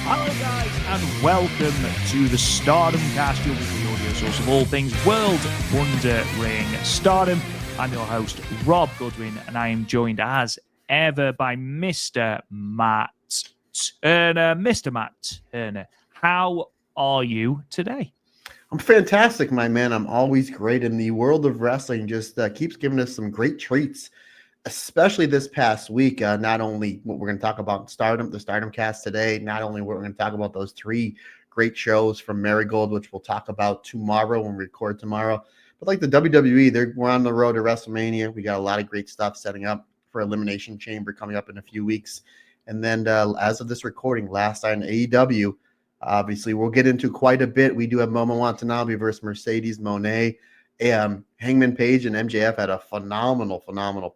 Hello guys and welcome to the Stardom Cast, your weekly audio source of all things World Wonder Ring Stardom. I'm your host Rob Goodwin and I am joined as ever by Mr. Matt Turner. Mr. Matt Turner, how are you today? I'm fantastic, my man. I'm always great. In the world of wrestling just keeps giving us some great treats, especially this past week. Not only what we're going to talk about in Stardom, the Stardom cast today, not only what we're going to talk about those three great shows from Marigold, which we'll talk about tomorrow when we record tomorrow, but like the WWE, we're on the road to WrestleMania. We got a lot of great stuff setting up for Elimination Chamber coming up in a few weeks. And then as of this recording, last night in AEW, obviously, we'll get into quite a bit. We do have Momo Watanabe versus Mercedes Moné. Hangman Page and MJF had a phenomenal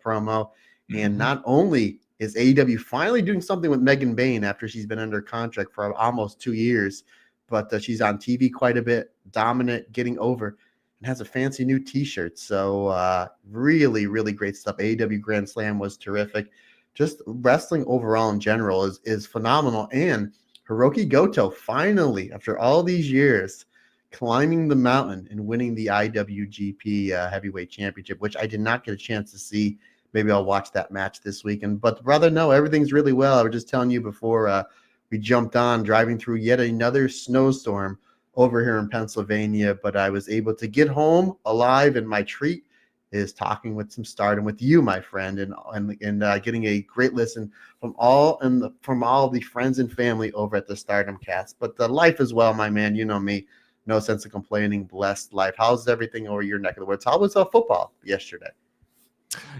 promo. And not only is AEW finally doing something with Megan Bayne after she's been under contract for almost 2 years, but she's on TV quite a bit, dominant, getting over, and has a fancy new T-shirt. So really, really great stuff. AEW Grand Slam was terrific. Just wrestling overall in general is phenomenal. And Hiroki Goto finally, after all these years, climbing the mountain and winning the IWGP Heavyweight Championship, which I did not get a chance to see. Maybe I'll watch that match this weekend. But brother, no, everything's really well. I was just telling you before we jumped on, driving through yet another snowstorm over here in Pennsylvania. But I was able to get home alive, and my treat is talking with some Stardom with you, my friend, and getting a great listen from all the friends and family over at the Stardom Cast. But the life as well, my man. You know me, no sense of complaining. Blessed life. How's everything over your neck of the woods? How was football yesterday?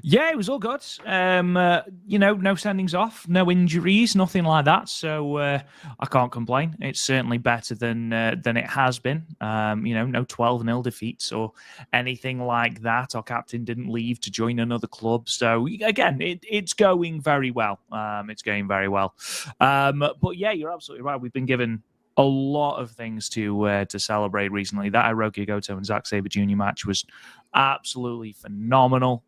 Yeah, it was all good. No standings off, no injuries, nothing like that. So I can't complain. It's certainly better than it has been. No 12-0 defeats or anything like that. Our captain didn't leave to join another club. So again, it's going very well. It's going very well. But yeah, you're absolutely right. We've been given a lot of things to celebrate recently. That Hiroki Goto and Zack Sabre Jr. match was absolutely phenomenal.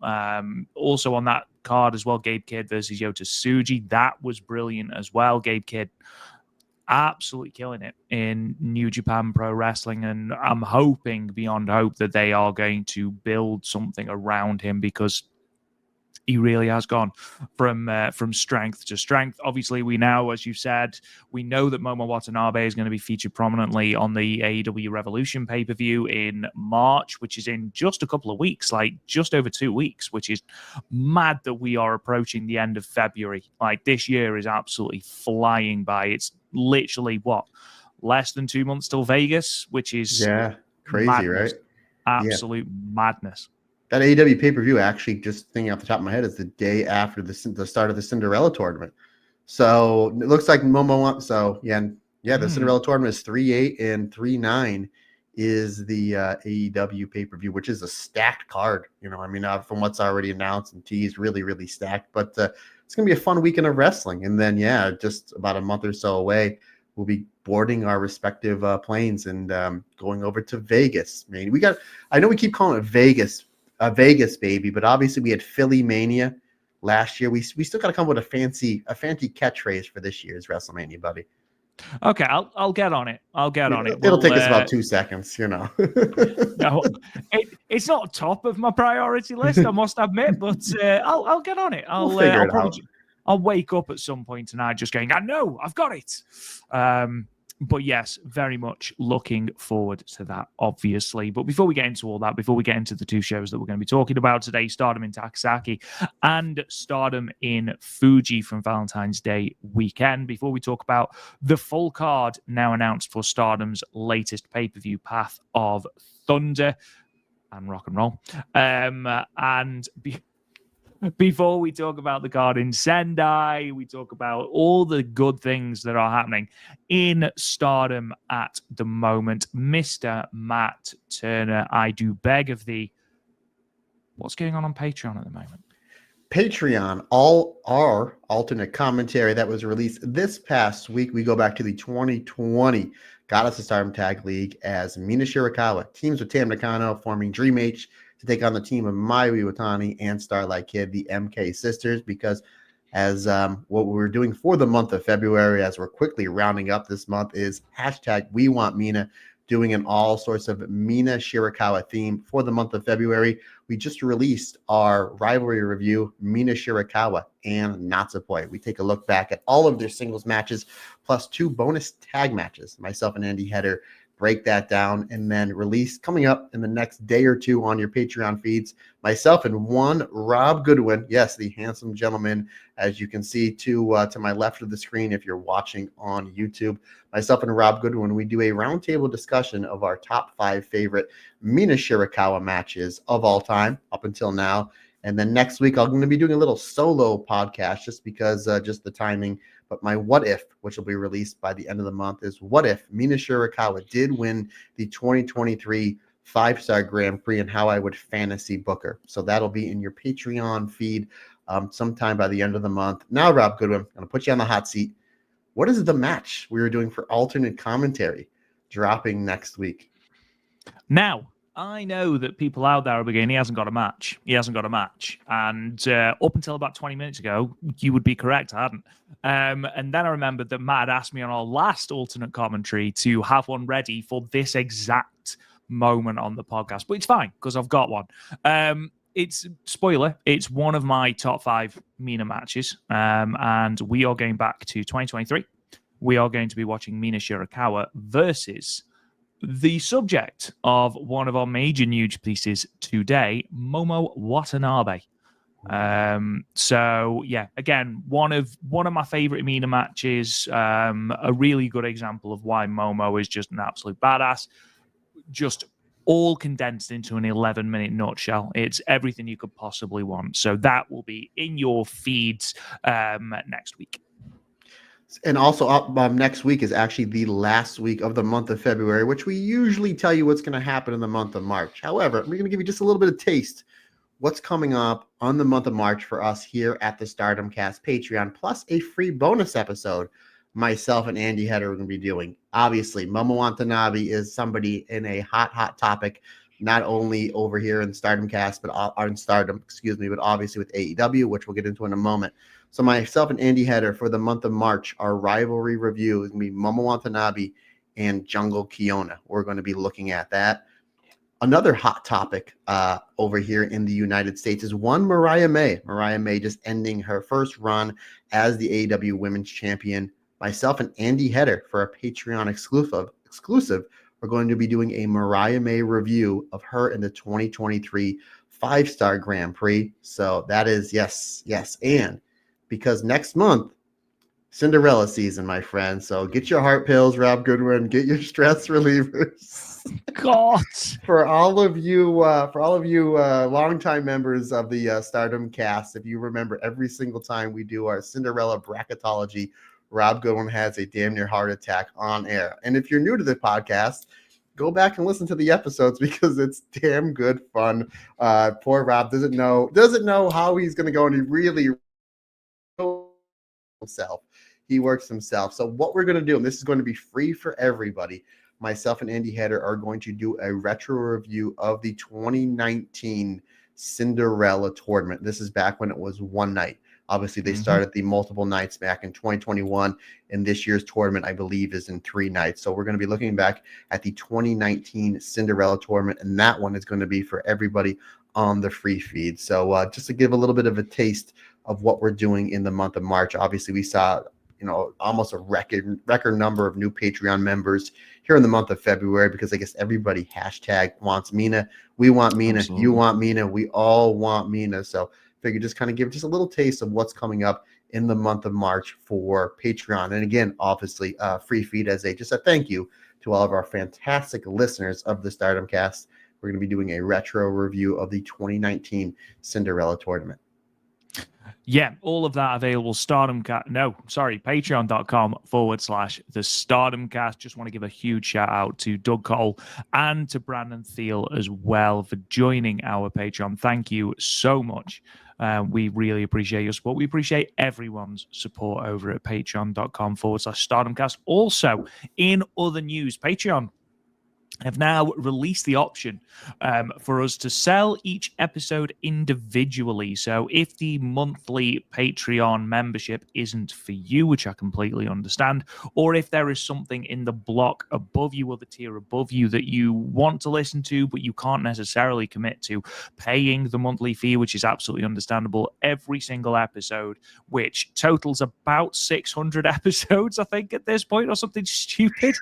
Also on that card as well, Gabe Kidd versus Yota Tsuji. That was brilliant as well. Gabe Kidd absolutely killing it in New Japan Pro Wrestling, and I'm hoping beyond hope that they are going to build something around him, because he really has gone from strength to strength. Obviously, we now, as you said, we know that Momo Watanabe is going to be featured prominently on the AEW Revolution pay-per-view in March, which is in just a couple of weeks, like just over 2 weeks, which is mad that we are approaching the end of February. Like, this year is absolutely flying by. It's literally, less than 2 months till Vegas, which is crazy, madness. Right? Absolute madness. That AEW pay-per-view, actually, just thinking off the top of my head, is the day after the start of the Cinderella tournament. So it looks like Momo. So the Cinderella tournament is 3-8 and 3-9 is the AEW pay-per-view, which is a stacked card. From what's already announced and teased, really, really stacked. But it's gonna be a fun weekend of wrestling. And then just about a month or so away, we'll be boarding our respective planes and going over to Vegas. I know we keep calling it Vegas. Vegas, baby, but obviously we had Philly Mania last year. We still got to come up with a fancy catchphrase for this year's WrestleMania, buddy. Okay, I'll get on it. It'll take us about 2 seconds, No, it's not top of my priority list, I must admit, but I'll get on it. We'll figure it out. I'll wake up at some point tonight just going, I know, I've got it. But yes, very much looking forward to that, obviously. But before we get into all that, before we get into the two shows that we're going to be talking about today, Stardom in Takasaki and Stardom in Fuji from Valentine's Day weekend, before we talk about the full card now announced for Stardom's latest pay-per-view, Path of Thunder and Rock and Roll. Before we talk about the card in Sendai, we talk about all the good things that are happening in Stardom at the moment. Mr. Matt Turner, I do beg of thee, what's going on Patreon at the moment? Patreon, all our alternate commentary that was released this past week. We go back to the 2020 Goddess of Stardom Tag League as Mina Shirakawa teams with Tam Nakano, forming Dream H to take on the team of Mayu, Iwatani, and Starlight Kid, the MK sisters, because as what we're doing for the month of February, as we're quickly rounding up this month, is hashtag We Want Mina, doing an all sorts of Mina Shirakawa theme for the month of February. We just released our rivalry review, Mina Shirakawa and Natsupoi. We take a look back at all of their singles matches, plus 2 bonus tag matches. Myself and Andy Header break that down, and then release coming up in the next day or two on your Patreon feeds. Myself and one Rob Goodwin, yes, the handsome gentleman, as you can see to my left of the screen if you're watching on YouTube. Myself and Rob Goodwin, we do a roundtable discussion of our top 5 favorite Mina Shirakawa matches of all time up until now. And then next week, I'm going to be doing a little solo podcast just because just the timing. But my what if, which will be released by the end of the month, is what if Mina Shirakawa did win the 2023 5-star Grand Prix and how I would fantasy book her. So that'll be in your Patreon feed sometime by the end of the month. Now, Rob Goodwin, I'm going to put you on the hot seat. What is the match we were doing for alternate commentary dropping next week? Now, I know that people out there are beginning, he hasn't got a match. He hasn't got a match. And up until about 20 minutes ago, you would be correct, I hadn't. And then I remembered that Matt had asked me on our last alternate commentary to have one ready for this exact moment on the podcast. But it's fine, because I've got one. It's, spoiler, it's one of my top 5 Mina matches. And we are going back to 2023. We are going to be watching Mina Shirakawa versus the subject of one of our major news pieces today, Momo Watanabe. So yeah, again, one of my favorite Mina matches. A really good example of why Momo is just an absolute badass. Just all condensed into an 11-minute nutshell. It's everything you could possibly want. So that will be in your feeds next week. And also next week is actually the last week of the month of February, which we usually tell you what's going to happen in the month of March. However, we're going to give you just a little bit of taste what's coming up on the month of March for us here at the Stardom Cast Patreon, plus a free bonus episode myself and Andy Header are going to be doing. Obviously, Momo Watanabe is somebody in a hot topic, not only over here in Stardom Cast, but in Stardom, but obviously with AEW, which we'll get into in a moment. So myself and Andy Header for the month of March, our rivalry review is going to be Momo Watanabe and Jungle Kiona. We're going to be looking at that. Another hot topic over here in the United States is one Mariah May. Mariah May just ending her first run as the AEW Women's Champion. Myself and Andy Header for a Patreon exclusive are going to be doing a Mariah May review of her in the 2023 5-star Grand Prix. So that is yes. And because next month, Cinderella season, my friend. So get your heart pills, Rob Goodwin. Get your stress relievers. God, for all of you longtime members of the Stardom Cast, if you remember, every single time we do our Cinderella bracketology, Rob Goodwin has a damn near heart attack on air. And if you're new to the podcast, go back and listen to the episodes because it's damn good fun. Poor Rob doesn't know how he's going to go, and he really himself. He works himself. So what we're going to do, and this is going to be free for everybody, myself and Andy Header are going to do a retro review of the 2019 Cinderella tournament. This is back when it was one night. Obviously, they started the multiple nights back in 2021, and this year's tournament, I believe, is in 3 nights. So we're going to be looking back at the 2019 Cinderella tournament, and that one is going to be for everybody on the free feed. So just to give a little bit of a taste of what we're doing in the month of March, obviously we saw almost a record number of new Patreon members here in the month of February, because I guess everybody hashtag wants Mina. We want Mina. Absolutely. You want Mina. We all want Mina. So figure just kind of give just a little taste of what's coming up in the month of March for Patreon. And again, obviously free feed as a thank you to all of our fantastic listeners of the Stardom Cast. We're going to be doing a retro review of the 2019 Cinderella tournament. Yeah, all of that available. Patreon.com/the Stardom Cast. Just want to give a huge shout out to Doug Cole and to Brandon Thiel as well for joining our Patreon. Thank you so much. We really appreciate your support. We appreciate everyone's support over at patreon.com/Stardom Cast. Also, in other news, Patreon have now released the option for us to sell each episode individually. So if the monthly Patreon membership isn't for you, which I completely understand, or if there is something in the block above you or the tier above you that you want to listen to, but you can't necessarily commit to paying the monthly fee, which is absolutely understandable, every single episode, which totals about 600 episodes, I think, at this point, or something stupid,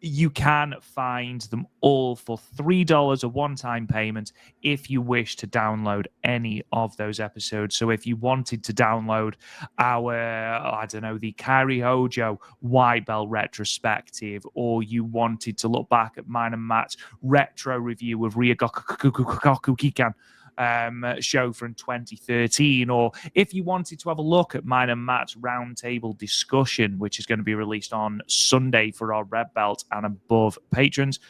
you can find them all for $3, a one-time payment, if you wish to download any of those episodes. So if you wanted to download the Kairi Hojo White Belt retrospective, or you wanted to look back at mine and Matt's retro review of Ryogoku Kikan show from 2013, or if you wanted to have a look at mine and Matt's Roundtable discussion, which is going to be released on Sunday for our Red Belt and above patrons,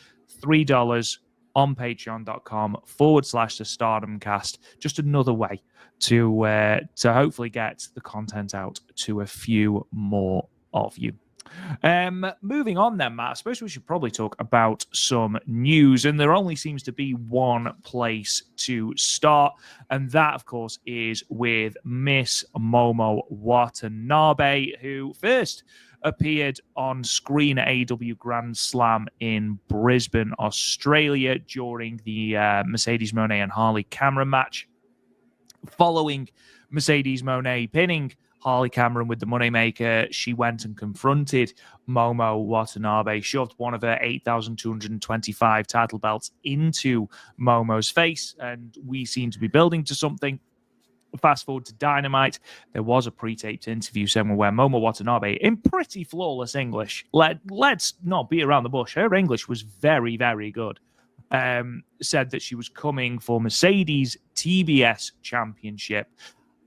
$3 on patreon.com/the Stardom cast. Just another way to hopefully get the content out to a few more of you. Moving on then, Matt, I suppose we should probably talk about some news, and there only seems to be one place to start, and that, of course, is with Miss Momo Watanabe, who first appeared on screen at AEW Grand Slam in Brisbane, Australia, during the Mercedes Moné and Harley Cameron match. Following Mercedes Moné pinning Harley Cameron with the Moneymaker, she went and confronted Momo Watanabe, shoved one of her 8,225 title belts into Momo's face, and we seem to be building to something. Fast forward to Dynamite, there was a pre-taped interview somewhere where Momo Watanabe, in pretty flawless English, let's not beat around the bush, her English was very, very good, said that she was coming for Mercedes TBS Championship,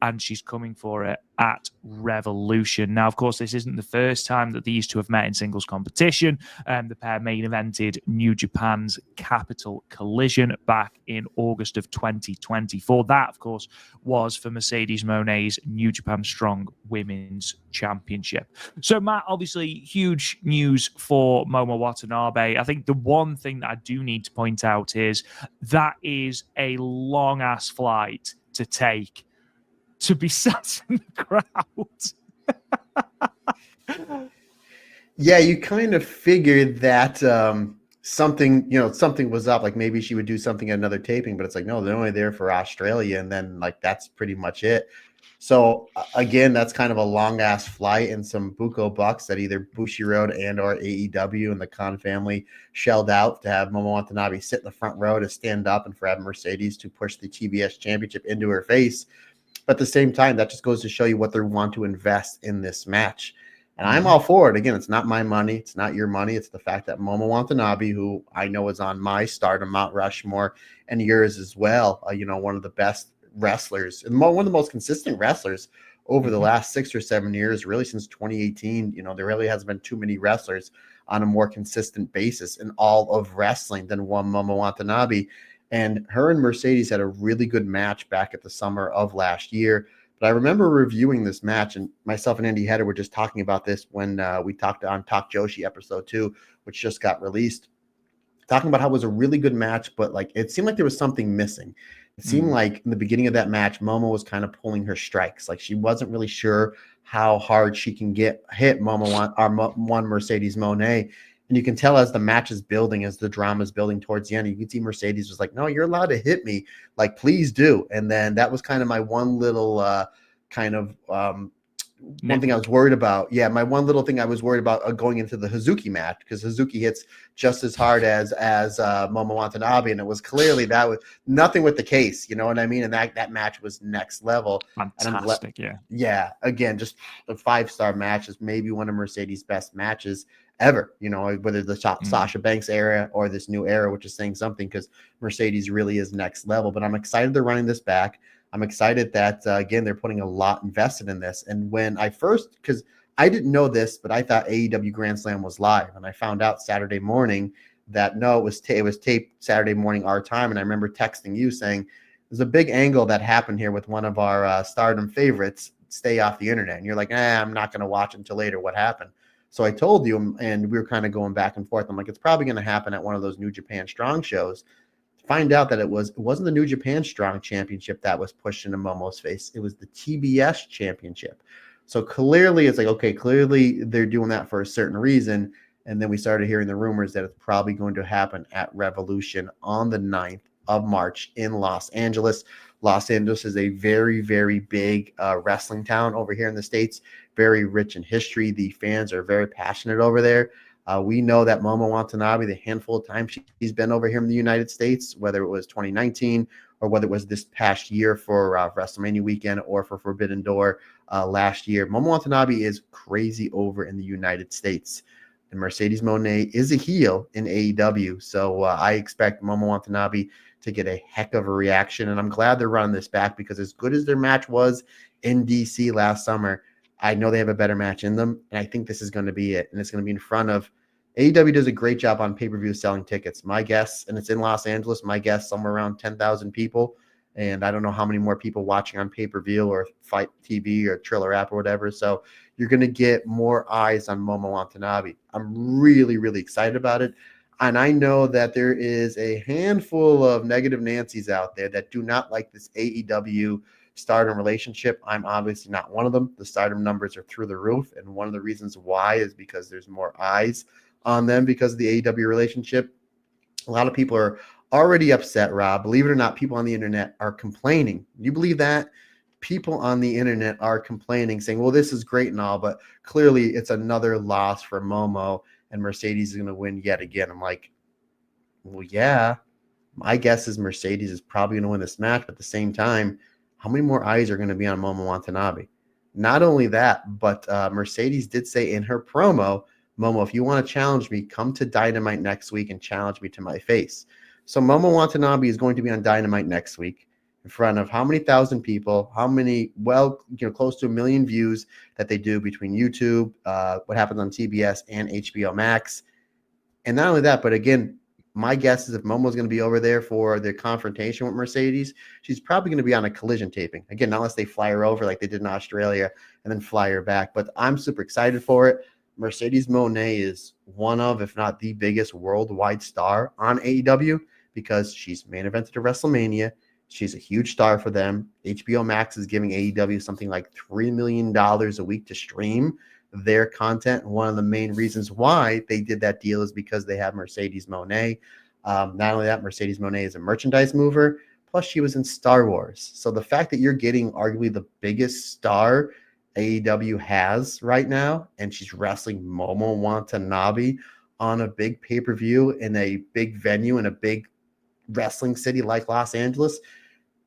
and she's coming for it at Revolution. Now, of course, this isn't the first time that these two have met in singles competition. The pair main evented New Japan's Capital Collision back in August of 2024. That, of course, was for Mercedes Moné's New Japan Strong Women's Championship. So, Matt, obviously, huge news for Momo Watanabe. I think the one thing that I do need to point out is that is a long-ass flight to take to be sat in the crowd. Yeah, you kind of figured that something was up. Like maybe she would do something at another taping, but it's like, no, they're only there for Australia, and then like that's pretty much it. So again, that's kind of a long ass flight and some buco bucks that either Bushiroad and or AEW and the Khan family shelled out to have Momo Watanabe sit in the front row to stand up and for having Mercedes to push the TBS championship into her face. But at the same time, that just goes to show you what they want to invest in this match. And I'm all for it. Again, it's not my money. It's not your money. It's the fact that Momo Watanabe, who I know is on my Stardom Mount Rushmore and yours as well, one of the best wrestlers and one of the most consistent wrestlers over the last 6 or 7 years, really since 2018. There really hasn't been too many wrestlers on a more consistent basis in all of wrestling than one Momo Watanabe. And her and Mercedes had a really good match back at the summer of last year. But I remember reviewing this match, and myself and Andy Hedder were just talking about this when we talked on Talk Joshi episode 2, which just got released, talking about how it was a really good match, but like it seemed like there was something missing. It seemed like in the beginning of that match, Momo was kind of pulling her strikes. Like she wasn't really sure how hard she can hit one Mercedes Moné. And you can tell as the match is building, as the drama is building towards the end, you can see Mercedes was like, no, you're allowed to hit me. Like, please do. And then that was kind of my one little one thing I was worried about. Yeah, my one little thing I was worried about going into the Hazuki match, because Hazuki hits just as hard as Momo Watanabe, and it was clearly that was nothing with the case. You know what I mean? And that match was next level. Fantastic, yeah. Again, just a 5-star match is maybe one of Mercedes' best matches ever. Whether the Sasha Banks era or this new era, which is saying something, because Mercedes really is next level. But I'm excited they're running this back. I'm excited that, again, they're putting a lot invested in this. And when because I didn't know this, but I thought AEW Grand Slam was live. And I found out Saturday morning that no, it was taped Saturday morning our time. And I remember texting you saying, there's a big angle that happened here with one of our Stardom favorites. Stay off the internet. And you're like, I'm not going to watch until later. What happened? So I told you, and we were kind of going back and forth. I'm like, it's probably going to happen at one of those New Japan Strong shows. Find out that it wasn't the New Japan Strong Championship that was pushed into Momo's face. It was the TBS Championship. So clearly, it's like, okay, clearly they're doing that for a certain reason. And then we started hearing the rumors that it's probably going to happen at Revolution on the 9th of March in Los Angeles. Los Angeles is a very, very big wrestling town over here in the States, very rich in history. The fans are very passionate over there. We know that Momo Watanabe, the handful of times she's been over here in the United States, whether it was 2019 or whether it was this past year for WrestleMania weekend or for Forbidden Door last year, Momo Watanabe is crazy over in the United States. And Mercedes Moné is a heel in AEW, so I expect Momo Watanabe to get a heck of a reaction, and I'm glad they're running this back because as good as their match was in DC last summer, I know they have a better match in them, and I think this is going to be it, and it's going to be in front of AEW does a great job on pay-per-view selling tickets. My guess, and it's in Los Angeles, my guess somewhere around 10,000 people, and I don't know how many more people watching on pay-per-view or Fight TV or Triller app or whatever, so you're going to get more eyes on Momo Watanabe. I'm really, really excited about it. And I know that there is a handful of negative Nancy's out there that do not like this AEW Stardom relationship. I'm obviously not one of them. The Stardom numbers are through the roof. And one of the reasons why is because there's more eyes on them because of the AEW relationship. A lot of people are already upset, Rob. Believe it or not, people on the internet are complaining. You believe that? People on the internet are complaining, saying, well, this is great and all, but clearly it's another loss for Momo and Mercedes is going to win yet again. I'm like, well, yeah, my guess is Mercedes is probably going to win this match, but at the same time, how many more eyes are going to be on Momo Watanabe? Not only that, but Mercedes did say in her promo, Momo, if you want to challenge me, come to Dynamite next week and challenge me to my face. So Momo Watanabe is going to be on Dynamite next week in front of how many thousand people, how many, close to 1 million views that they do between YouTube, what happens on TBS and HBO Max. And not only that, but again, my guess is if Momo's going to be over there for the confrontation with Mercedes, she's probably going to be on a collision taping. Again, unless they fly her over like they did in Australia and then fly her back. But I'm super excited for it. Mercedes Moné is one of, if not the biggest worldwide star on AEW because she's main evented to WrestleMania. She's a huge star for them. HBO Max is giving AEW something like $3 million a week to stream their content. And one of the main reasons why they did that deal is because they have Mercedes Moné. Not only that, Mercedes Moné is a merchandise mover. Plus, she was in Star Wars. So the fact that you're getting arguably the biggest star AEW has right now, and she's wrestling Momo Watanabe on a big pay-per-view in a big venue in a big wrestling city like Los Angeles,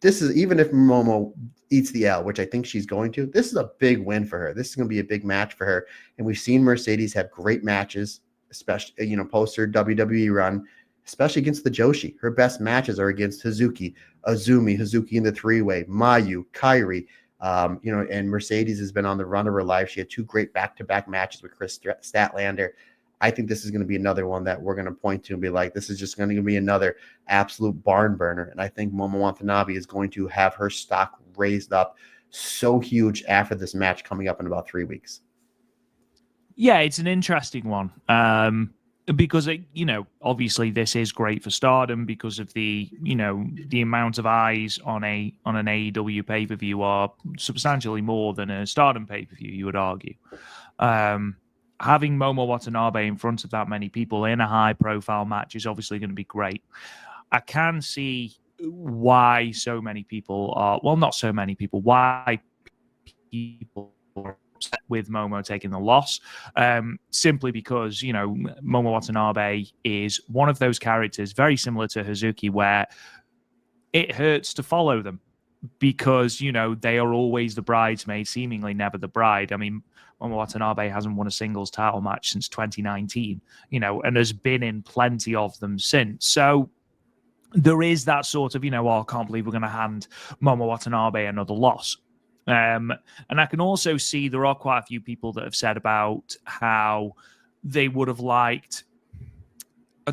this is, even if Momo eats the L, which I think she's going to, this is a big win for her. This is going to be a big match for her. And we've seen Mercedes have great matches, especially, post her WWE run, especially against the Joshi. Her best matches are against Hazuki, Hazuki in the three-way, Mayu, Kairi, and Mercedes has been on the run of her life. She had 2 great back-to-back matches with Chris Statlander. I think this is going to be another one that we're going to point to and be like, this is just going to be another absolute barn burner. And I think Momo Watanabe is going to have her stock raised up so huge after this match coming up in about 3 weeks. Yeah, it's an interesting one. Because obviously this is great for Stardom because of the amount of eyes on an AEW pay-per-view are substantially more than a Stardom pay-per-view, you would argue. Having Momo Watanabe in front of that many people in a high-profile match is obviously going to be great. I can see why so many people are, well, not so many people, why people are upset with Momo taking the loss, simply because, Momo Watanabe is one of those characters very similar to Hazuki where it hurts to follow them because, they are always the bridesmaid, seemingly never the bride. I mean, Momo Watanabe hasn't won a singles title match since 2019, and has been in plenty of them since. So there is that sort of, I can't believe we're going to hand Momo Watanabe another loss. And I can also see there are quite a few people that have said about how they would have liked,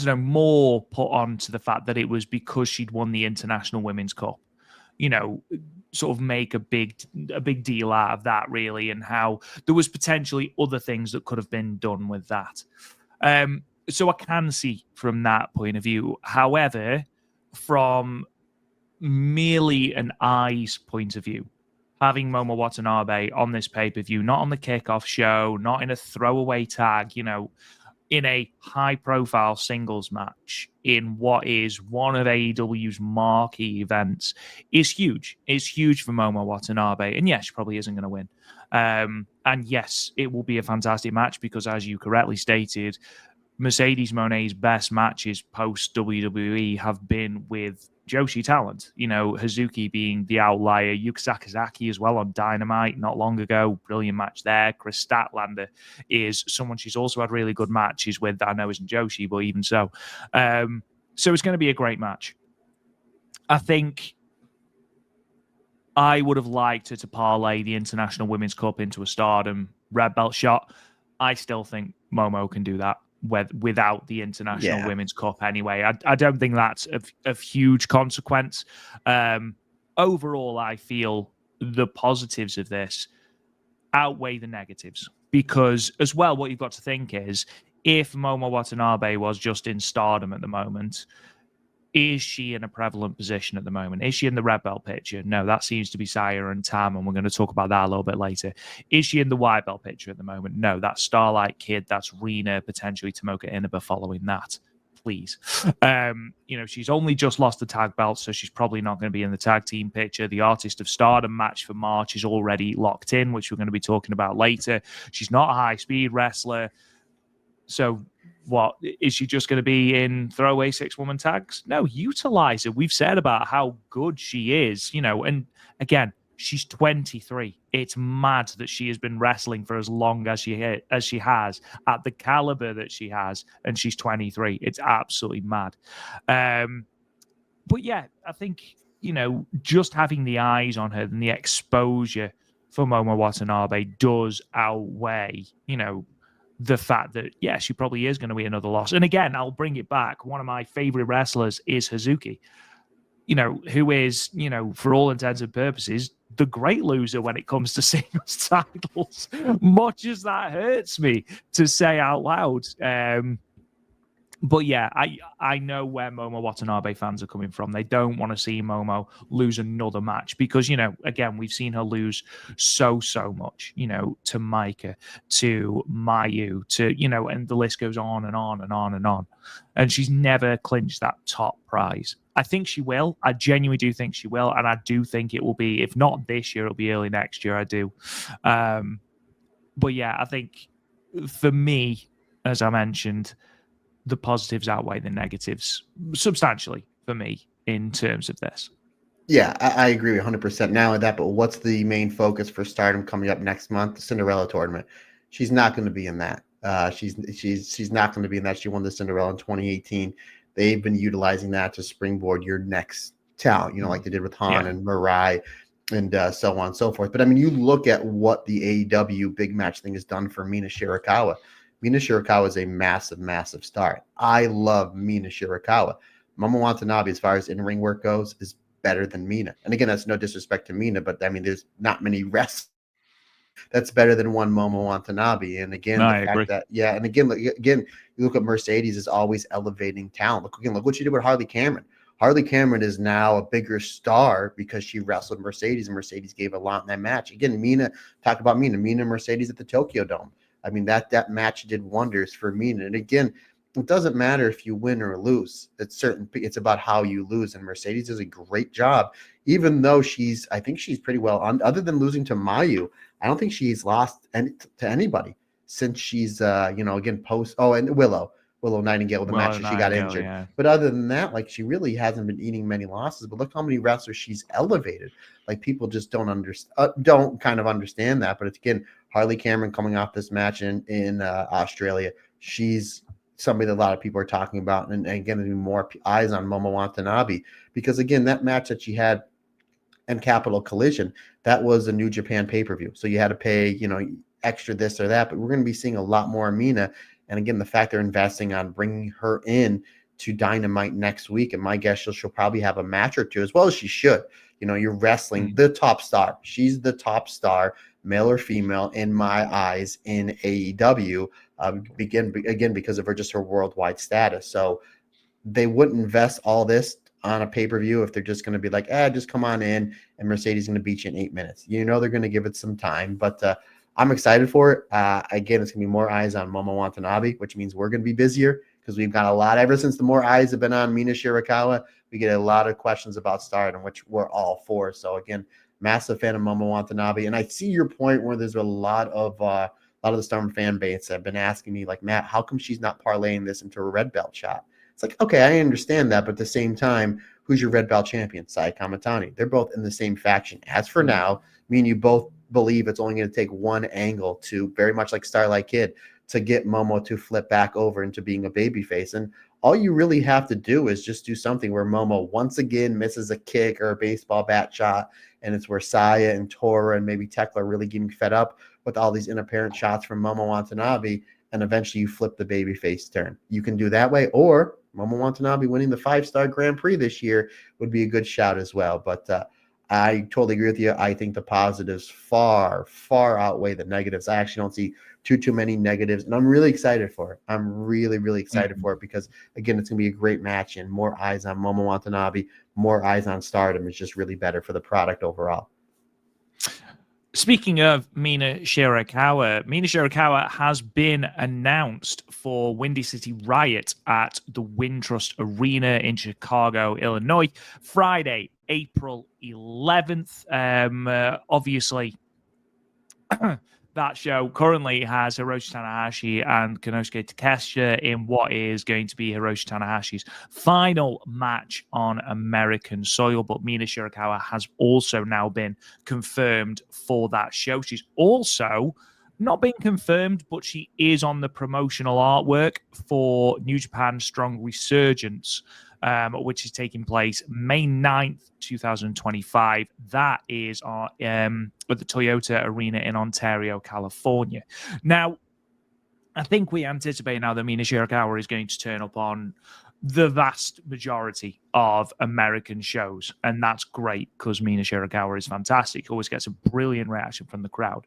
more put on to the fact that it was because she'd won the International Women's Cup. sort of make a big deal out of that, really, and how there was potentially other things that could have been done with that. So I can see from that point of view. However, from merely an eyes point of view, having Momo Watanabe on this pay-per-view, not on the kickoff show, not in a throwaway tag, in a high-profile singles match in what is one of AEW's marquee events, is huge. It's huge for Momo Watanabe. And yes, she probably isn't going to win. And yes, it will be a fantastic match because, as you correctly stated, Mercedes Moné's best matches post WWE have been with Joshi talent. Hazuki being the outlier, Yuka Sakazaki as well on Dynamite not long ago. Brilliant match there. Chris Statlander is someone she's also had really good matches with that I know isn't Joshi, but even so. So it's going to be a great match. I think I would have liked her to parlay the International Women's Cup into a Stardom red belt shot. I still think Momo can do that without the International Women's Cup anyway. I don't think that's of huge consequence. Overall, I feel the positives of this outweigh the negatives because, as well, what you've got to think is if Momo Watanabe was just in Stardom at the moment, is she in a prevalent position at the moment? Is she in the red belt picture? No, that seems to be Saya and Tam, and we're going to talk about that a little bit later. Is she in the white belt picture at the moment? No, that's Starlight Kid, that's Rena, potentially Tomoka Inaba following that. Please. She's only just lost the tag belt, so she's probably not going to be in the tag team picture. The Artist of Stardom match for March is already locked in, which we're going to be talking about later. She's not a high-speed wrestler. So what, is she just going to be in throwaway 6-woman tags? No, utilize her. We've said about how good she is, and again, she's 23. It's mad that she has been wrestling for as long as she has at the caliber that she has, and she's 23. It's absolutely mad. But yeah, I think, just having the eyes on her and the exposure for Momo Watanabe does outweigh, the fact that, yeah, she probably is going to be another loss. And again, I'll bring it back. One of my favorite wrestlers is Hazuki, who is, for all intents and purposes, the great loser when it comes to singles titles, much as that hurts me to say out loud. But yeah, I know where Momo Watanabe fans are coming from. They don't want to see Momo lose another match because, again, we've seen her lose so much, to Micah, to Mayu, to, and the list goes on and on and on and on. And she's never clinched that top prize. I think she will. I genuinely do think she will. And I do think it will be, if not this year, it'll be early next year. I do. But yeah, I think for me, as I mentioned, the positives outweigh the negatives substantially for me in terms of this. Yeah, I agree 100% now with that. But what's the main focus for Stardom coming up next month? The Cinderella tournament. She's not going to be in that. She's not going to be in that. She won the Cinderella in 2018. They've been utilizing that to springboard your next talent, like they did with Han and Mirai and so on and so forth. But I mean, you look at what the AEW big match thing has done for Mina Shirakawa. Mina Shirakawa is a massive, massive star. I love Mina Shirakawa. Momo Watanabe, as far as in-ring work goes, is better than Mina. And again, that's no disrespect to Mina, but I mean, there's not many wrestlers that's better than one Momo Watanabe. And again, I agree. and again, you look at Mercedes is always elevating talent. Look what she did with Harley Cameron. Harley Cameron is now a bigger star because she wrestled Mercedes, and Mercedes gave a lot in that match. Again, Mina and Mercedes at the Tokyo Dome. I mean, that match did wonders for Mina. And again, it doesn't matter if you win or lose. It's about how you lose. And Mercedes does a great job, even though I think she's pretty well on. Other than losing to Mayu, I don't think she's lost to anybody since she's again and Willow Nightingale with the match she got injured. Yeah. But other than that, like, she really hasn't been eating many losses. But look how many wrestlers she's elevated. Like, people just don't understand that. But it's, again, Harley Cameron coming off this match in Australia. She's somebody that a lot of people are talking about, and again, there's more eyes on Momo Watanabe because, again, that match that she had in Capital Collision, that was a New Japan pay-per-view. So you had to pay, extra this or that. But we're going to be seeing a lot more Mina. And again, the fact they're investing on bringing her in to Dynamite next week. And my guess she'll probably have a match or two, as well as she should. You know, you're wrestling the top star. She's the top star, male or female, in my eyes, in AEW. Again, because of her worldwide status. So they wouldn't invest all this on a pay-per-view if they're just going to be like, just come on in and Mercedes is going to beat you in 8 minutes. You know, they're going to give it some time, but I'm excited for it. Again, it's going to be more eyes on Momo Watanabe, which means we're going to be busier because we've got a lot. Ever since the more eyes have been on Mina Shirakawa, we get a lot of questions about Stardom, which we're all for. So again, massive fan of Momo Watanabe. And I see your point where there's a lot of the Stardom fan base have been asking me, like, Matt, how come she's not parlaying this into a red belt shot? It's like, okay, I understand that, but at the same time, who's your red belt champion? Sai Kamatani. They're both in the same faction. As for now, me and you both believe it's only going to take one angle to, very much like Starlight Kid, to get Momo to flip back over into being a babyface. And all you really have to do is just do something where Momo once again misses a kick or a baseball bat shot, and it's where Saya and Tora and maybe Tekla are really getting fed up with all these inapparent shots from Momo Watanabe, and eventually you flip the babyface turn. You can do that way, or Momo Watanabe winning the 5-star Grand Prix this year would be a good shout as well. But I totally agree with you. I think the positives far, far outweigh the negatives. I actually don't see too many negatives, and I'm really excited for it. I'm really, really excited for it because, again, it's going to be a great match, and more eyes on Momo Watanabe, more eyes on Stardom is just really better for the product overall. Speaking of Mina Shirakawa has been announced for Windy City Riot at the Wintrust Arena in Chicago, Illinois, Friday, April 11th. Obviously, that show currently has Hiroshi Tanahashi and Konosuke Takeshita in what is going to be Hiroshi Tanahashi's final match on American soil. But Mina Shirakawa has also now been confirmed for that show. She's also not been confirmed, but she is on the promotional artwork for New Japan Strong Resurgence, which is taking place May 9th, 2025. That is at the Toyota Arena in Ontario, California. Now, I think we anticipate now that Mina Shirakawa is going to turn up on the vast majority of American shows, and that's great because Mina Shirakawa is fantastic. Always gets a brilliant reaction from the crowd.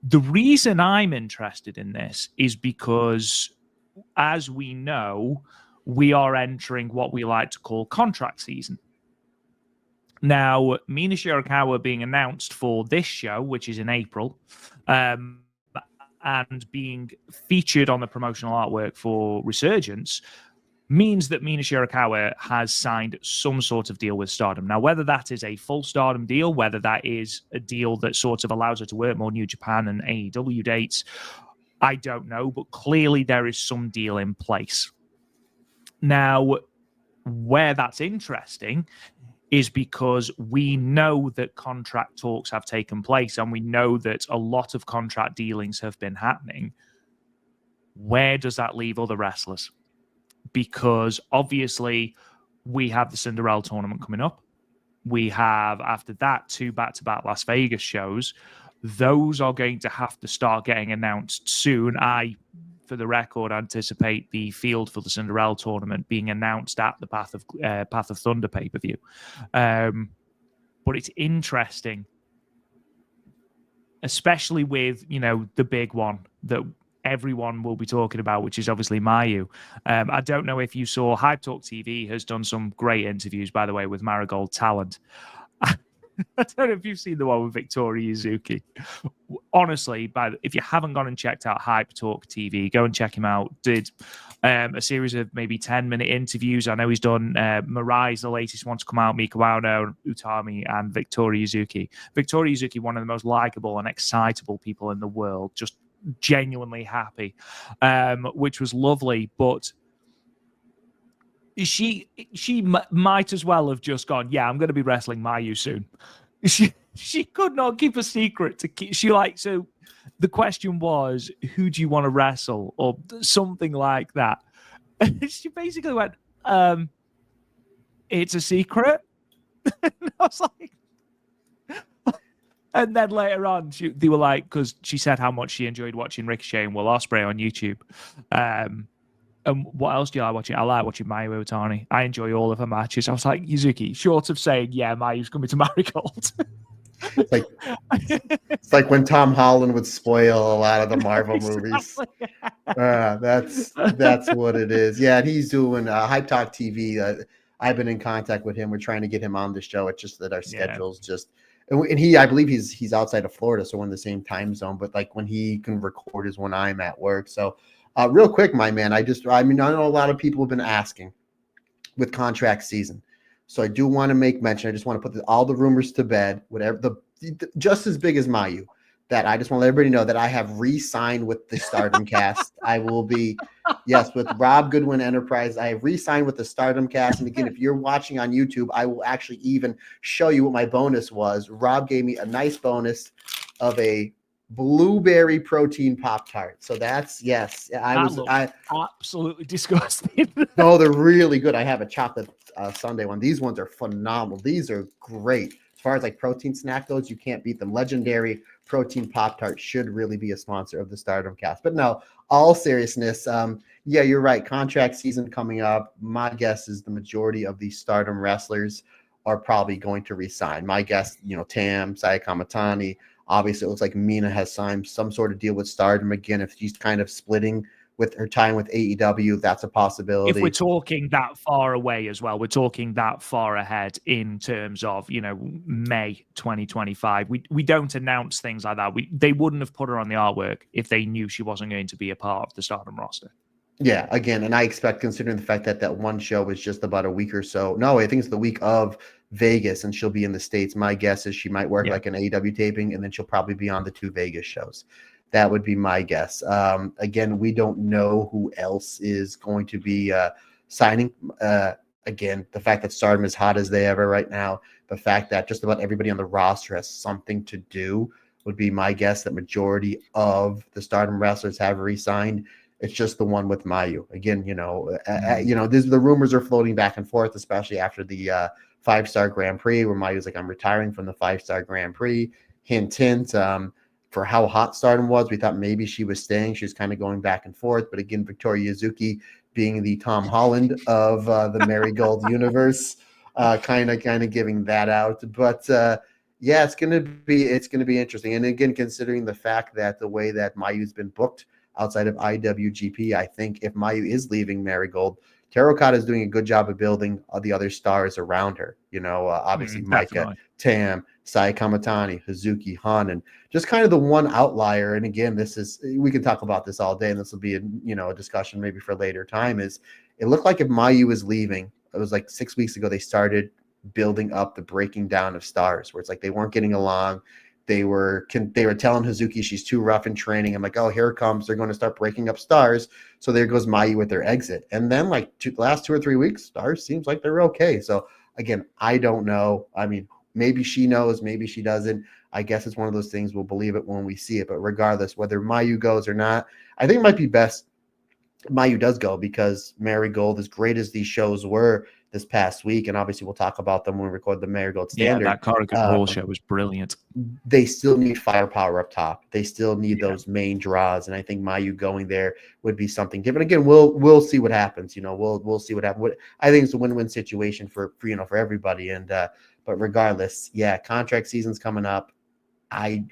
The reason I'm interested in this is because, as we know, we are entering what we like to call contract season. Now, Mina Shirakawa being announced for this show, which is in April, and being featured on the promotional artwork for Resurgence, means that Mina Shirakawa has signed some sort of deal with Stardom. Now, whether that is a full Stardom deal, whether that is a deal that sort of allows her to work more New Japan and AEW dates, I don't know, but clearly there is some deal in place. Now, where that's interesting is because we know that contract talks have taken place and we know that a lot of contract dealings have been happening. Where does that leave other wrestlers? Because obviously we have the Cinderella tournament coming up. We have, after that, 2 back-to-back Las Vegas shows. Those are going to have to start getting announced soon. I, for the record, anticipate the field for the Cinderella tournament being announced at the Path of Thunder pay-per-view. But it's interesting, especially with, the big one that everyone will be talking about, which is obviously Mayu. I don't know if you saw, Hype Talk TV has done some great interviews, by the way, with Marigold Talent. I don't know if you've seen the one with Victoria Yuzuki. Honestly, if you haven't gone and checked out Hype Talk TV, go and check him out. Did a series of maybe 10-minute interviews. I know he's done Mirai's the latest one to come out, Mika Wano, Utami, and Victoria Yuzuki. Victoria Yuzuki, one of the most likable and excitable people in the world, just genuinely happy, which was lovely. But she might as well have just gone, yeah, I'm going to be wrestling Mayu soon. She could not keep a secret. So the question was, who do you want to wrestle, or something like that. And she basically went, it's a secret. And I was like, and then later on, they were like, because she said how much she enjoyed watching Ricochet and Will Ospreay on YouTube. What else do you like watching? I like watching Mayu Iwatani. I enjoy all of her matches. I was like, Yuzuki, short of saying, yeah, Mayu's coming to Marigold. It's like it's like when Tom Holland would spoil a lot of the Marvel movies. That's what it is. Yeah, and he's doing Hype Talk TV. I've been in contact with him. We're trying to get him on the show. It's just that our schedules just and he, I believe he's outside of Florida, so we're in the same time zone. But like when he can record is when I'm at work. So real quick, my man, I know a lot of people have been asking with contract season. So I do want to make mention. I just want to put all the rumors to bed. Whatever just as big as Mayu. That I just want to let everybody know that I have re-signed with the Stardom cast. I will be, yes, with Rob Goodwin Enterprise. I have re-signed with the Stardom cast. And again, if you're watching on YouTube, I will actually even show you what my bonus was. Rob gave me a nice bonus of a blueberry protein Pop-Tart. So that's, yes, I absolutely disgusting. no, they're really good. I have a chocolate sundae one. These ones are phenomenal. These are great. As far as like protein snack goes, you can't beat them. Legendary Protein Pop-Tart should really be a sponsor of the Stardom cast. But no, all seriousness, yeah, you're right. Contract season coming up. My guess is the majority of these Stardom wrestlers are probably going to resign. My guess, Tam, Sayaka Matani. Obviously, it looks like Mina has signed some sort of deal with Stardom again. If she's kind of splitting with her time with AEW, that's a possibility. If we're talking that far away as well, we're talking that far ahead in terms of, May 2025. We don't announce things like that. They wouldn't have put her on the artwork if they knew she wasn't going to be a part of the Stardom roster. Yeah, again, and I expect, considering the fact that that one show was just about a week or so. No, I think it's the week of Vegas, and she'll be in the States. My guess is she might work like an AEW taping, and then she'll probably be on the 2 Vegas shows. That would be my guess. Again, we don't know who else is going to be signing. Again, the fact that Stardom is hot as they ever right now, the fact that just about everybody on the roster has something to do would be my guess that majority of the Stardom wrestlers have re-signed. It's just the one with Mayu. Again, the rumors are floating back and forth, especially after the 5-star Grand Prix, where Mayu's like, I'm retiring from the 5-star Grand Prix. Hint, hint. For how hot Stardom was, we thought maybe she was staying. She was kind of going back and forth. But again, Victoria Yuzuki being the Tom Holland of the Marigold universe, kind of giving that out. But yeah, it's gonna be interesting. And again, considering the fact that the way that Mayu's been booked outside of IWGP, I think if Mayu is leaving Marigold, Terracotta is doing a good job of building the other stars around her. Obviously Micah, Tam, Sai Kamatani, Hazuki, Han, and just kind of the one outlier. And again, we can talk about this all day, and this will be a discussion maybe for later time. Is it looked like if Mayu is leaving, it was like 6 weeks ago, they started building up the breaking down of stars, where it's like they weren't getting along. They were telling Hazuki she's too rough in training. I'm like, oh, here it comes. They're going to start breaking up stars. So there goes Mayu with their exit. And then the last 2 or 3 weeks, stars seems like they're okay. So again, I don't know. I mean, maybe she knows, maybe she doesn't. I guess it's one of those things. We'll believe it when we see it. But regardless, whether Mayu goes or not, I think it might be best Mayu does go, because Marigold, as great as these shows were this past week, and obviously we'll talk about them when we record the Marigold Standard. Yeah, that Corrigan Hall show was brilliant. They still need firepower up top. They still need those main draws, and I think Mayu going there would be something different. Again, we'll see what happens. We'll see what happens. I think it's a win-win situation for everybody. And but regardless, yeah, contract season's coming up.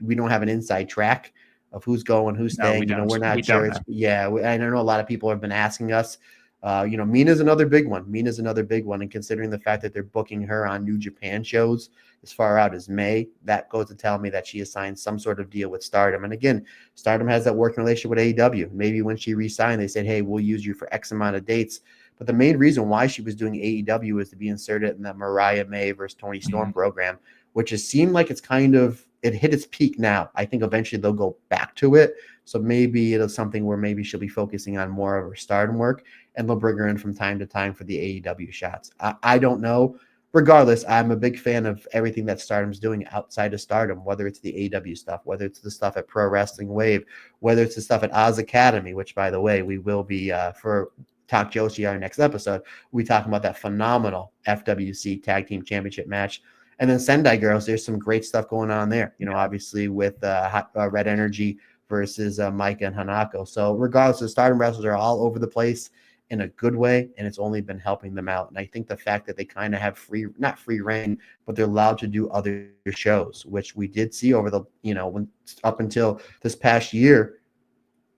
We don't have an inside track of who's going, who's staying. We're not sure. I know a lot of people have been asking us. Mina's another big one. And considering the fact that they're booking her on New Japan shows as far out as May, that goes to tell me that she has signed some sort of deal with Stardom. And again, Stardom has that working relationship with AEW. Maybe when she re-signed, they said, hey, we'll use you for X amount of dates. But the main reason why she was doing AEW was to be inserted in that Mariah May versus Tony Storm program, which has seemed like it hit its peak now. I think eventually they'll go back to it. So maybe it's something where maybe she'll be focusing on more of her Stardom work, and they'll bring her in from time to time for the AEW shots. I don't know. Regardless, I'm a big fan of everything that Stardom's doing outside of Stardom, whether it's the AEW stuff, whether it's the stuff at Pro Wrestling Wave, whether it's the stuff at Oz Academy, which, by the way, we will be for Talk Joshi, our next episode. We talking about that phenomenal FWC Tag Team Championship match. And then Sendai Girls, there's some great stuff going on there, obviously with Red Energy versus Micah and Hanako. So regardless, the Stardom wrestlers are all over the place. in a good way, and it's only been helping them out. And I think the fact that they kind of have not free reign, but they're allowed to do other shows, which we did see over the, when up until this past year,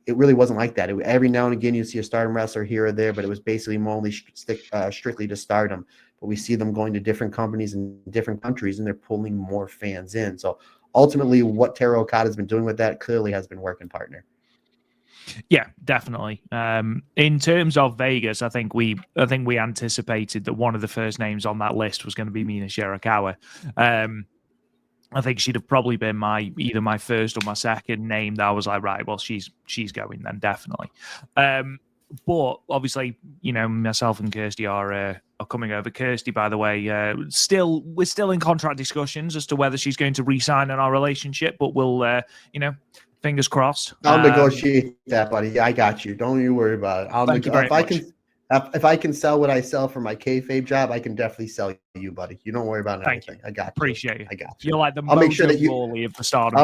it really wasn't like that. Every now and again, you see a Stardom wrestler here or there, but it was basically only strictly to Stardom. But we see them going to different companies in different countries, and they're pulling more fans in. So ultimately, what Teru Okada's been doing with that clearly has been working, partner. Yeah, definitely. In terms of Vegas, I think we anticipated that one of the first names on that list was going to be Mina Shirakawa. I think she'd have probably been either my first or my second name that I was like, right, well, she's going then, definitely. But obviously, myself and Kirsty are coming over. Kirsty, by the way, we're still in contract discussions as to whether she's going to re-sign in our relationship, but we'll, fingers crossed. I'll negotiate that, buddy. I got you. Don't you worry about it. Thank you very much. If I can sell what I sell for my kayfabe job, I can definitely sell you, buddy. You don't worry about anything. I got you. Appreciate you. I got you. You're like the I'll make sure that Morley of the Stardom.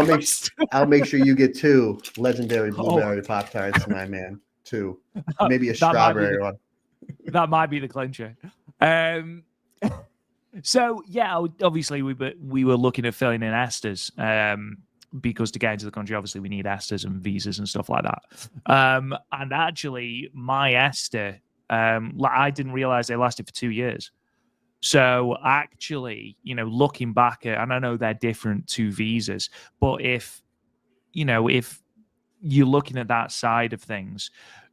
I'll make sure you get 2 legendary blueberry Pop-Tarts, my man. 2. Maybe a strawberry one. That might be the clincher. So yeah, obviously we were looking at filling in Esther's. Because to get into the country, obviously we need Esther's and visas and stuff like that. And actually, my Esther, I didn't realize they lasted for 2 years. So actually, looking back at, and I know they're different to visas, but if you're looking at that side of things,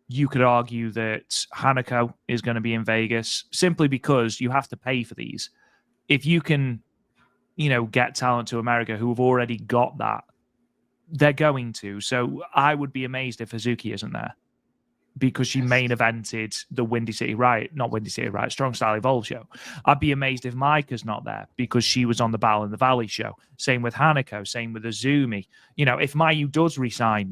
you could argue that Hanako is going to be in Vegas simply because you have to pay for these. If you can, get talent to America who have already got that, they're going to. So I would be amazed if Hazuki isn't there because she main evented the Strong Style Evolve show. I'd be amazed if Maika's not there because she was on the Battle in the Valley show. Same with Hanako, same with Azumi. If Mayu does resign,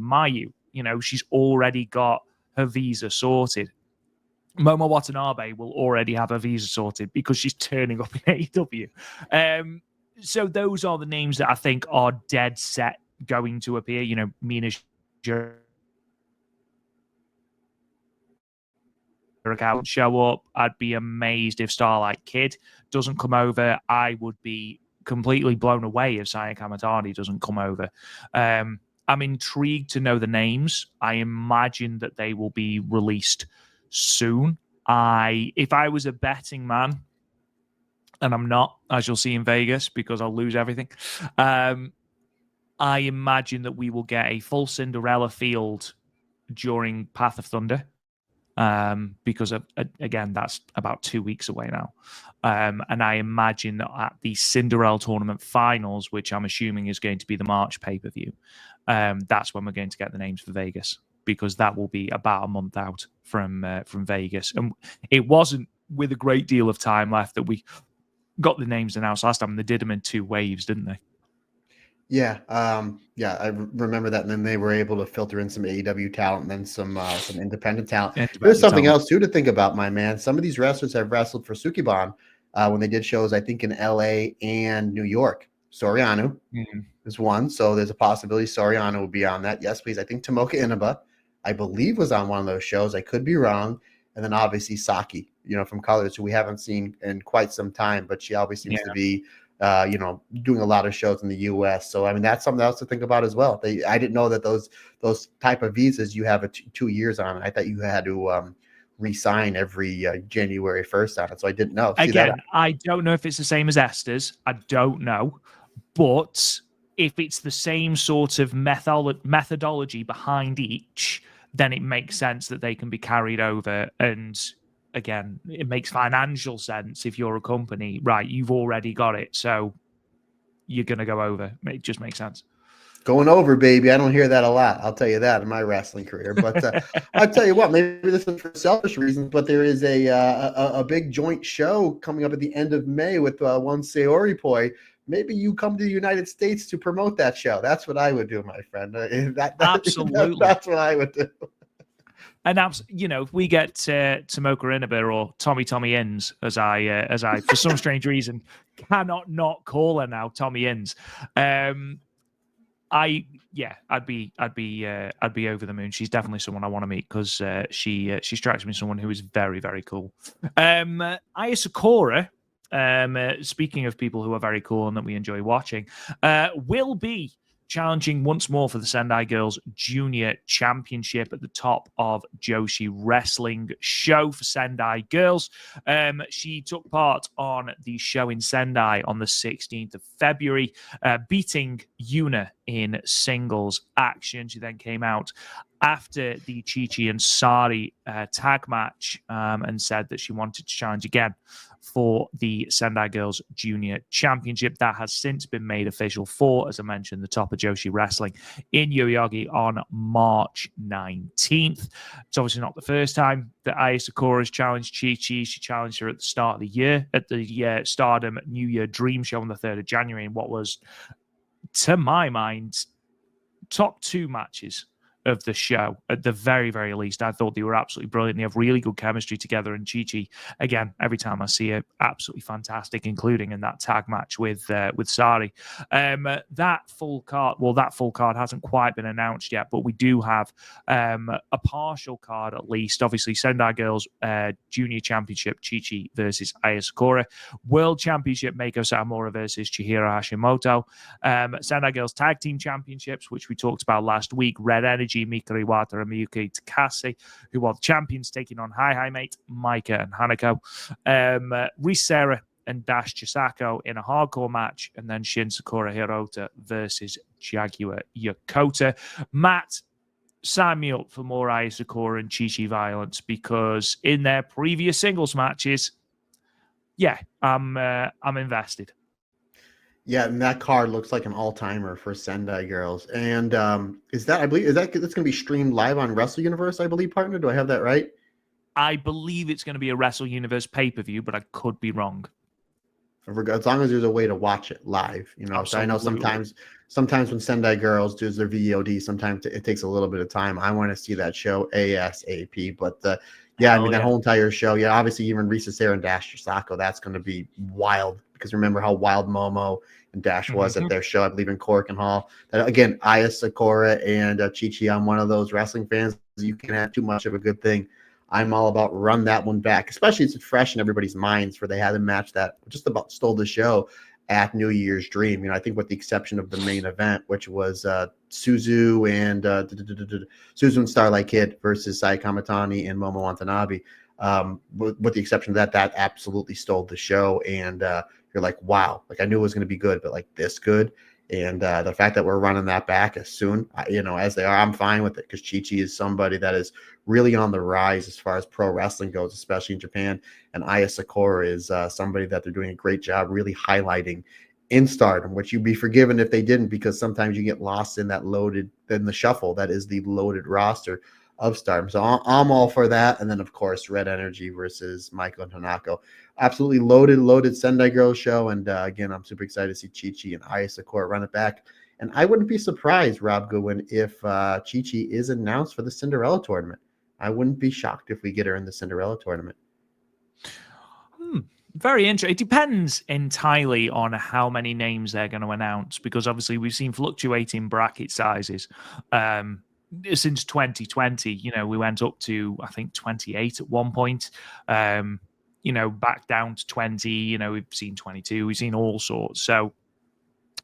she's already got her visa sorted. Momo Watanabe will already have her visa sorted because she's turning up in AEW. So those are the names that I think are dead set going to appear. Mina Shirakawa show up. I'd be amazed if Starlight Kid doesn't come over. I would be completely blown away if Saya Kamatani doesn't come over. I'm intrigued to know the names. I imagine that they will be released soon. If I was a betting man, and I'm not, as you'll see in Vegas, because I'll lose everything, I imagine that we will get a full Cinderella field during Path of Thunder, because again, that's about 2 weeks away now. And I imagine that at the Cinderella tournament finals, which I'm assuming is going to be the March pay-per-view, that's when we're going to get the names for Vegas, because that will be about a month out from Vegas. And it wasn't with a great deal of time left that we got the names announced last time. They did them in 2 waves, didn't they? Yeah, I remember that. And then they were able to filter in some AEW talent and then some independent talent. There's something else too to think about, my man. Some of these wrestlers have wrestled for Sukiban when they did shows, I think, in LA and New York. Soriano is one, so there's a possibility Soriano will be on that. Yes, please. I think Tomoka Inaba, I believe, was on one of those shows. I could be wrong. And then obviously Saki, from Colors, who we haven't seen in quite some time, but she always seems to be doing a lot of shows in the U.S. So, that's something else to think about as well. I didn't know that those type of visas you have 2 years on. I thought you had to re-sign every January 1st on it. So I didn't know. Again, I don't know if it's the same as Esther's. I don't know. But if it's the same sort of methodology behind each, then it makes sense that they can be carried over. And again, it makes financial sense if you're a company, right? You've already got it, so you're going to go over. It just makes sense. Going over, baby. I don't hear that a lot. I'll tell you that in my wrestling career. But I'll tell you what, maybe this is for selfish reasons, but there is a big joint show coming up at the end of May with one Saori Poi. Maybe you come to the United States to promote that show. That's what I would do, my friend. Absolutely. That's what I would do. And if we get Tomoka Inaba or Tommy Inns, as I for some strange reason cannot not call her now Tommy Inns, I'd be over the moon. She's definitely someone I want to meet because she strikes me as someone who is very, very cool. Aya Sakura, speaking of people who are very cool and that we enjoy watching, will be challenging once more for the Sendai Girls Junior Championship at the top of Joshi Wrestling Show for Sendai Girls. She took part on the show in Sendai on the 16th of February, beating Yuna in singles action. She then came out after the Chi-Chi and Sari tag match and said that she wanted to challenge again for the Sendai Girls Junior Championship. That has since been made official for, as I mentioned, the top of Joshi Wrestling in Yoyogi on March 19th. It's obviously not the first time that Aya Sakura has challenged Chi-Chi. She challenged her at the start of the year at the Stardom New Year Dream Show on the 3rd of January in what was, to my mind, top 2 matches of the show at the very, very least. I thought they were absolutely brilliant. They have really good chemistry together, and Chi-Chi, again, every time I see her, absolutely fantastic, including in that tag match with Sari. That full card hasn't quite been announced yet, but we do have a partial card at least. Obviously, Sendai Girls Junior Championship, Chi-Chi versus Aya Sakura. World Championship, Meiko Satomura versus Chihiro Hashimoto. Sendai Girls Tag Team Championships, which we talked about last week, Red Energy, Mikari Iwata and Miyuki Takasaki, who are the champions, taking on Hi Mate, Maika and Hanako. Risera and Dash Chisako in a hardcore match, and then Shin Sakura Hirota versus Jaguar Yokota. Matt, sign me up for more Aya Sakura and Chi-Chi violence, because in their previous singles matches, I'm invested. Yeah, and that card looks like an all-timer for Sendai Girls. And that's going to be streamed live on Wrestle Universe, I believe, partner? Do I have that right? I believe it's going to be a Wrestle Universe pay-per-view, but I could be wrong. As long as there's a way to watch it live, So I know sometimes when Sendai Girls does their VOD, sometimes it takes a little bit of time. I want to see that show ASAP. But that whole entire show, obviously even Risa Sera and Dash Chisako, that's going to be wild, because remember how wild Momo and Dash was at their show, I believe in Cork and Hall. That, again, Aya Sakura and Chi-Chi, I'm one of those wrestling fans. You can't have too much of a good thing. I'm all about run that one back, especially it's fresh in everybody's minds, for they had a match that just about stole the show at New Year's Dream. I think with the exception of the main event, which was Suzu and Starlight Kid versus Sai Kamitani and Momo Watanabe. With the exception of that absolutely stole the show. And you're like, wow, like I knew it was going to be good, but like this good. And the fact that we're running that back as soon, as they are, I'm fine with it, because Chi-Chi is somebody that is really on the rise as far as pro wrestling goes, especially in Japan. And Aya Sakura is somebody that they're doing a great job really highlighting in Stardom, which you'd be forgiven if they didn't, because sometimes you get lost in the shuffle that is the loaded roster of Stardom. So I'm all for that. And then, of course, Red Energy versus Michael and Hanako. Absolutely loaded Sendai Girls show. And again, I'm super excited to see Chi-Chi and Aya Sakura run it back. And I wouldn't be surprised, Rob Goodwin, if Chi-Chi is announced for the Cinderella tournament. I wouldn't be shocked if we get her in the Cinderella tournament. Very interesting. It depends entirely on how many names they're going to announce, because obviously we've seen fluctuating bracket sizes since 2020. We went up to, I think, 28 at one point. Back down to 20. We've seen 22. We've seen all sorts. So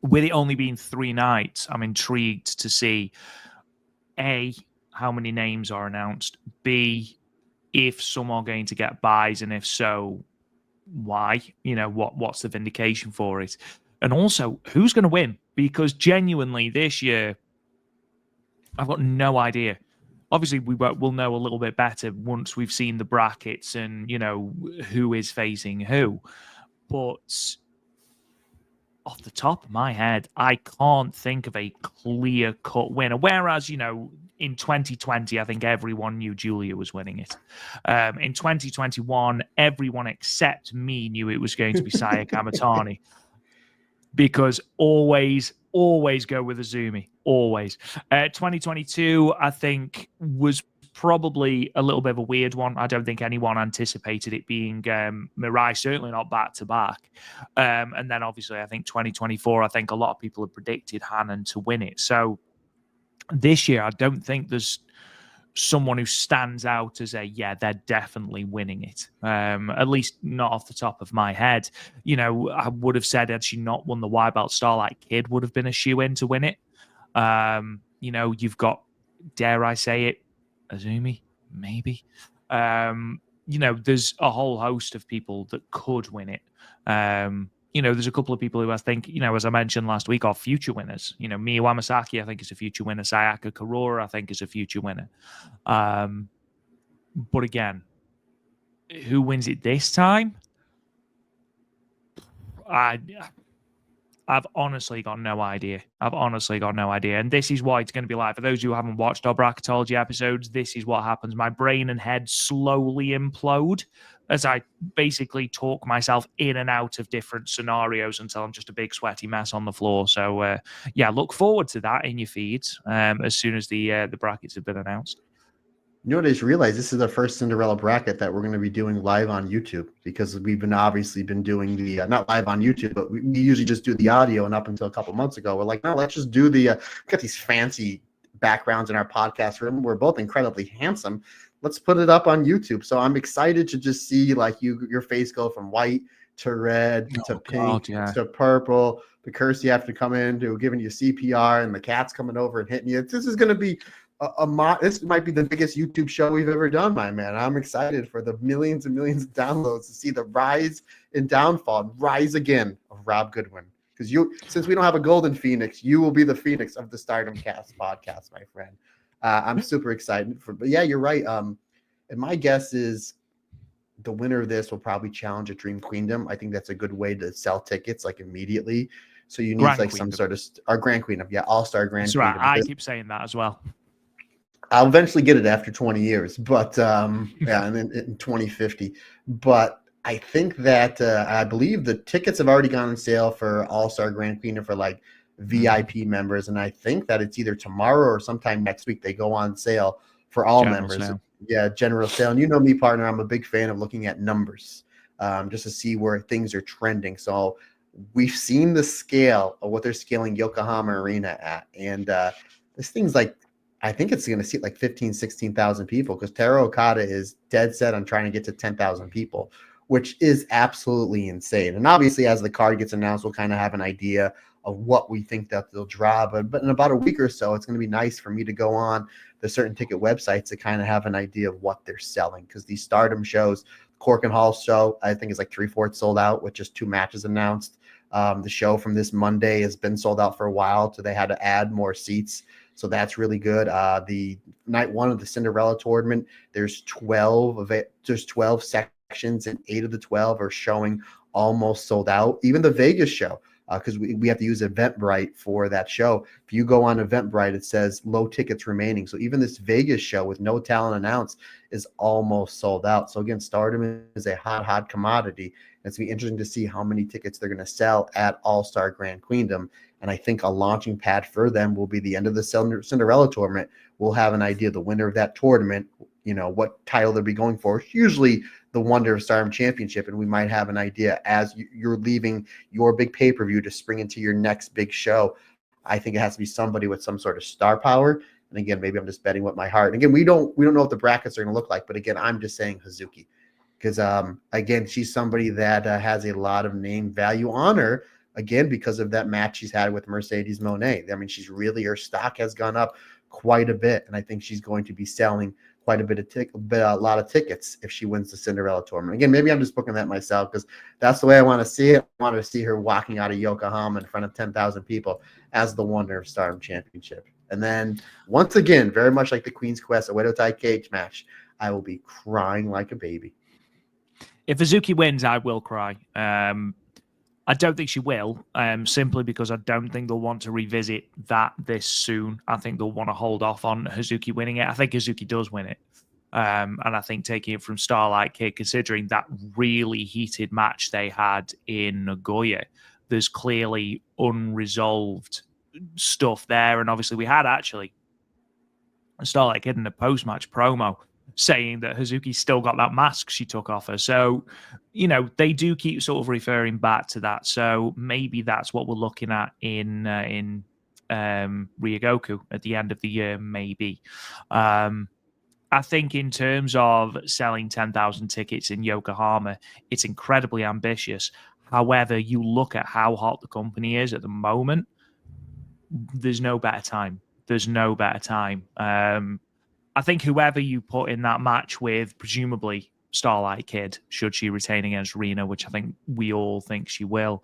with it only being 3 nights, I'm intrigued to see A, how many names are announced, B, if some are going to get buys, and if so, why? What's the vindication for it? And also, who's going to win? Because genuinely this year, I've got no idea. Obviously, we'll know a little bit better once we've seen the brackets and, who is facing who. But off the top of my head, I can't think of a clear-cut winner. Whereas, in 2020, I think everyone knew Julia was winning it. In 2021, everyone except me knew it was going to be Saya Kamitani. Because always go with Azumi. Always. 2022, I think, was probably a little bit of a weird one. I don't think anyone anticipated it being Mirai, certainly not back to back. And then obviously, I think 2024, I think a lot of people have predicted Hanan to win it. So this year, I don't think there's someone who stands out as they're definitely winning it. At least not off the top of my head. I would have said had she not won the white belt, Starlight Kid would have been a shoe-in to win it. You've got, dare I say it, Azumi, maybe. There's a whole host of people that could win it. There's a couple of people who I think, as I mentioned last week, are future winners. Miyu Amasaki, I think, is a future winner. Sayaka Karura, I think, is a future winner. But again, who wins it this time? I've honestly got no idea. And this is why it's going to be like, for those who haven't watched our bracketology episodes, this is what happens. My brain and head slowly implode as I basically talk myself in and out of different scenarios until I'm just a big sweaty mess on the floor. So, look forward to that in your feeds as soon as the brackets have been announced. You know what I just realized? This is the first Cinderella bracket that we're going to be doing live on YouTube, because we've been doing the not live on YouTube, but we usually just do the audio. And up until a couple months ago, we're like, no, let's just do the got these fancy backgrounds in our podcast room. We're both incredibly handsome. Let's put it up on YouTube. So I'm excited to just see like your face go from white to red to pink to purple. The curse you have to come in to giving you CPR, and the cat's coming over and hitting you. This is going to be this might be the biggest YouTube show we've ever done, my man. I'm excited for the millions and millions of downloads to see the rise and downfall, rise again of Rob Goodwin. Because since we don't have a golden phoenix, you will be the phoenix of the Stardom Cast podcast, my friend. I'm super excited but yeah, you're right. And my guess is the winner of this will probably challenge at Dream Queendom. I think that's a good way to sell tickets like immediately. So you need Grand like Queendom. Some sort of our Grand Queendom, All-Star Grand Queendom. Right. I keep saying that as well. I'll eventually get it after 20 years, but and then in 2050. But I think that I believe the tickets have already gone on sale for All-Star Grand Queendom for like VIP members, and I think that it's either tomorrow or sometime next week they go on sale for all members. Sale. Yeah, general sale. And you know me, partner, I'm a big fan of looking at numbers just to see where things are trending. So we've seen the scale of what they're scaling Yokohama Arena at, and this thing's like, I think it's going to seat like 15,000, 16,000 people, because Taro Okada is dead set on trying to get to 10,000 people, which is absolutely insane. And obviously, as the card gets announced, we'll kind of have an idea of what we think that they'll draw. But in about a week or so, it's going to be nice for me to go on the certain ticket websites to kind of have an idea of what they're selling, because these Stardom shows, Cork and Hall show, I think is like 3/4 sold out with just 2 matches announced. The show from this Monday has been sold out for a while, so they had to add more seats. So that's really good. The night 1 of the Cinderella tournament, there's 12 sections, and 8 of the 12 are showing almost sold out. Even the Vegas show, because we have to use Eventbrite for that show. If you go on Eventbrite, it says low tickets remaining. So even this Vegas show with no talent announced is almost sold out. So again, Stardom is a hot commodity. It's going to be interesting to see how many tickets they're going to sell at All-Star Grand Queendom. And I think a launching pad for them will be the end of the Cinderella tournament. We'll have an idea of the winner of that tournament, what title they'll be going for. It's usually the Wonder of Stardom Championship, and we might have an idea as you're leaving your big pay-per-view to spring into your next big show. I think it has to be somebody with some sort of star power. And again, maybe I'm just betting with my heart. And again, we don't know what the brackets are going to look like, but again, I'm just saying Hazuki, because again, she's somebody that has a lot of name value on her. Again, because of that match she's had with Mercedes Moné. I mean, her stock has gone up quite a bit, and I think she's going to be selling quite a lot of tickets if she wins the Cinderella tournament. Again, maybe I'm just booking that myself, because that's the way I want to see it. I want to see her walking out of Yokohama in front of 10,000 people as the Wonder of Stardom Championship. And then, once again, very much like the Queen's Quest, a Oedo Tai cage match, I will be crying like a baby. If Hazuki wins, I will cry. I don't think she will, simply because I don't think they'll want to revisit that this soon. I think they'll want to hold off on Hazuki winning it. I think Hazuki does win it. And I think taking it from Starlight Kid, considering that really heated match they had in Nagoya, there's clearly unresolved stuff there. And obviously we had actually Starlight Kid in a post-match promo saying that Hazuki still got that mask she took off her. So, they do keep sort of referring back to that. So maybe that's what we're looking at in Ryogoku at the end of the year, maybe. I think in terms of selling 10,000 tickets in Yokohama, it's incredibly ambitious. However, you look at how hot the company is at the moment, there's no better time. There's no better time. I think whoever you put in that match with, presumably Starlight Kid, should she retain against Rina, which I think we all think she will,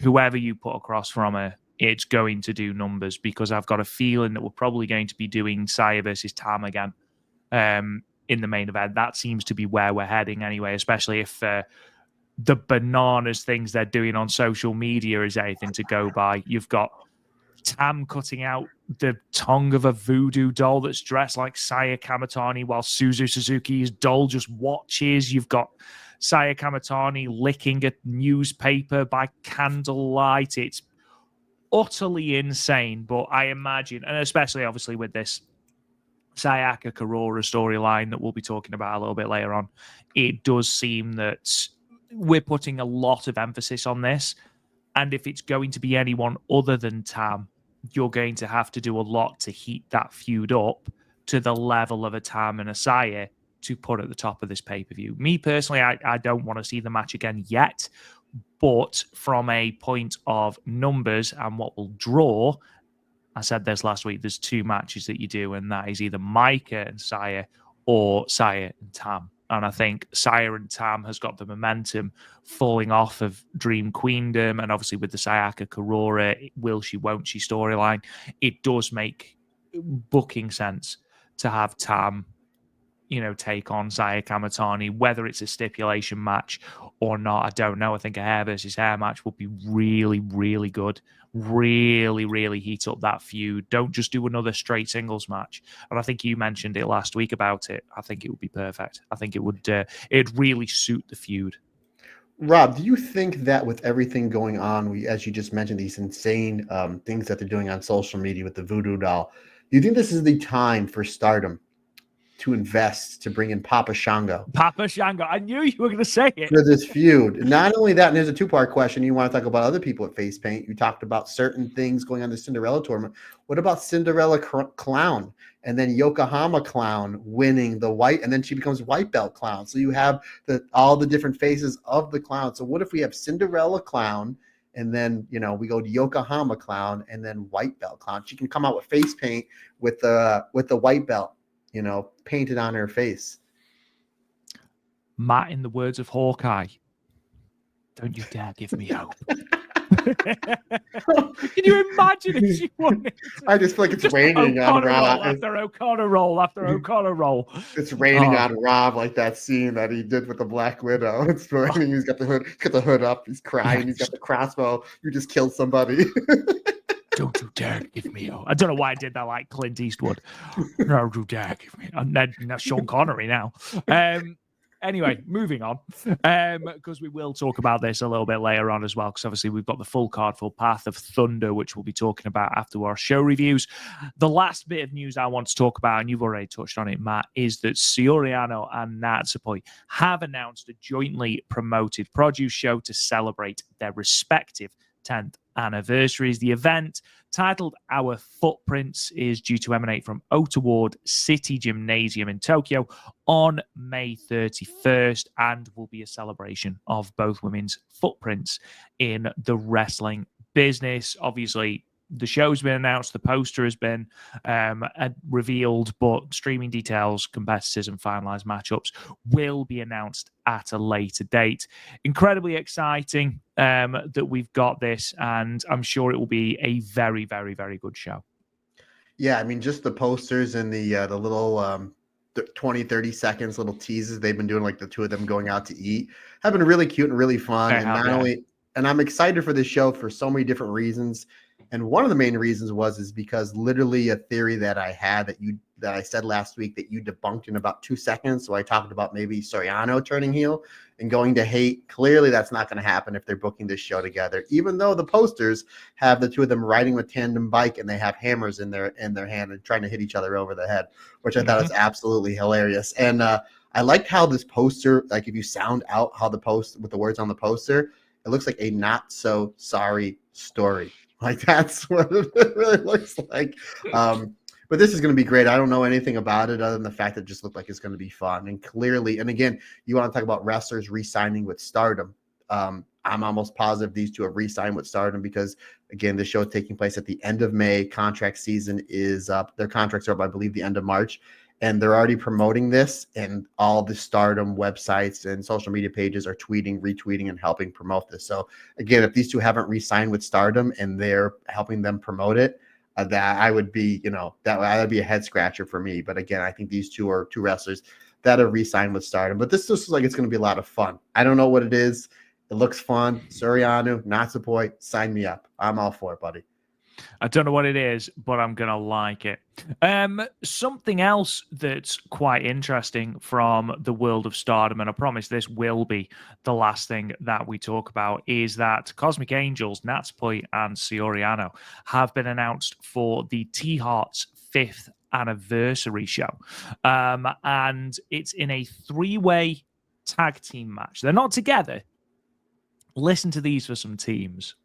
whoever you put across from her, it's going to do numbers, because I've got a feeling that we're probably going to be doing Saya versus Tam again in the main event. That seems to be where we're heading anyway, especially if the bananas things they're doing on social media is anything to go by. You've got Tam cutting out the tongue of a voodoo doll that's dressed like Saya Kamatani while Suzu Suzuki's doll just watches. You've got Saya Kamatani licking a newspaper by candlelight. It's utterly insane, but I imagine, and especially obviously with this Sayaka Karora storyline that we'll be talking about a little bit later on, it does seem that we're putting a lot of emphasis on this. And if it's going to be anyone other than Tam, you're going to have to do a lot to heat that feud up to the level of a Tam and a Saya to put at the top of this pay-per-view. Me personally, I don't want to see the match again yet, but from a point of numbers and what will draw, I said this last week, there's two matches that you do, and that is either Micah and Saya or Saya and Tam. And I think Saya and Tam has got the momentum falling off of Dream Queendom, and obviously with the Sayaka Karora, will she, won't she storyline, it does make booking sense to have Tam, take on Saya Kamatani. Whether it's a stipulation match or not, I don't know. I think a hair versus hair match would be really, really good. Really, really heat up that feud. Don't just do another straight singles match. And I think you mentioned it last week about it. I think it would be perfect. I think it would it'd really suit the feud. Rob, do you think that with everything going on, as you just mentioned, these insane things that they're doing on social media with the voodoo doll, do you think this is the time for Stardom to invest, to bring in Papa Shango? Papa Shango. I knew you were going to say it. For this feud. Not only that, and there's a two-part question. You want to talk about other people at Face Paint. You talked about certain things going on the Cinderella tournament. What about Cinderella Clown? And then Yokohama Clown winning the white, and then she becomes white belt Clown. So you have all the different faces of the clown. So what if we have Cinderella Clown, and then we go to Yokohama Clown, and then white belt Clown? She can come out with face paint with the white belt, painted on her face. Matt, in the words of Hawkeye, don't you dare give me hope. Can you imagine if she won it? I just feel like it's raining on Rob. After O'Connor roll. It's raining on Rob, like that scene that he did with the Black Widow. It's raining. He's got the hood up. He's crying. He's got the crossbow. You just killed somebody. Don't you dare give me hope. I don't know why I did that like Clint Eastwood. Don't you dare give me hope. That's Sean Connery now. Anyway, moving on, because we will talk about this a little bit later on as well, because obviously we've got the full card for Path of Thunder, which we'll be talking about after our show reviews. The last bit of news I want to talk about, and you've already touched on it, Matt, is that Soriano and Natsupoi have announced a jointly promoted produce show to celebrate their respective 10th anniversaries. The event, titled Our Footprints, is due to emanate from Ota Ward City Gymnasium in Tokyo on May 31st, and will be a celebration of both women's footprints in the wrestling business. Obviously, the show's been announced, the poster has been revealed, but streaming details, competitors, and finalized matchups will be announced at a later date. Incredibly exciting that we've got this, and I'm sure it will be a very, very, very good show. Yeah, I mean, just the posters and the little 20, 30 seconds, little teases they've been doing, like the two of them going out to eat, have been really cute and really fun. And I'm excited for this show for so many different reasons. And one of the main reasons is because literally a theory that I had that I said last week that you debunked in about 2 seconds. So I talked about maybe Soriano turning heel and going to hate. Clearly, that's not going to happen if they're booking this show together, even though the posters have the two of them riding with tandem bike and they have hammers in their hand and trying to hit each other over the head, which I thought was absolutely hilarious. And I liked how this poster, like if you sound out how the post with the words on the poster, it looks like a not so sorry story. Like that's what it really looks like. But this is going to be great. I don't know anything about it other than the fact that it just looked like it's going to be fun. And clearly, and again, you want to talk about wrestlers re-signing with Stardom. I'm almost positive these two have re-signed with Stardom because, again, the show is taking place at the end of May. Contract season is up. Their contracts are up, I believe, the end of March. And they're already promoting this, and all the Stardom websites and social media pages are tweeting, retweeting, and helping promote this. So, again, if these two haven't re-signed with Stardom and they're helping them promote it, that I would be, that would be a head scratcher for me. But again, I think these two are two wrestlers that are re-signed with Stardom. But this looks like it's going to be a lot of fun. I don't know what it is. It looks fun. Soriano, Natsupoi, sign me up. I'm all for it, buddy. I don't know what it is, but I'm going to like it. Something else that's quite interesting from the world of Stardom, and I promise this will be the last thing that we talk about, is that Cosmic Angels, Natsupoi, and Soriano have been announced for the T-Heart's 5th anniversary show. And it's in a 3-way tag team match. They're not together. Listen to these for some teams.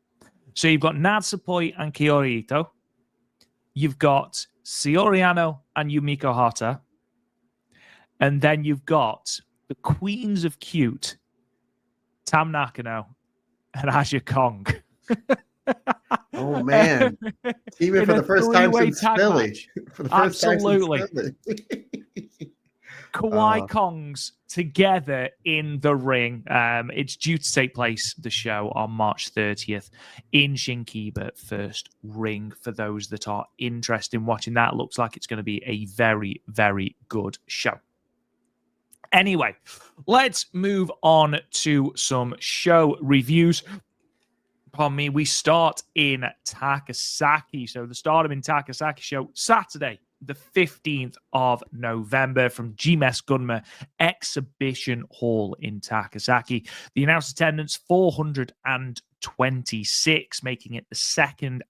So you've got Natsupoi and Kiyoshi Ito. You've got Soriano and Yumiko Hata. And then you've got the Queens of Cute, Tam Nakano and Aja Kong. Oh, man. Even for the first time since Philly. For the first Absolutely. time since Philly. Kawaii Kongs together in the ring. It's due to take place, the show, on March 30th in Shinkiba First Ring. For those that are interested in watching that, looks like it's going to be a very, very good show. Anyway, let's move on to some show reviews. Pardon me. We start in Takasaki. So the Stardom in Takasaki show, Saturday, the 15th of November, from GMS Gunma Exhibition Hall in Takasaki. The announced attendance, 426, making it the second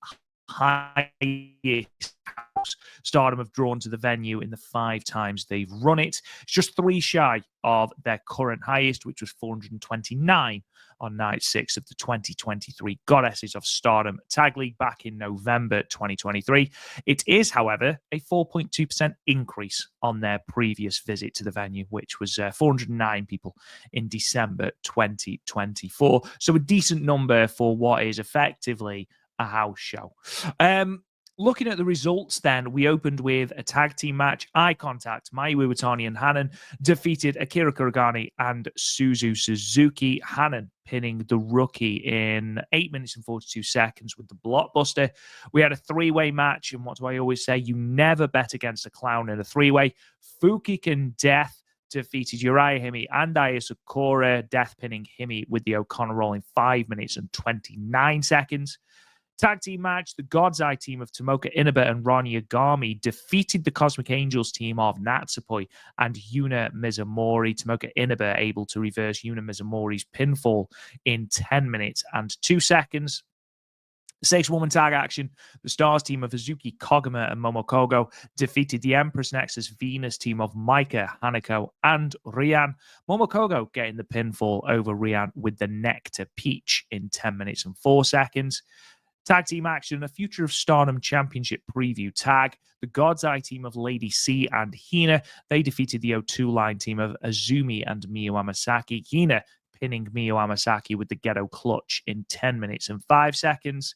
highest house Stardom have drawn to the venue in the 5 times they've run it. It's just 3 shy of their current highest, which was 429 on night 6 of the 2023 Goddesses of Stardom Tag League back in November 2023. It is, however, a 4.2% increase on their previous visit to the venue, which was 409 people in December 2024. So a decent number for what is effectively a house show. Looking at the results then, we opened with a tag team match. Eye Contact, Mayu Iwatani and Hanan defeated Akira Kuragane and Suzu Suzuki. Hanan pinning the rookie in 8 minutes and 42 seconds with the blockbuster. We had a 3-way match, and what do I always say? You never bet against a clown in a 3-way. Fukiken Death defeated Uriah Hime and Aya Sakura, death pinning Hime with the O'Connor roll in 5 minutes and 29 seconds. Tag team match, the God's Eye team of Tomoka Inaba and Ron Yagami defeated the Cosmic Angels team of Natsupoi and Yuna Mizumori. Tomoka Inaba able to reverse Yuna Mizumori's pinfall in 10 minutes and 2 seconds. 6-woman tag action, the Stars team of Hazuki Koguma and Momokogo defeated the Empress Nexus Venus team of Maika, Hanako, and Rian. Momokogo getting the pinfall over Rian with the Nectar Peach in 10 minutes and 4 seconds. Tag team action, a Future of Stardom Championship preview tag. The God's Eye team of Lady C and Hina, they defeated the O2 line team of Azumi and Miyu Amasaki. Hina pinning Miyu Amasaki with the Ghetto Clutch in 10 minutes and 5 seconds.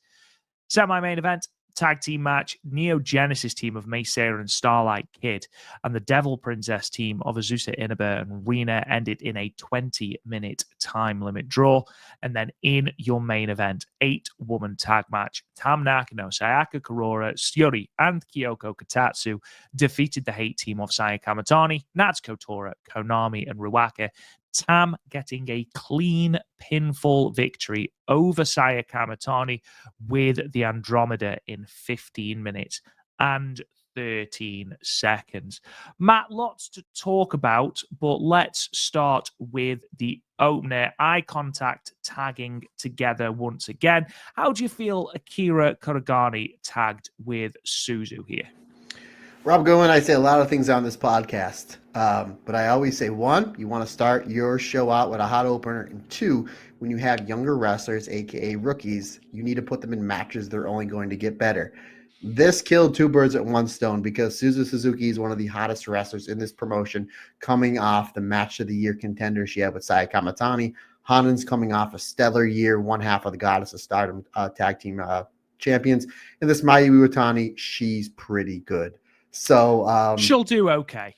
Semi-main event, tag team match, Neo Genesis team of Maysara and Starlight Kid and the Devil Princess team of Azusa Inaba and Rina ended in a 20-minute time limit draw. And then in your main event, 8-woman tag match, Tam Nakano, Sayaka Kurora, Syuri, and Kyoko Katatsu defeated the Hate team of Sayaka Kamatani, Natsuko Tora, Konami, and Ruaka. Tam getting a clean pinfall victory over Saya Kamatani with the Andromeda in 15 minutes and 13 seconds. Matt, lots to talk about, but let's start with the opener. Eye contact tagging together once again. How do you feel Akira Kurogane tagged with Suzu here? Rob Goen, I say a lot of things on this podcast, but I always say, one, you want to start your show out with a hot opener, and two, when you have younger wrestlers, aka rookies, you need to put them in matches they're only going to get better. This killed two birds at one stone because Suzu Suzuki is one of the hottest wrestlers in this promotion, coming off the match of the year contender she had with Saya Kamatani. Hanen's coming off a stellar year, one half of the Goddess of Stardom tag team champions. And this Mayu Iwatani, she's pretty good. So she'll do okay.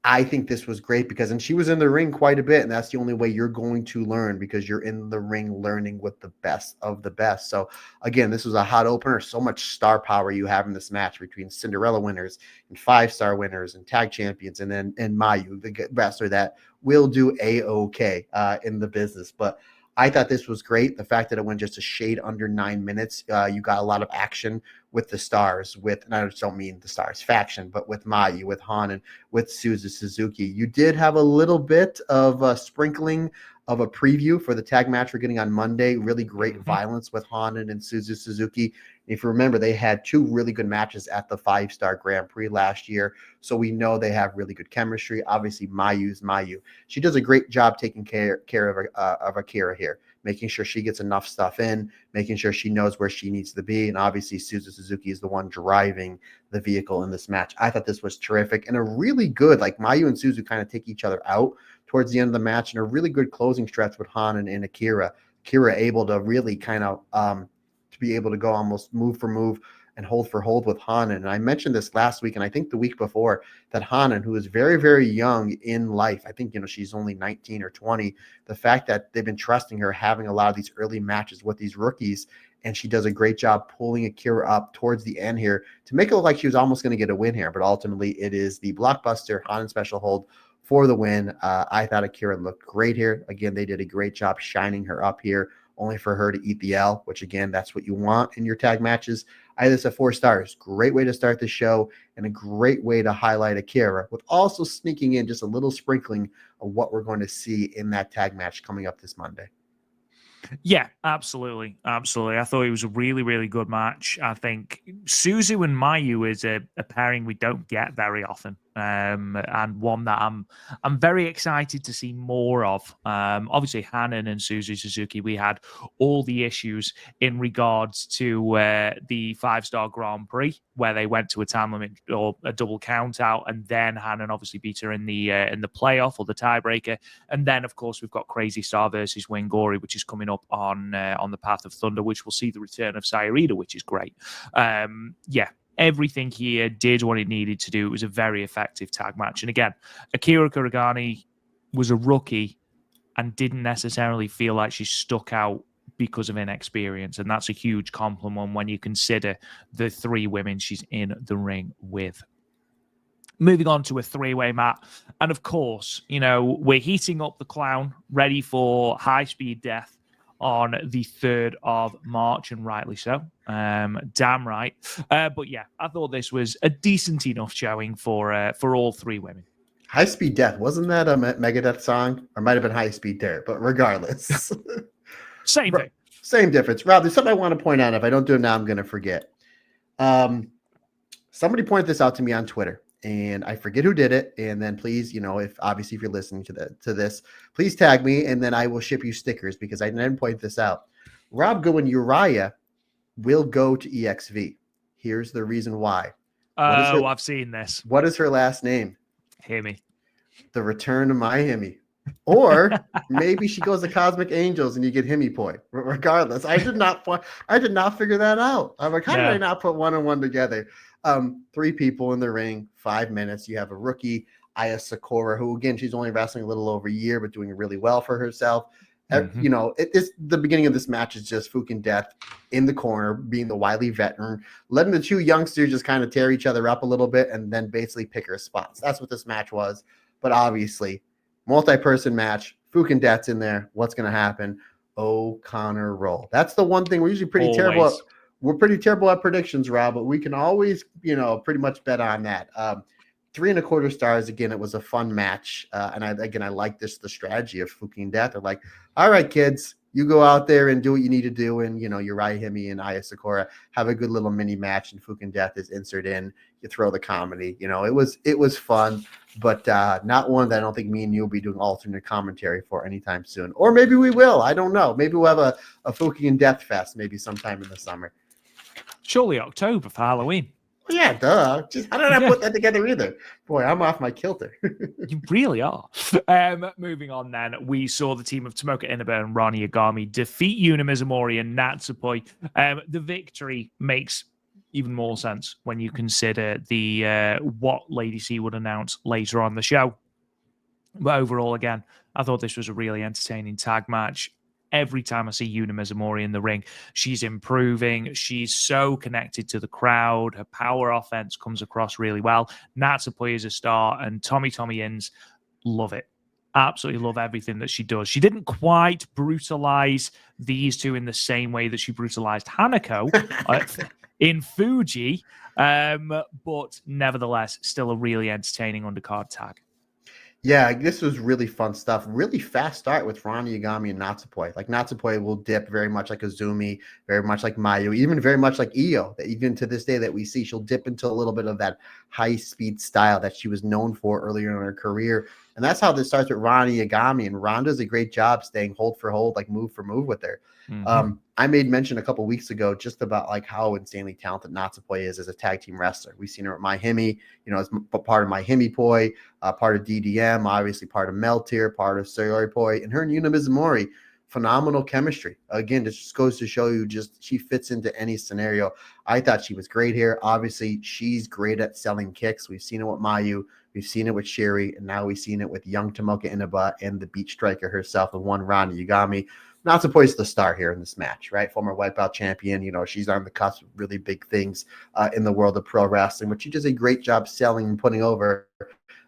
I think this was great because, and she was in the ring quite a bit, and that's the only way you're going to learn, because you're in the ring learning with the best of the best. So again, this was a hot opener. So much star power you have in this match between Cinderella winners and 5-star winners and tag champions, and Mayu, the wrestler that will do a-okay in the business. But I thought this was great. The fact that it went just a shade under 9 minutes, you got a lot of action with the stars, and I don't mean the stars faction, but with Mayu, with Han, and with Suzu Suzuki. You did have a little bit of a sprinkling of a preview for the tag match we're getting on Monday. Really great violence with Hanan and Suzu Suzuki. If you remember, they had two really good matches at the 5-star Grand Prix last year, so we know they have really good chemistry. Obviously, Mayu's Mayu. She does a great job taking care of Akira here, making sure she gets enough stuff in, making sure she knows where she needs to be, and obviously Suzu Suzuki is the one driving the vehicle in this match. I thought this was terrific and a really good, like Mayu and Suzu kind of take each other out towards the end of the match, and a really good closing stretch with Han and Akira. Akira able to really kind of to be able to go almost move for move and hold for hold with Hanan. And I mentioned this last week, and I think the week before, that Hanan, who is very, very young in life, I think, she's only 19 or 20, the fact that they've been trusting her, having a lot of these early matches with these rookies, and she does a great job pulling Akira up towards the end here to make it look like she was almost going to get a win here. But ultimately, it is the blockbuster Hanan special hold for the win. I thought Akira looked great here. Again, they did a great job shining her up here, only for her to eat the L, which again, that's what you want in your tag matches. I had this at 4 stars. Great way to start the show and a great way to highlight Akira, with also sneaking in just a little sprinkling of what we're going to see in that tag match coming up this Monday. Yeah, absolutely. Absolutely. I thought it was a really, really good match. I think Suzu and Mayu is a pairing we don't get very often. And one that I'm very excited to see more of. Obviously, Hanan and Suzu Suzuki, we had all the issues in regards to the 5-star Grand Prix, where they went to a time limit or a double count out, and then Hanan obviously beat her in the playoff or the tiebreaker. And then, of course, we've got Crazy Star versus Wingori, which is coming up on the Path of Thunder, which will see the return of Sayarida, which is great. Yeah. Everything here did what it needed to do. It was a very effective tag match. And again, Akira Kurogane was a rookie and didn't necessarily feel like she stuck out because of inexperience. And that's a huge compliment when you consider the 3 women she's in the ring with. Moving on to a 3-way mat. And of course, we're heating up the clown, ready for high-speed death on the 3rd of March, and rightly so. Damn right. But yeah, I thought this was a decent enough showing for all 3 women. High Speed Death, wasn't that a Megadeth song? Or might have been High Speed Dare, but regardless. Same thing. Same difference. Rob, there's something I want to point out. If I don't do it now, I'm going to forget. Somebody pointed this out to me on Twitter, and I forget who did it. And then please, if you're listening to this, please tag me, and then I will ship you stickers, because I didn't point this out. Rob Goodwin Uriah will go to EXV. Here's the reason why. I've seen this. What is her last name? Himi. The Return of My Himi. Or maybe she goes to Cosmic Angels and you get Himi Poi. Regardless, I did not figure that out. I'm like, how did I not put 1 and 1 together? 3 people in the ring, 5 minutes. You have a rookie, Aya Sakura, who again, she's only wrestling a little over a year, but doing really well for herself. The beginning of this match is just Fukin Death in the corner, being the wily veteran, letting the 2 youngsters just kind of tear each other up a little bit and then basically pick her spots. That's what this match was. But obviously, multi-person match, Fukin Death's in there. What's going to happen? O'Connor roll. That's the one thing we're usually pretty terrible at. we're pretty terrible at predictions, Rob, but we can always, pretty much bet on that. 3.25 stars. Again, it was a fun match. And I like the strategy of Fuki and Death. They're like, all right, kids, you go out there and do what you need to do. And, Uriah Hime and Aya Sakura have a good little mini match, and Fuki and Death is insert in. You throw the comedy. It was fun, but not one that I don't think me and you will be doing alternate commentary for anytime soon. Or maybe we will. I don't know. Maybe we'll have a Fuki and Death fest maybe sometime in the summer. Surely October for Halloween. Well, yeah, duh. How did I put that together either? Boy, I'm off my kilter. You really are. Moving on then, we saw the team of Tomoka Inaba and Rani Yagami defeat Yuna Mizumori and Natsupoi. The victory makes even more sense when you consider the what Lady C would announce later on the show. But overall, again, I thought this was a really entertaining tag match. Every time I see Yuna Mizumori in the ring, she's improving. She's so connected to the crowd. Her power offense comes across really well. Natsupoi is a star, and Tommy Inns, love it. Absolutely love everything that she does. She didn't quite brutalize these two in the same way that she brutalized Hanako in Fuji, but nevertheless, still a really entertaining undercard tag. Yeah, this was really fun stuff. Really fast start with Rani Yagami and Natsupoi. Like Natsupoi will dip very much like Azumi, very much like Mayu, even very much like Io. That even to this day that we see, she'll dip into a little bit of that high-speed style that she was known for earlier in her career. And that's how this starts with Rani Yagami. And Ron does a great job staying hold for hold, like move for move with her. Mm-hmm. I made mention a couple weeks ago just about like how insanely talented Natsupoi is as a tag team wrestler. We've seen her at My Hime, as part of My Hime Poi, part of DDM, obviously part of Meltier, part of Sayori Poi, and her and Yuna Mizumori, phenomenal chemistry. Again, this just goes to show you she fits into any scenario. I thought she was great here. Obviously, she's great at selling kicks. We've seen it with Mayu. We've seen it with Shiri, and now we've seen it with young Tomoka Inaba and the beach striker herself, the one Rani Yagami. Natsupoi is the star here in this match, right? Former Wipeout champion. She's on the cusp of really big things in the world of pro wrestling, but she does a great job selling and putting over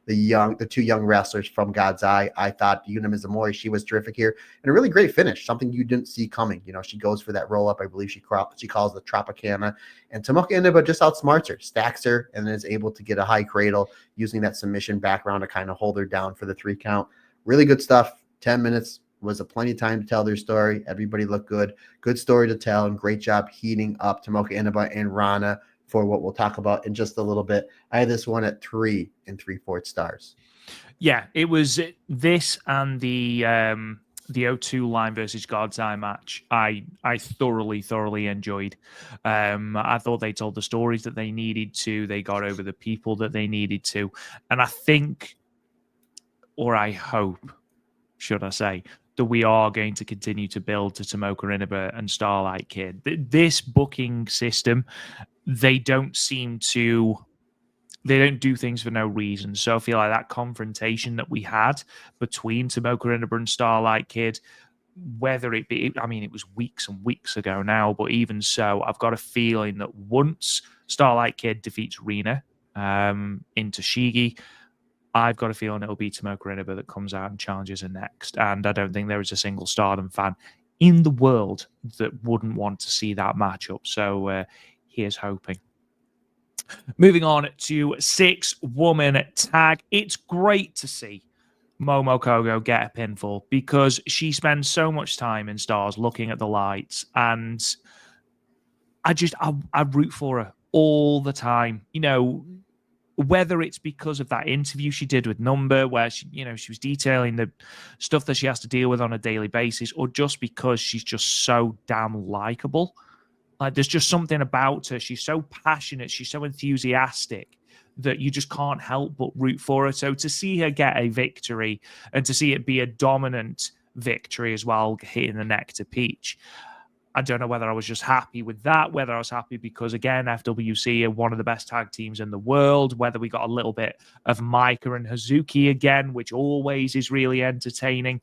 the two young wrestlers from God's Eye. I thought Yuna Mizumori, she was terrific here, and a really great finish, something you didn't see coming. She goes for that roll up. I believe she calls the Tropicana, and Tomoka Inaba just outsmarts her, stacks her, and then is able to get a high cradle using that submission background to kind of hold her down for the 3 count. Really good stuff. 10 minutes was a plenty of time to tell their story. Everybody looked good. Good story to tell, and great job heating up Tomoka Inaba and Rana for what we'll talk about in just a little bit. I had this one at 3 3/4 stars. Yeah, it was this and the O2 line versus God's Eye match. I thoroughly enjoyed. I thought they told the stories that they needed to. They got over the people that they needed to. And I think, or I hope, should I say, that we are going to continue to build to Tomoka Inaba and Starlight Kid. This booking system, they don't do things for no reason. So I feel like that confrontation that we had between Tomoka Inaba and Starlight Kid, whether it be, it was weeks and weeks ago now, but even so, I've got a feeling that once Starlight Kid defeats Rina into Shigi, I've got a feeling it'll be Tomoka Inaba that comes out and challenges her next. And I don't think there is a single Stardom fan in the world that wouldn't want to see that matchup. So here's hoping. Moving on to 6-woman tag. It's great to see Momo Kogo get a pinfall because she spends so much time in Stars looking at the lights, and I root for her all the time. Whether it's because of that interview she did with Number, where she was detailing the stuff that she has to deal with on a daily basis, or just because she's just so damn likable. Like, there's just something about her. She's so passionate. She's so enthusiastic that you just can't help but root for her. So to see her get a victory and to see it be a dominant victory as well, hitting the neck to Peach, I don't know whether I was just happy with that, whether I was happy because, again, FWC are one of the best tag teams in the world, whether we got a little bit of Micah and Hazuki again, which always is really entertaining.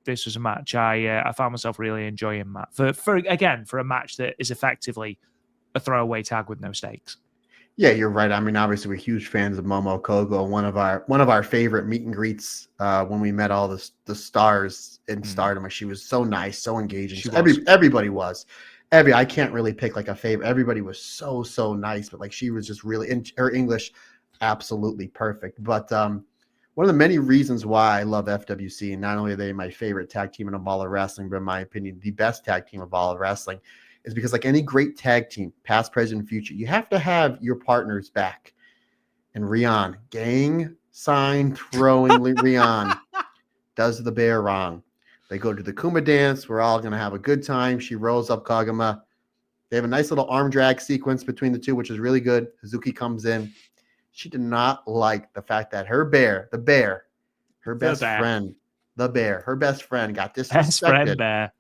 This was a match I found myself really enjoying, Matt. For a match that is effectively a throwaway tag with no stakes. Yeah, you're right. Obviously, we're huge fans of Momo Kogo. One of our favorite meet and greets when we met all the stars in Stardom. She was so nice, so engaging. Everybody was. I can't really pick like a favorite. Everybody was so nice, but like she was just really in her English, absolutely perfect. But one of the many reasons why I love FWC, and not only are they my favorite tag team in all of wrestling, but in my opinion, the best tag team of all of wrestling, is because like any great tag team, past, present, and future, you have to have your partners back. And Rian, gang sign throwing Rian, does the bear wrong. They go to the Kuma dance. We're all going to have a good time. She rolls up Kagama. They have a nice little arm drag sequence between the two, which is really good. Hazuki comes in. She did not like the fact that her bear, the bear, her best friend, the bear, her best friend got disrespected. Best friend bear.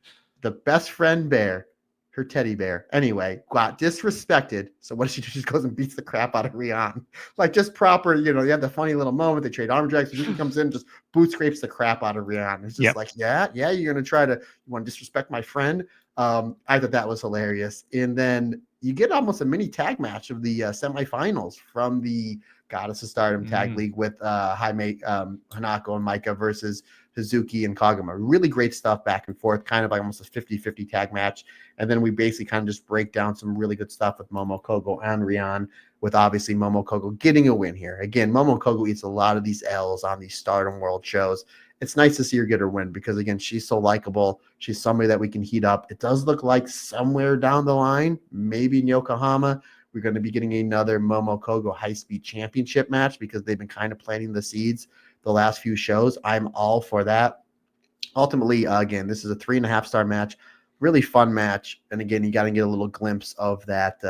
The best friend bear, her teddy bear, anyway, got disrespected. So what does she do? She just goes and beats the crap out of Rian. Like just proper, you have the funny little moment. They trade arm drags. Suzuki comes in, just boot scrapes the crap out of Rian. It's just like, yeah, you're going to you want to disrespect my friend? I thought that was hilarious. And then you get almost a mini tag match of the semifinals from the Goddess of Stardom tag league with Jaime, Hanako and Maika versus Hazuki and Kagama. Really great stuff back and forth, kind of like almost a 50-50 tag match. And then we basically kind of just break down some really good stuff with Momo Kogo and Rian, with obviously Momo Kogo getting a win here. Again, Momo Kogo eats a lot of these L's on these Stardom World shows. It's nice to see her get her win because, again, she's so likable. She's somebody that we can heat up. It does look like somewhere down the line, maybe in Yokohama, we're going to be getting another Momo Kogo high-speed championship match because they've been kind of planting the seeds the last few shows. I'm all for that. Ultimately, again, this is a 3.5-star match. Really fun match. And again, you got to get a little glimpse of that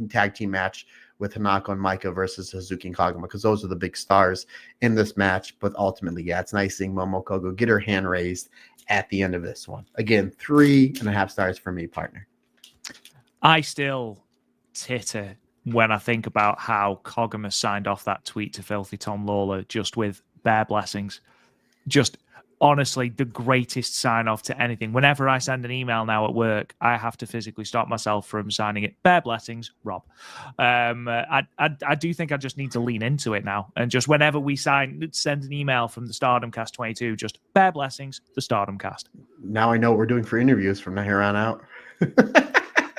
tag team match with Hanako and Maika versus Hazuki and Kagama, because those are the big stars in this match. But ultimately, yeah, it's nice seeing Momo Kogo get her hand raised at the end of this one. Again, 3.5 stars for me, partner. I still titter when I think about how Kagama signed off that tweet to Filthy Tom Lawler just with bare blessings. Just honestly, the greatest sign off to anything. Whenever I send an email now at work, I have to physically stop myself from signing it. Bare blessings, Rob. I do think I just need to lean into it now. And just whenever we send an email from the Stardom Cast 22, just bare blessings, the Stardom Cast. Now I know what we're doing for interviews from here on out.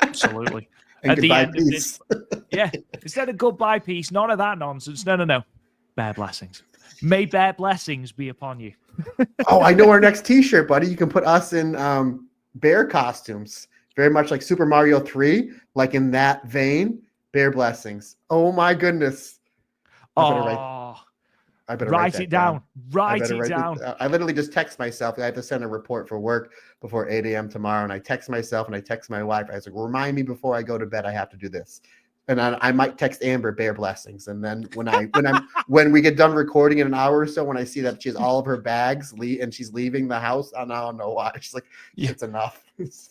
Absolutely. And at the end piece. Of this, yeah, instead of goodbye piece, none of that nonsense. No. Bare blessings. May bare blessings be upon you. Oh, I know our next t-shirt, buddy. You can put us in bear costumes. Very much like Super Mario 3, like in that vein. Bear blessings. Oh my goodness. I better write it down. Write it down. I literally just text myself. I have to send a report for work before 8 a.m. tomorrow. And I text myself and I text my wife. I was like, remind me before I go to bed, I have to do this. And I might text Amber bear blessings. And then when we get done recording in an hour or so, when I see that she has all of her bags and she's leaving the house, I don't know why. She's like, it's enough.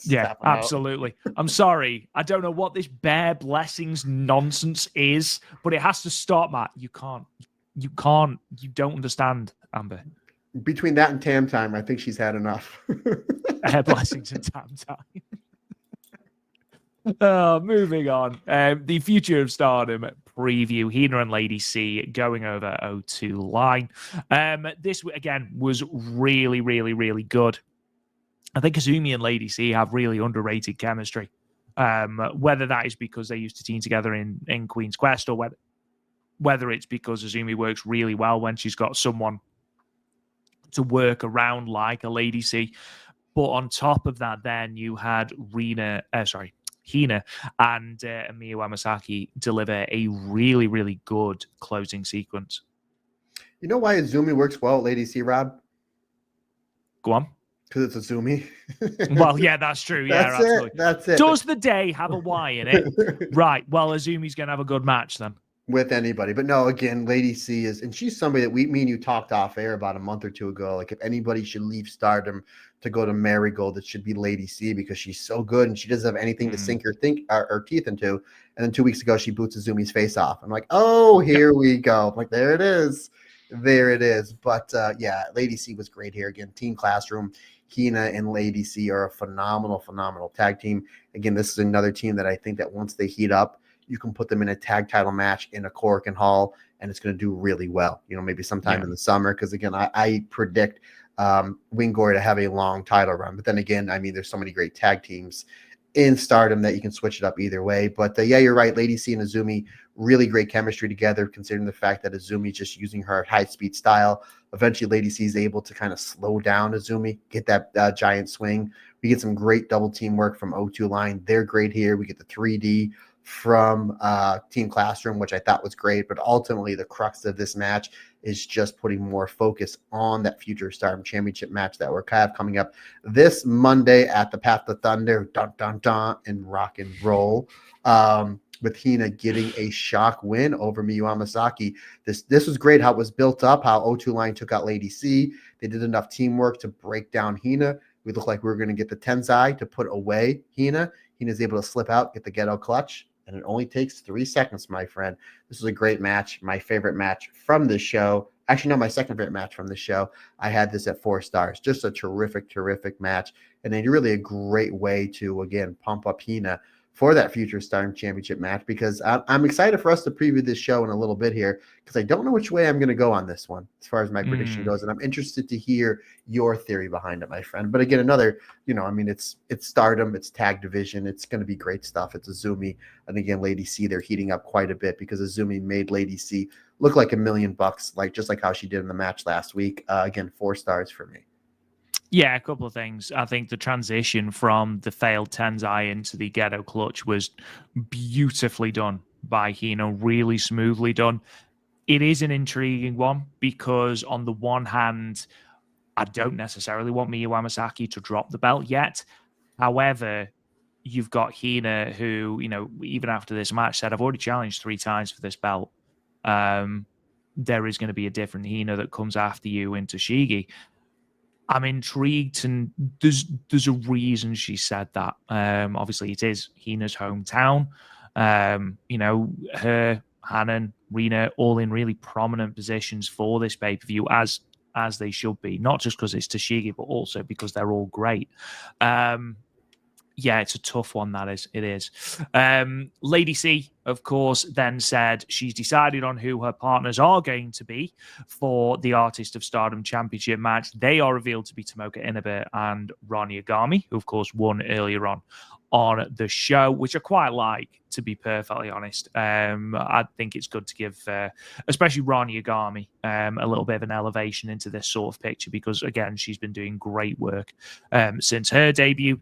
Yeah, absolutely. I'm sorry. I don't know what this bear blessings nonsense is, but it has to stop, Matt. You don't understand, Amber. Between that and Tam Time, I think she's had enough. Bear blessings and Tam Time. Moving on. The Future of Stardom preview. Hina and Lady C going over O2 line. This, again, was really, really, really good. I think Azumi and Lady C have really underrated chemistry. Whether that is because they used to team together in Queen's Quest, or whether it's because Azumi works really well when she's got someone to work around like a Lady C. But on top of that, then you had Hina and Miyu Amasaki deliver a really, really good closing sequence. You know why Azumi works well at Lady C, Rob? Go on. Because it's Azumi. Well, yeah, that's true. Yeah, absolutely. That's it. Does the day have a Y in it? Right. Well, Azumi's going to have a good match then. With anybody. But no, again, Lady C is, and she's somebody that me and you talked off air about a month or two ago. Like if anybody should leave Stardom to go to Marigold, it should be Lady C because she's so good and she doesn't have anything to sink her teeth into. And then 2 weeks ago, she boots Azumi's face off. I'm like, oh, here we go. I'm like, there it is. There it is. But yeah, Lady C was great here. Again, Team Classroom. Hina and Lady C are a phenomenal tag team. Again, this is another team that I think that once they heat up, you can put them in a tag title match in a Korakuen Hall, and it's going to do really well. Maybe sometime in the summer, because again, I predict Wingor to have a long title run. But then again, I mean, there's so many great tag teams in Stardom that you can switch it up either way. But yeah, you're right. Lady C and Azumi, really great chemistry together, considering the fact that Azumi's just using her high-speed style. Eventually, Lady C is able to kind of slow down Azumi, get that giant swing. We get some great double teamwork from O2 line. They're great here. We get the 3D from Team Classroom, which I thought was great. But ultimately, the crux of this match is just putting more focus on that future Stardom Championship match that we're kind of coming up this Monday at the Path of Thunder, dun, dun, dun, and rock and roll. With Hina getting a shock win over Miyu Amasaki. This was great how it was built up, how O2 line took out Lady C. They did enough teamwork to break down Hina. We look like we were going to get the Tenzai to put away Hina. Hina's able to slip out, get the ghetto clutch, and it only takes 3 seconds, my friend. This was a great match, my favorite match from this show. Actually, no, my second favorite match from the show. I had this at 4 stars. Just a terrific, terrific match. And then really a great way to, again, pump up Hina for that future Stardom Championship match, because I'm excited for us to preview this show in a little bit here, because I don't know which way I'm going to go on this one as far as my prediction goes. And I'm interested to hear your theory behind it, my friend. But again, another, it's Stardom, it's tag division. It's going to be great stuff. It's Azumi. And again, Lady C, they're heating up quite a bit because Azumi made Lady C look like $1 million, just like how she did in the match last week. Again, 4 stars for me. Yeah, a couple of things. I think the transition from the failed Tenzai into the ghetto clutch was beautifully done by Hino, really smoothly done. It is an intriguing one because on the one hand, I don't necessarily want Miyu Amasaki to drop the belt yet. However, you've got Hina who, even after this match said, I've already challenged 3 times for this belt. There is going to be a different Hina that comes after you in Toshigi. I'm intrigued, and there's a reason she said that. Obviously, it is Hina's hometown. Her, Hanan, Rina, all in really prominent positions for this pay-per-view, as they should be. Not just because it's Toshigi, but also because they're all great. Yeah, it's a tough one, that is. It is. Lady C, of course, then said she's decided on who her partners are going to be for the Artist of Stardom Championship match. They are revealed to be Tomoka Inaba and Ron Yagami, who, of course, won earlier on the show, which I quite like, to be perfectly honest. I think it's good to give, especially Ron Yagami, a little bit of an elevation into this sort of picture because, again, she's been doing great work since her debut.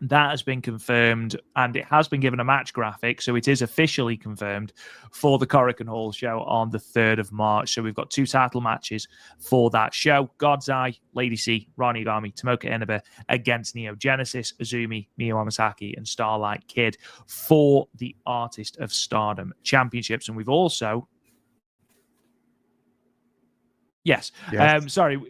That has been confirmed, and it has been given a match graphic, so it is officially confirmed for the Korakuen Hall show on the 3rd of March. So we've got 2 title matches for that show. God's Eye, Lady C, Ron Yagami, Tomoka Inaba against Neo Genesis, Azumi, Miyu Amasaki, and Starlight Kid for the Artist of Stardom Championships. And we've also... Yes. Sorry.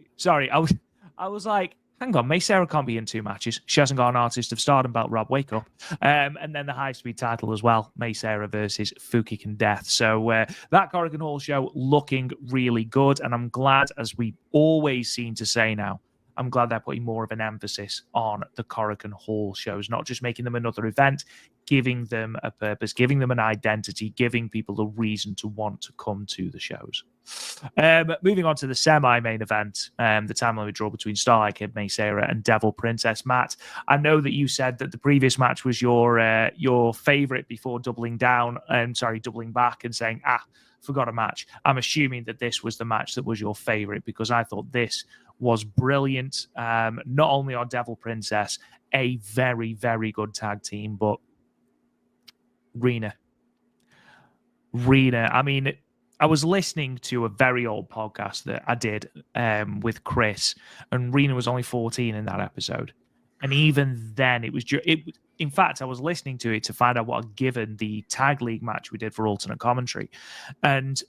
I was like... Hang on, May Sarah can't be in 2 matches. She hasn't got an Artist of Stardom belt, Rob. Wake up. And then the high-speed title as well, May Sarah versus Fukiken Death. So that Korakuen Hall show looking really good. And I'm glad, as we always seem to say now, I'm glad they're putting more of an emphasis on the Korakuen Hall shows, not just making them another event, giving them a purpose, giving them an identity, giving people a reason to want to come to the shows. Moving on to the semi-main event, the time limit draw between Starlight Kid, May Sarah, and Devil Princess. Matt, I know that you said that the previous match was your favorite before doubling back and saying, forgot a match. I'm assuming that this was the match that was your favorite because I thought this was brilliant. Not only are Devil Princess a very, very good tag team, but Rina. I mean, I was listening to a very old podcast that I did with Chris, and Rina was only 14 in that episode. And even then, in fact, I was listening to it to find out what I'd given the tag league match we did for alternate commentary. And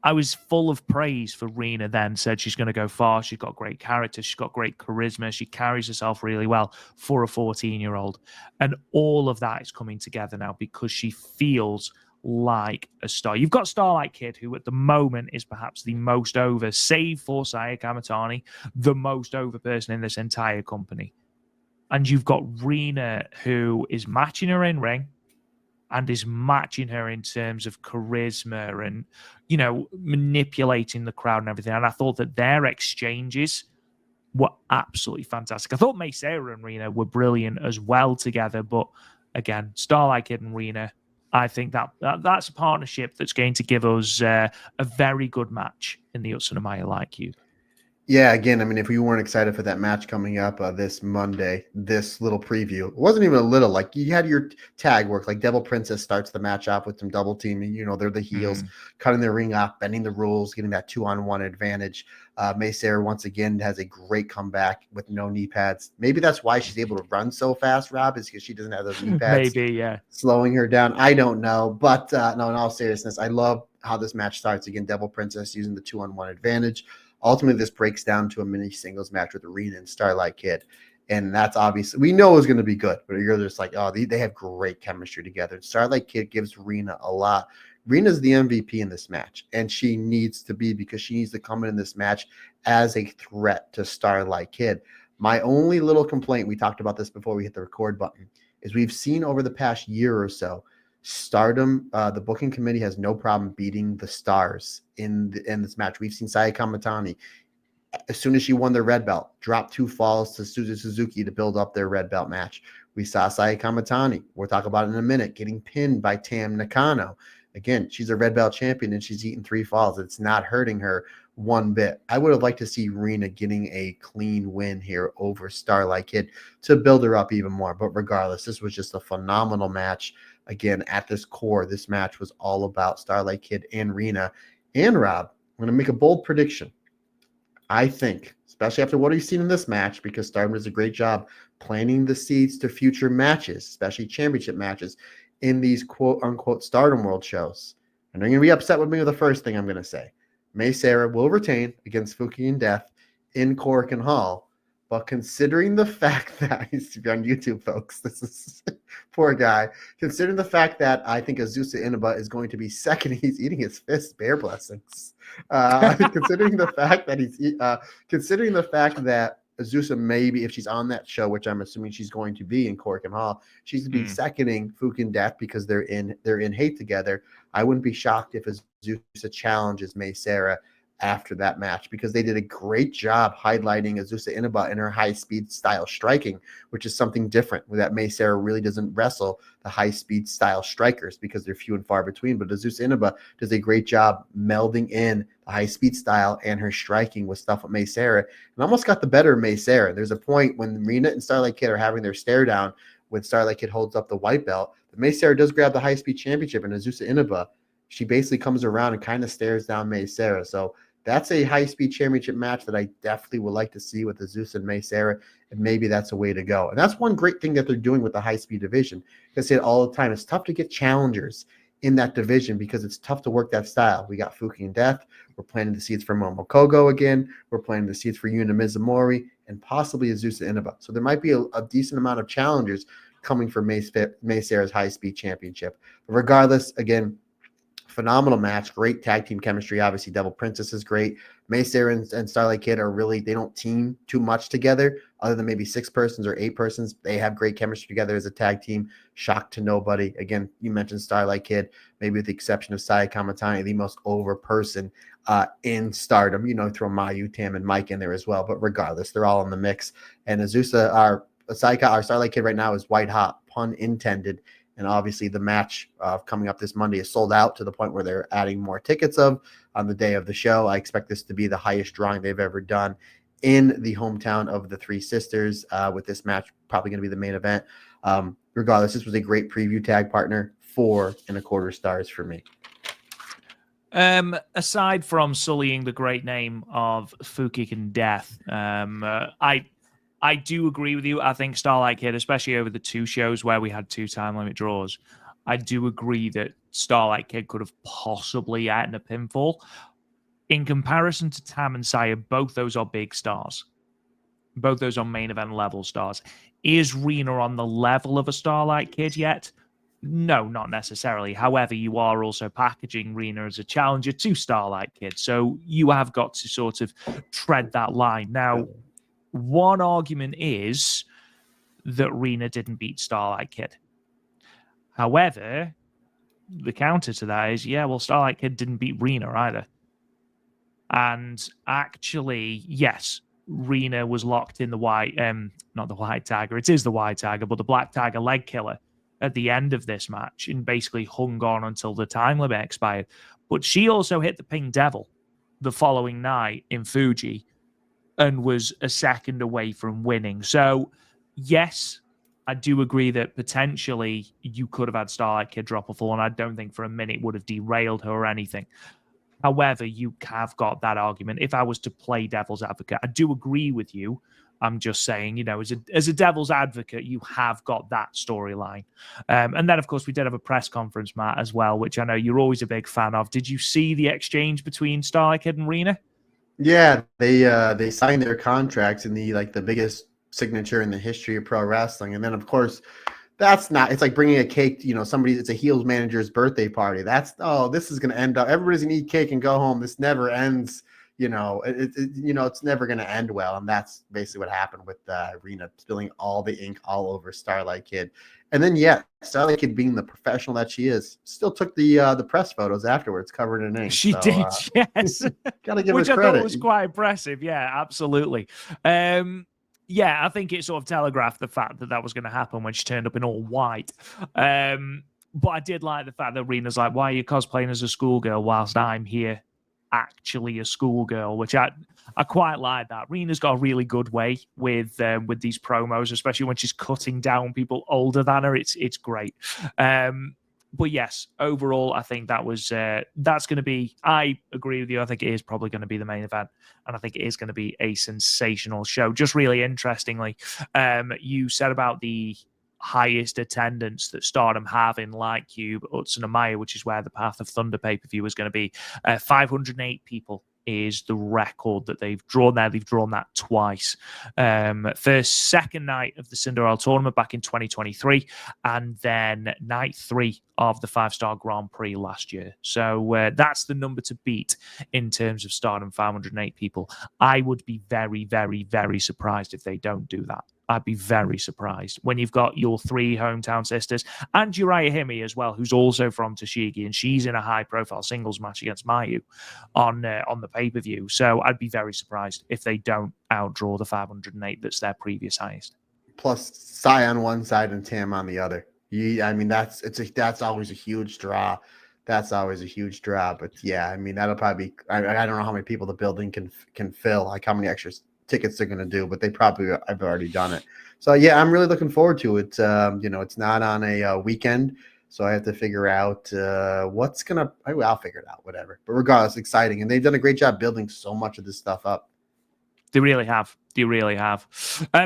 I was full of praise for Rina then, said she's going to go far. She's got great character. She's got great charisma. She carries herself really well for a 14-year-old. And all of that is coming together now because she feels like a star. You've got Starlight Kid, who at the moment is perhaps the most over, save for Saya Kamatani, the most over person in this entire company. And you've got Rina, who is matching her in ring and is matching her in terms of charisma and, manipulating the crowd and everything. And I thought that their exchanges were absolutely fantastic. I thought May Sarah and Rena were brilliant as well together, but again, Starlight Kid and Rena, I think that's a partnership that's going to give us a very good match in the Utsunomiya Light Cube. Yeah, again, I mean, if we weren't excited for that match coming up this Monday, this little preview, it wasn't even a little. Like, you had your tag work, like Devil Princess starts the match off with some double teaming. You know, they're the heels, cutting their ring off, bending the rules, getting that 2-on-1 advantage. May Sarah, once again, has a great comeback with no knee pads. Maybe that's why she's able to run so fast, Rob, is because she doesn't have those knee pads. Maybe, yeah. Slowing her down. I don't know. But no, in all seriousness, I love how this match starts. Again, Devil Princess using the 2-on-1 advantage. Ultimately, this breaks down to a mini singles match with Rena and Starlight Kid. And that's obviously, we know it's going to be good, but you're just like, oh, they have great chemistry together. Starlight Kid gives Rena a lot. Rena's the MVP in this match, and she needs to be, because she needs to come in this match as a threat to Starlight Kid. My only little complaint, we talked about this before we hit the record button, is we've seen over the past year or so, Stardom, the booking committee has no problem beating the stars in this match. We've seen Saya Kamatani, as soon as she won their red belt, drop 2 falls to Suzuki to build up their red belt match. We saw Saya Kamatani, we'll talk about it in a minute, getting pinned by Tam Nakano. Again, she's a red belt champion and she's eaten 3 falls. It's not hurting her one bit. I would have liked to see Rena getting a clean win here over Starlight Kid to build her up even more. But regardless, this was just a phenomenal match. Again, at this core, this match was all about Starlight Kid and Rena. And Rob, I'm going to make a bold prediction. I think, especially after what we've seen in this match, because Stardom does a great job planting the seeds to future matches, especially championship matches, in these quote-unquote Stardom World shows. And they're going to be upset with me with the first thing I'm going to say. May Sarah will retain against Fuji and Death in Korakuen Hall. But considering the fact that he's to be on YouTube, folks, this is poor guy. Considering the fact that I think Azusa Inaba is going to be second, he's eating his fist. Bear blessings. Considering the fact that Azusa, maybe if she's on that show, which I'm assuming she's going to be in Korakuen Hall, she's to be seconding Fuji and Death because they're in hate together. I wouldn't be shocked if Azusa challenges May Sarah after that match, because they did a great job highlighting Azusa Inaba in her high-speed style striking, which is something different, that May Sarah really doesn't wrestle the high-speed style strikers because they're few and far between. But Azusa Inaba does a great job melding in the high-speed style and her striking with stuff with May Sarah, and almost got the better of May Sarah. There's a point when Rena and Starlight Kid are having their stare down when Starlight Kid holds up the white belt, but May Sarah does grab the high-speed championship, and Azusa Inaba, she basically comes around and kind of stares down May Sarah. So that's a high-speed championship match that I definitely would like to see with Azusa and May Sarah, and maybe that's a way to go. And that's one great thing that they're doing with the high-speed division. I say it all the time. It's tough to get challengers in that division because it's tough to work that style. We got Fuji and Death. We're planting the seeds for Momo Kogo again. We're planting the seeds for Yuna Mizumori and possibly Azusa Inaba. So there might be a decent amount of challengers coming for May Sarah's high-speed championship. But regardless, again, phenomenal match, great tag team chemistry. Obviously, Devil Princess is great. May Sarah and Starlight Kid are really, they don't team too much together other than maybe 6 persons or 8 persons. They have great chemistry together as a tag team. Shocked to nobody. Again, you mentioned Starlight Kid, maybe with the exception of Saya Kamatani, the most over person in Stardom. You know, throw Mayu, Tam, and Mike in there as well. But regardless, they're all in the mix. And Azusa, our Starlight Kid right now is white hot, pun intended. And obviously the match coming up this Monday is sold out to the point where they're adding more tickets on the day of the show. I expect this to be the highest drawing they've ever done in the hometown of the Three Sisters, with this match probably going to be the main event. Regardless, this was a great preview tag partner, 4.25 stars for me. Aside from sullying the great name of Fuji and Death, I do agree with you. I think Starlight Kid, especially over the 2 shows where we had 2 time limit draws, I do agree that Starlight Kid could have possibly eaten a pinfall. In comparison to Tam and Saya, both those are big stars. Both those are main event level stars. Is Rena on the level of a Starlight Kid yet? No, not necessarily. However, you are also packaging Rena as a challenger to Starlight Kid. So you have got to sort of tread that line. Now, one argument is that Rena didn't beat Starlight Kid. However, the counter to that is, yeah, well, Starlight Kid didn't beat Rena either. And actually, yes, Rina was locked in the white, not the white tiger, it is the white tiger, but the black tiger leg killer at the end of this match and basically hung on until the time limit expired. But she also hit the Pink Devil the following night in Fuji and was a second away from winning. So, yes, I do agree that potentially you could have had Starlight Kid drop a fall, and I don't think for a minute would have derailed her or anything. However, you have got that argument. If I was to play devil's advocate, I do agree with you. I'm just saying, you know, as a devil's advocate, you have got that storyline. And then, of course, we did have a press conference, Matt, as well, which I know you're always a big fan of. Did you see the exchange between Starlight Kid and Rina? Yeah, they signed their contracts in the biggest signature in the history of pro wrestling. And then, of course, it's like bringing a cake, it's a heels manager's birthday party. This is going to end up, everybody's going to eat cake and go home. This never ends, it's never going to end well. And that's basically what happened with Rina spilling all the ink all over Starlight Kid. And then, Starlight Kid, being the professional that she is, still took the press photos afterwards covered in ink. She did, yes. Got to give Which her I credit. thought was quite impressive. Yeah, absolutely. I think it sort of telegraphed the fact that was going to happen when she turned up in all white. But I did like the fact that Rina's like, why are you cosplaying as a schoolgirl whilst I'm here actually a schoolgirl, which I quite like that. Rina's got a really good way with these promos, especially when she's cutting down people older than her. It's great. But yes, overall, I think that's going to be, I agree with you. I think it is probably going to be the main event. And I think it is going to be a sensational show. Just really interestingly, you said about the highest attendance that Stardom have in Light Cube, Hudson and Mayu, which is where the Path of Thunder pay-per-view is going to be. 508 people is the record that they've drawn there. They've drawn that twice. Second night of the Cinderella tournament back in 2023, and then night 3 of the 5-star Grand Prix last year. So that's the number to beat in terms of Stardom, 508 people. I would be very, very, very surprised if they don't do that. I'd be very surprised when you've got your 3 hometown sisters and Uriah Himi as well, who's also from Toshigi, and she's in a high-profile singles match against Mayu on the pay-per-view. So I'd be very surprised if they don't outdraw the 508 that's their previous highest. Plus Sai on one side and Tam on the other. That's always a huge draw. That's always a huge draw. But yeah, I mean, that'll probably be, I don't know how many people the building can fill, like how many extra tickets they're going to do, but they probably have already done it. So yeah, I'm really looking forward to it. It's not on a weekend, so I have to figure out I'll figure it out, whatever. But regardless, exciting. And they've done a great job building so much of this stuff up. They really have. They really have.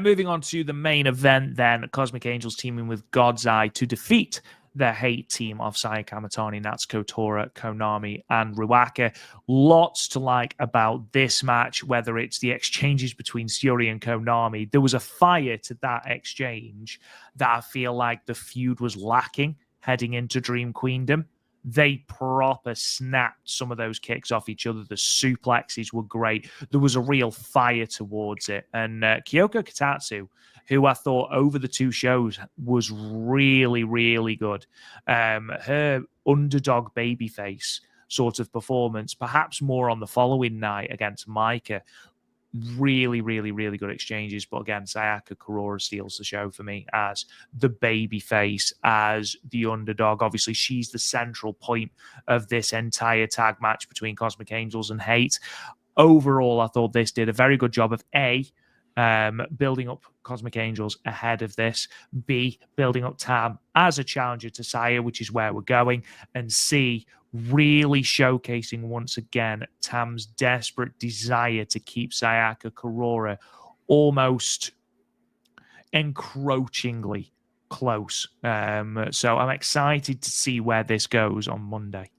Moving on to the main event then, Cosmic Angels teaming with God's Eye to defeat the hate team of Saya Kamatani, Natsuko Tora, Konami, and Ruaka. Lots to like about this match, whether it's the exchanges between Syuri and Konami. There was a fire to that exchange that I feel like the feud was lacking heading into Dream Queendom. They proper snapped some of those kicks off each other. The suplexes were great. There was a real fire towards it. And Kyoko Kitatsu, who I thought over the 2 shows was really, really good. Her underdog babyface sort of performance, perhaps more on the following night against Micah. Really, really, really good exchanges. But again, Sayaka Kurora steals the show for me as the baby face, as the underdog. Obviously, she's the central point of this entire tag match between Cosmic Angels and Hate. Overall, I thought this did a very good job of building up Cosmic Angels ahead of this, B, building up Tam as a challenger to Saya, which is where we're going, and C, really showcasing once again Tam's desperate desire to keep Sayaka Kurora almost encroachingly close. So I'm excited to see where this goes on Monday.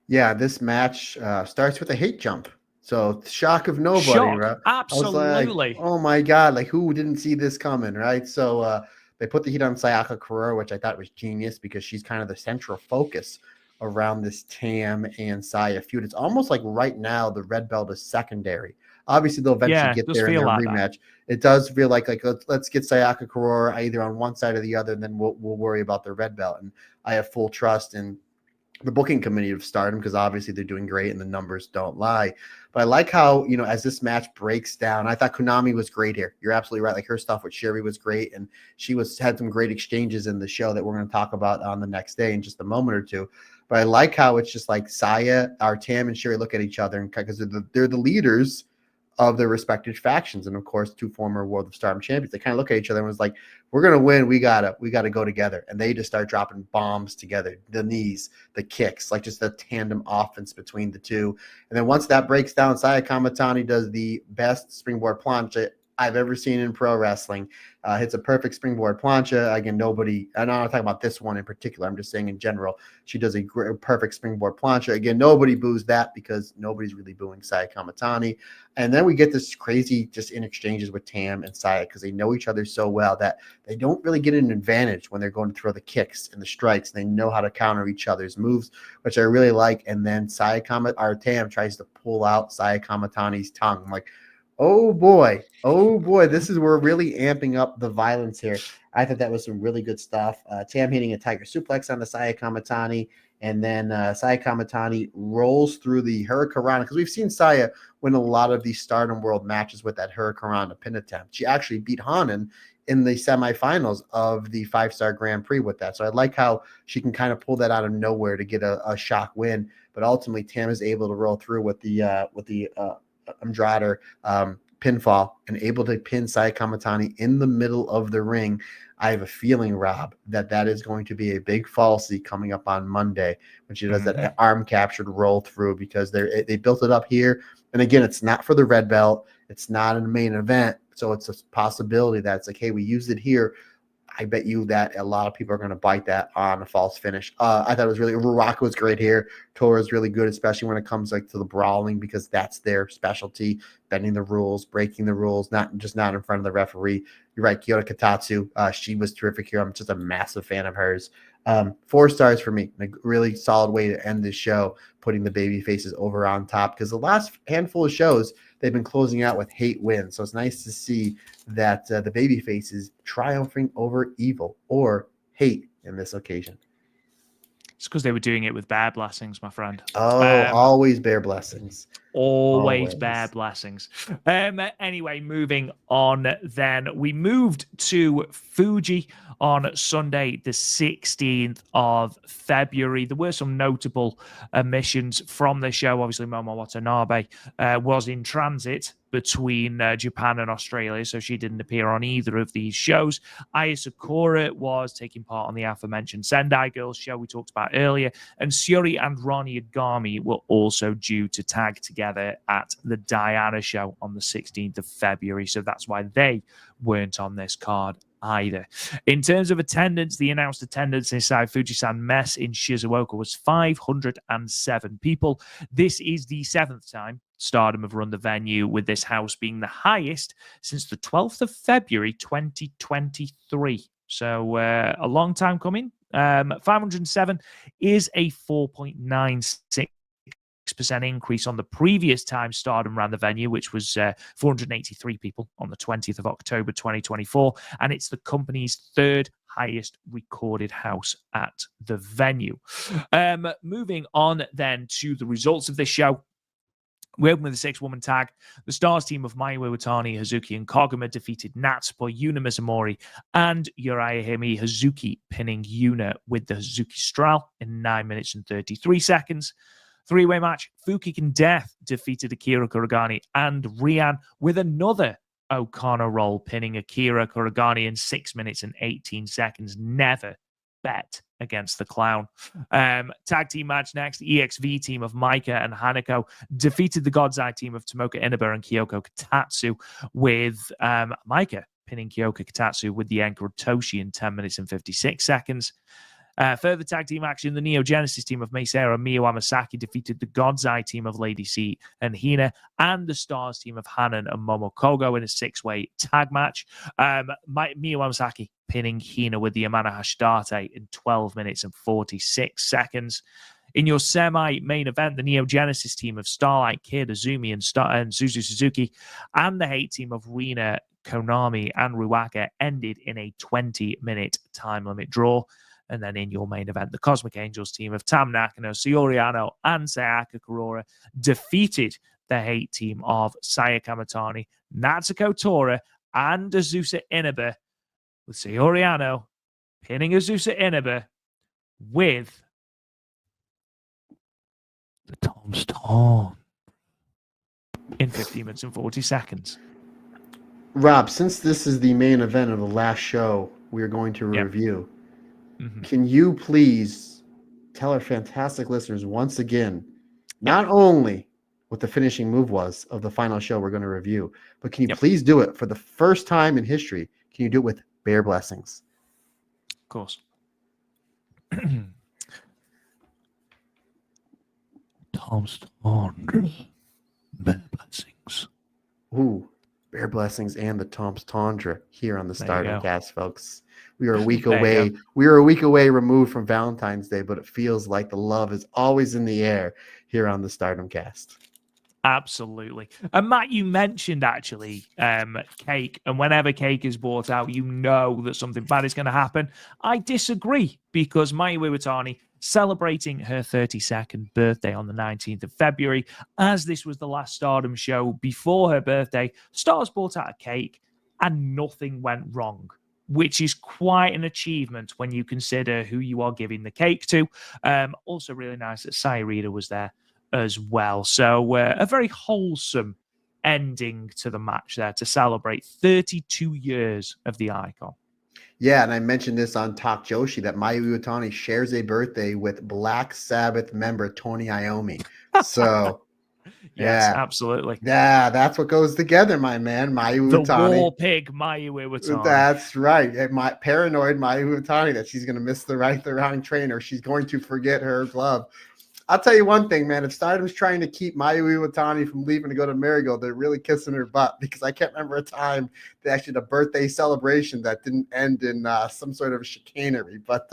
Yeah, this match starts with a hate jump. So shock of nobody, Shock. right? Absolutely. Like, oh my God, like who didn't see this coming, right? So they put the heat on Sayaka Kurora, which I thought was genius because she's kind of the central focus around this Tam and Saya feud. It's almost like right now the red belt is secondary. Obviously, they'll eventually get there in their rematch. It does feel like let's get Sayaka Kurora either on one side or the other, and then we'll worry about the red belt. And I have full trust in the booking committee of Stardom, because obviously they're doing great and the numbers don't lie. But I like how, as this match breaks down, I thought Konami was great here. You're absolutely right. Like her stuff with Sherry was great, and she had some great exchanges in the show that we're going to talk about on the next day in just a moment or two. But I like how it's just like Tam and Sherry look at each other, and because they're the leaders of their respective factions, and of course 2 former World of Stardom champions. They kind of look at each other and was like, we're gonna win, we gotta go together. And they just start dropping bombs together, the knees, the kicks, like just a tandem offense between the two. And then once that breaks down, Saya Kamatani does the best springboard plancha I've ever seen in pro wrestling. Hits a perfect springboard plancha. Again, nobody, I'm not talking about this one in particular, I'm just saying in general, she does a perfect springboard plancha. Again, nobody boos that because nobody's really booing Saya Kamatani. And then we get this crazy just in exchanges with Tam and Saya because they know each other so well that they don't really get an advantage when they're going to throw the kicks and the strikes. They know how to counter each other's moves, which I really like. And then Tam tries to pull out Saya Kamatani's tongue. I'm like, oh boy, this is we're really amping up the violence here. I thought that was some really good stuff. Tam hitting a tiger suplex on the Saya Kamatani, and then Saya Kamatani rolls through the Hurricanrana, because we've seen Saya win a lot of these Stardom World matches with that Hurricanrana pin attempt. She actually beat Hanan in the semifinals of the 5-star Grand Prix with that. So I like how she can kind of pull that out of nowhere to get a shock win. But ultimately, Tam is able to roll through with the Andrade pinfall and able to pin Saya Kamatani in the middle of the ring. I have a feeling, Rob, that is going to be a big falsie coming up on Monday when she does that arm captured roll through, because they built it up here. And again, it's not for the red belt. It's not in the main event. So it's a possibility that it's like, hey, we used it here. I bet you that a lot of people are going to bite that on a false finish. I thought it was really, Ruaka was great here. Tora is really good, especially when it comes like to the brawling, because that's their specialty, bending the rules, breaking the rules, not in front of the referee. You're right, Kyoto Katatsu, she was terrific here. I'm just a massive fan of hers. 4 stars for me. A really solid way to end this show, putting the baby faces over on top, because the last handful of shows they've been closing out with hate wins. So it's nice to see that the baby faces triumphing over evil or hate in this occasion. It's because they were doing it with bear blessings, my friend. Oh, always bear blessings. Always bear blessings. Anyway, moving on then. We moved to Fuji on Sunday, the 16th of February. There were some notable omissions from the show. Obviously, Momo Watanabe was in transit between Japan and Australia, so she didn't appear on either of these shows. Aya Sakura was taking part on the aforementioned Sendai Girls show we talked about earlier, and Syuri and Ronnie Agami were also due to tag together at the Diana show on the 16th of February, so that's why they weren't on this card either. In terms of attendance, the announced attendance inside Fujisan Mess in Shizuoka was 507 people. This is the 7th time Stardom have run the venue, with this house being the highest since the 12th of February 2023. So a long time coming. 507 is a 4.96% increase on the previous time Stardom ran the venue, which was 483 people on the 20th of October 2024, and it's the company's 3rd highest recorded house at the venue. Moving on then to the results of this show. We open with a 6-woman tag. The Stars team of Mayu Iwatani, Hazuki, and Koguma defeated Natsupoi, Yuna Mizumori, and Uriah Hime Hazuki, pinning Yuna with the Hazuki Strahl in 9 minutes and 33 seconds. 3-way match, Fukigen Death defeated Akira Kuragani and Rian with another O'Connor roll, pinning Akira Kuragani in 6 minutes and 18 seconds. Never bet against the clown. Tag team match next. EXV team of Maika and Hanako defeated the God's Eye team of Tomoka Inaba and Kyoko Katatsu, with Maika pinning Kyoko Katatsu with the Enker Toshi in 10 minutes and 56 seconds. Further tag team action, the Neo Genesis team of Meisera and Miyu Amasaki defeated the God's Eye team of Lady C and Hina, and the Stars team of Hanan and Momo Kogo in a 6-way tag match. Miyu Amasaki pinning Hina with the Amana Hashidate in 12 minutes and 46 seconds. In your semi-main event, the Neo Genesis team of Starlight, Kid, Azumi, and Suzu Suzuki, and the Hate team of Rina, Konami, and Ruaka ended in a 20-minute time limit draw. And then in your main event, the Cosmic Angels team of Tam Nakano, Sayori Ano, and Sayaka Kurora defeated the Hate team of Saya Kamatani, Natsuko Tora, and Azusa Inaba, with Sayori Ano pinning Azusa Inaba with the Tombstone in 15 minutes and 40 seconds. Rob, since this is the main event of the last show we're going to review, can you please tell our fantastic listeners once again, not only what the finishing move was of the final show we're going to review, but can you please do it for the first time in history? Can you do it with Bear Blessings? Of course. Tombstone. Bear Blessings. Ooh, Bear Blessings and the Tom's Tundra here on the Stardom cast, folks. We are a week away. We are a week away removed from Valentine's Day, but it feels like the love is always in the air here on the Stardom cast. Absolutely. And Matt, you mentioned actually cake, and whenever cake is brought out, you know that something bad is going to happen. I disagree, because Mayu Iwatani celebrating her 32nd birthday on the 19th of February, as this was the last Stardom show before her birthday, Stars brought out a cake and nothing went wrong, which is quite an achievement when you consider who you are giving the cake to. Also really nice that Sayurita was there as well. So a very wholesome ending to the match there to celebrate 32 years of the icon. Yeah, and I mentioned this on Talk Joshi that Mayu Iwatani shares a birthday with Black Sabbath member Tony Iommi. So, yes, absolutely. Yeah, that's what goes together, my man. Mayu Iwatani. The war pig, Mayu Iwatani. That's right. And my paranoid Mayu Iwatani that she's going to miss the wrong train, or she's going to forget her glove. I'll tell you one thing, man. If Stardom's trying to keep Mayu Iwatani from leaving to go to Marigold, they're really kissing her butt, because I can't remember a time they actually had a birthday celebration that didn't end in some sort of chicanery. But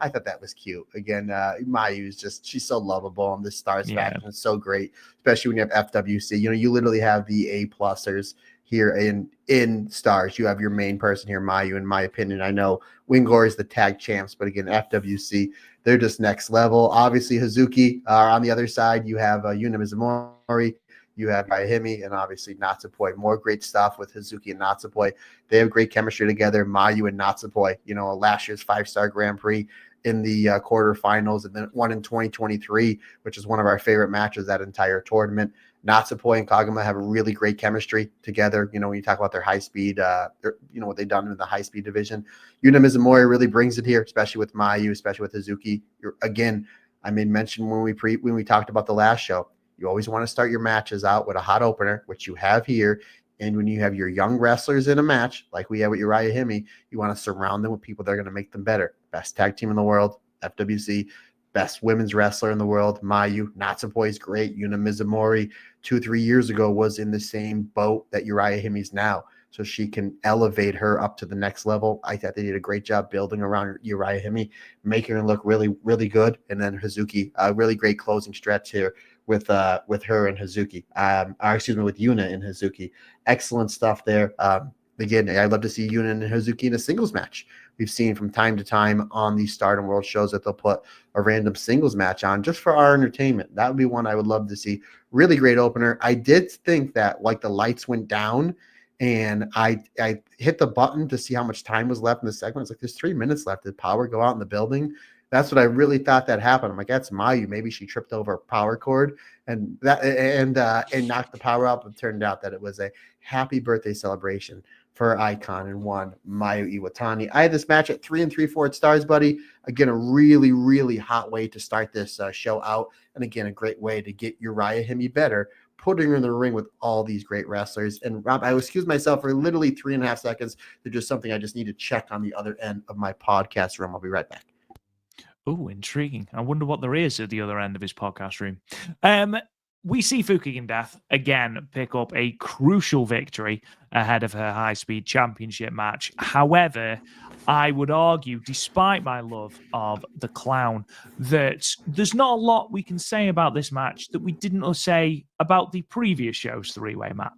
I thought that was cute. Again, Mayu's she's so lovable, and this Stars faction is so great, especially when you have FWC. You know, you literally have the A-plussers here in Stars. You have your main person here, Mayu, in my opinion. I know Wingor is the tag champs, but again, FWC, they're just next level. Obviously, Hazuki on the other side. You have Yuna Mizumori, you have Hime, and obviously Natsupoi. More great stuff with Hazuki and Natsupoi. They have great chemistry together. Mayu and Natsupoi, you know, last year's 5-star Grand Prix in the quarterfinals, and then one in 2023, which is one of our favorite matches that entire tournament. Natsupoi and Kagama have a really great chemistry together. You know, when you talk about their high speed, you know, what they've done in the high speed division. Yuna Mizumori really brings it here, especially with Mayu, especially with Hazuki. Again, I made mention when we talked about the last show, you always want to start your matches out with a hot opener, which you have here. And when you have your young wrestlers in a match, like we have with Uriah Hime, you want to surround them with people that are going to make them better. Best tag team in the world, FWC. Best women's wrestler in the world, Mayu. Natsupoi is great. Yuna Mizumori 2-3 years ago was in the same boat that Uriah Hime's now, so she can elevate her up to the next level. I thought they did a great job building around Uriah Hime, making her look really, really good. And then Hazuki, a really great closing stretch here with her and Hazuki. With Yuna and Hazuki. Excellent stuff there. Again, I'd love to see Yuna and Hazuki in a singles match. We've seen from time to time on these Stardom World shows that they'll put a random singles match on just for our entertainment. That would be one I would love to see. Really great opener. I did think that like the lights went down and I hit the button to see how much time was left in the segment. It's like, there's 3 minutes left. Did power go out in the building? That's what I really thought that happened. I'm like, that's Mayu. Maybe she tripped over a power cord and knocked the power out. But it turned out that it was a happy birthday celebration for Icon and one Mayu Iwatani. I had this match at 3 3/4 stars, buddy. Again, a really, really hot way to start this show out. And again, a great way to get Uriah Hime better, putting her in the ring with all these great wrestlers. And Rob, I will excuse myself for literally 3.5 seconds. There's just something I just need to check on the other end of my podcast room. I'll be right back. Oh, intriguing. I wonder what there is at the other end of his podcast room. We see Fukigen Death again pick up a crucial victory ahead of her high-speed championship match. However, I would argue, despite my love of the clown, that there's not a lot we can say about this match that we didn't say about the previous show's three-way match.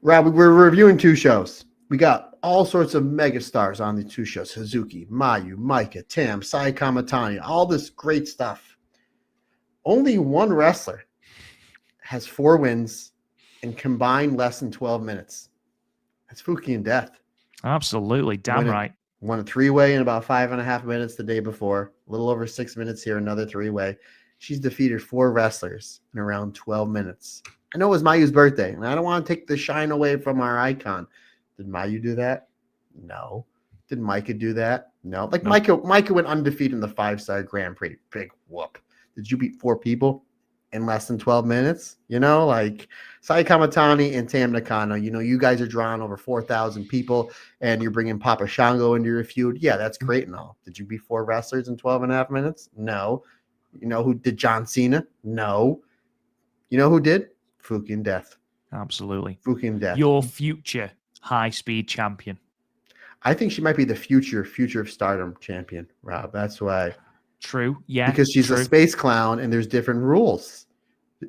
Rob, we're reviewing 2 shows. We got all sorts of megastars on the two shows. Hazuki, Mayu, Micah, Tam, Sai Kamatani, all this great stuff. Only one wrestler has 4 wins and combined less than 12 minutes. That's Fuki and Death. Absolutely. Damn right. Won a 3-way in about 5.5 minutes the day before. A little over 6 minutes here, another 3-way. She's defeated 4 wrestlers in around 12 minutes. I know it was Mayu's birthday, and I don't want to take the shine away from our icon. Did Mayu do that? No. Did Micah do that? No. Like nope. Micah went undefeated in the 5-star Grand Prix. Big whoop. Did you beat 4 people in less than 12 minutes? You know, like Sai Kamatani and Tam Nakano, you know, you guys are drawing over 4,000 people and you're bringing Papa Shango into your feud. Yeah, that's great and all. Did you beat 4 wrestlers in 12.5 minutes? No. You know who did? John Cena? No. You know who did? Fuki and Death. Absolutely. Fuki and Death. Your future high-speed champion. I think she might be the future of Stardom champion, Rob. That's why. True. Yeah. Because she's a space clown and there's different rules.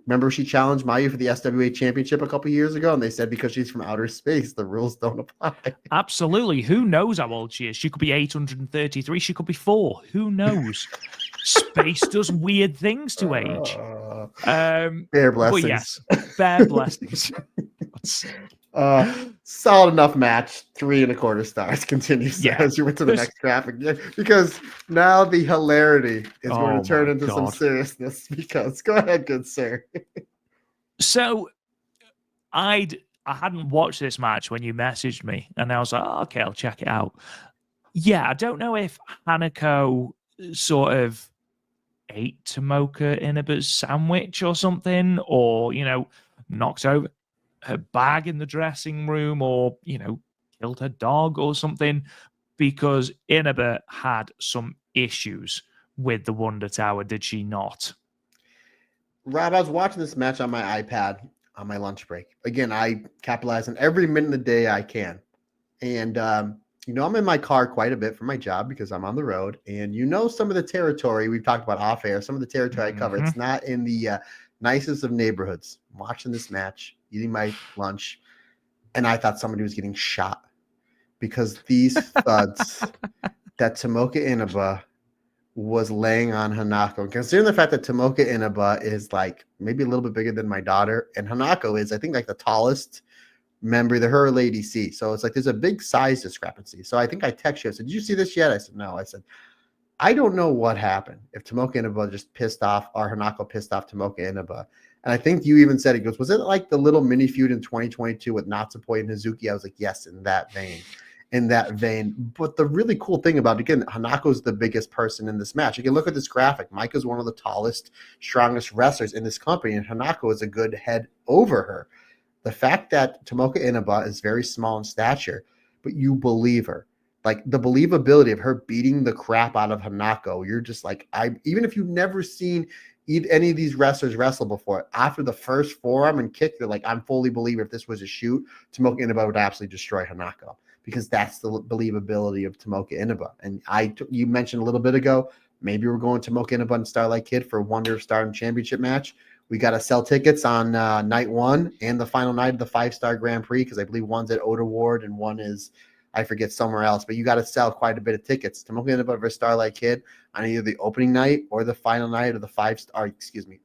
Remember she challenged Mayu for the SWA championship a couple years ago, and they said because she's from outer space, the rules don't apply. Absolutely. Who knows how old she is? She could be 833. She could be 4. Who knows? Space does weird things to age. Bare blessings. But yes, bare blessings. Solid enough match. 3 1/4 stars. Continues as you went to the next graphic. Because now the hilarity is going to turn into some seriousness. Because go ahead, good sir. So I hadn't watched this match when you messaged me, and I was like, oh, okay, I'll check it out. Yeah, I don't know if Hanako sort of ate Tomoka Inaba's sandwich or something, or, you know, knocked over her bag in the dressing room, or, you know, killed her dog or something, because Inaba had some issues with the Wonder Tower, did she not? Rob, I was watching this match on my iPad on my lunch break. Again, I capitalize on every minute of the day I can. And, you know, I'm in my car quite a bit for my job because I'm on the road. And you know some of the territory we've talked about off air, some of the territory I cover, it's not in the nicest of neighborhoods. I'm watching this match, eating my lunch, and I thought somebody was getting shot because these thuds that Tomoka Inaba was laying on Hanako. Considering the fact that Tomoka Inaba is like maybe a little bit bigger than my daughter, and Hanako is, I think, like the tallest member, her Lady C. So it's like there's a big size discrepancy. So I think I text you. I said, did you see this yet? I said, no. I said, I don't know what happened. If Tomoka Inaba just pissed off, or Hanako pissed off Tomoka Inaba. And I think you even said, it goes, was it like the little mini feud in 2022 with Natsupoi and Hazuki? I was like, yes, in that vein. But the really cool thing about it, again, Hanako's the biggest person in this match. You can look at this graphic. Micah's one of the tallest, strongest wrestlers in this company, and Hanako is a good head over her. The fact that Tomoka Inaba is very small in stature, but you believe her. Like the believability of her beating the crap out of Hanako, you're just like, even if you've never seen any of these wrestlers wrestle before, after the first forearm and kick, they're like, I'm fully believe if this was a shoot, Tomoka Inaba would absolutely destroy Hanako, because that's the believability of Tomoka Inaba. And you mentioned a little bit ago, maybe we're going Tomoka Inaba and Starlight Kid for a Wonder of Stardom championship match. We got to sell tickets on night 1 and the final night of the 5-star Grand Prix, because I believe one's at Oda Ward and one is, I forget, somewhere else. But you got to sell quite a bit of tickets. Tomoka Inaba versus Starlight Kid on either the opening night or the final night of the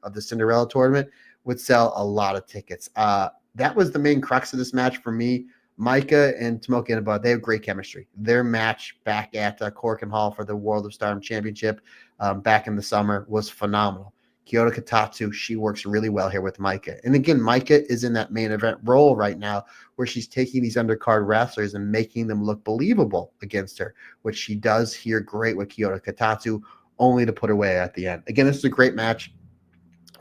of the Cinderella tournament would sell a lot of tickets. That was the main crux of this match for me. Micah and Tomoka Inaba, they have great chemistry. Their match back at Corkin Hall for the World of Stardom Championship back in the summer was phenomenal. Kyoto Katatsu, she works really well here with Micah. And again, Micah is in that main event role right now where she's taking these undercard wrestlers and making them look believable against her, which she does here great with Kyoto Katatsu, only to put away at the end. Again, this is a great match.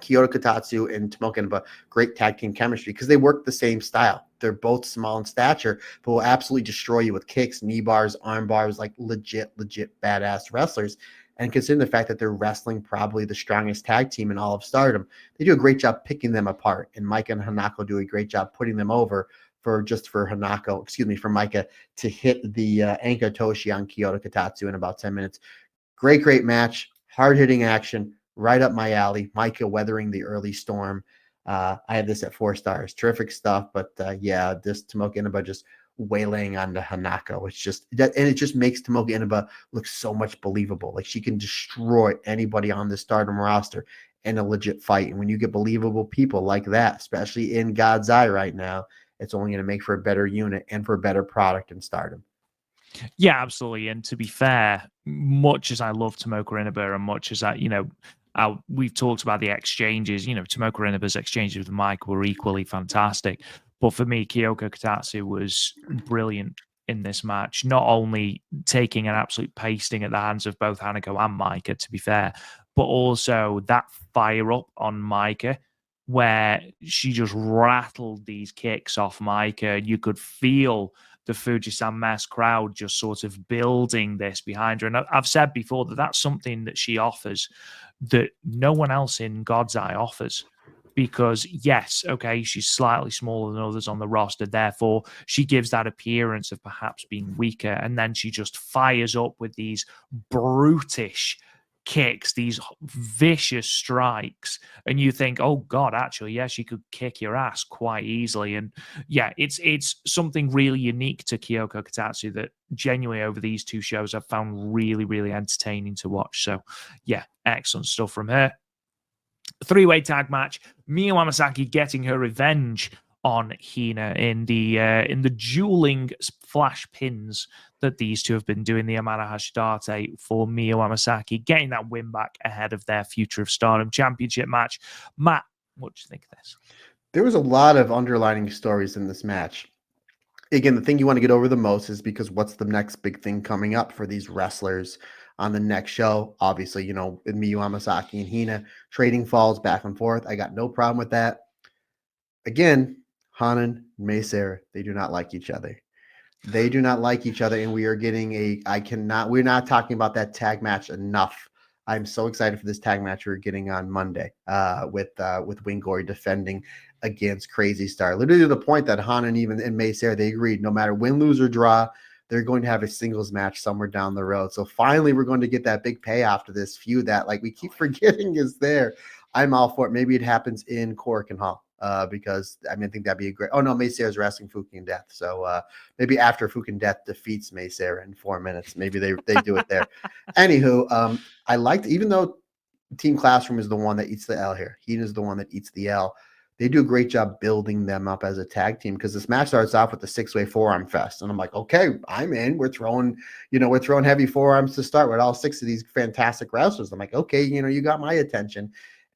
Kyoto Katatsu and Tomoka Inaba, great tag team chemistry because they work the same style. They're both small in stature, but will absolutely destroy you with kicks, knee bars, arm bars, like legit badass wrestlers. And considering the fact that they're wrestling probably the strongest tag team in all of Stardom, they do a great job picking them apart. And Micah and Hanako do a great job putting them over for Micah to hit the Anka Toshi on Kyoto Katatsu in about 10 minutes. Great match, hard-hitting action, right up my alley. Micah weathering the early storm. I had this at 4 stars. Terrific stuff. But this Tomoka Inaba just waylaying on the Hanako. It's just that, and it just makes Tomoka Inaba look so much believable. Like she can destroy anybody on the Stardom roster in a legit fight. And when you get believable people like that, especially in God's Eye right now, it's only going to make for a better unit and for a better product in Stardom. Yeah, absolutely. And to be fair, much as I love Tomoka Inaba and much as we've talked about the exchanges, Tomoka Inaba's exchanges with Mike were equally fantastic. But for me, Kyoko Katatsu was brilliant in this match, not only taking an absolute pasting at the hands of both Hanako and Micah, to be fair, but also that fire up on Micah where she just rattled these kicks off Micah. You could feel the Fuji-san mess crowd just sort of building this behind her. And I've said before that that's something that she offers that no one else in God's Eye offers. Because, yes, okay, she's slightly smaller than others on the roster. Therefore, she gives that appearance of perhaps being weaker. And then she just fires up with these brutish kicks, these vicious strikes, and you think, oh God, actually, yeah, she could kick your ass quite easily. And yeah, it's something really unique to Kyoko Katatsu that genuinely over these two shows I've found really, really entertaining to watch. So yeah, excellent stuff from her. Three-way tag match, Miyu Amasaki getting her revenge on Hina in the dueling flash pins that these two have been doing, the Amana Hashidate for Miyu Amasaki, getting that win back ahead of their Future of Stardom Championship match. Matt, what do you think of this? There was a lot of underlining stories in this match. Again, the thing you want to get over the most is because what's the next big thing coming up for these wrestlers on the next show? Obviously, Miyu Amasaki and Hina trading falls back and forth. I got no problem with that. Again, Hanan and Maysair, they do not like each other. They do not like each other, and we are getting we're not talking about that tag match enough. I'm so excited for this tag match we're getting on Monday with Wingori defending against Crazy Star. Literally to the point that Hanan and Maysair, they agreed no matter win, lose, or draw, they're going to have a singles match somewhere down the road. So finally, we're going to get that big payoff to this feud that we keep forgetting is there. I'm all for it. Maybe it happens in Korakuen Hall. Because I think that'd be a great. Oh no, Maysair is wrestling Fukin Death, so maybe after Fukin Death defeats Maysair in 4 minutes, maybe they do it there. Anywho, I liked, even though Team Classroom is the one that eats the L here, Hina is the one that eats the L. They do a great job building them up as a tag team because this match starts off with the 6-way forearm fest, and I'm like, okay, I'm in. We're throwing heavy forearms to start with all 6 of these fantastic wrestlers. I'm like, okay, you got my attention.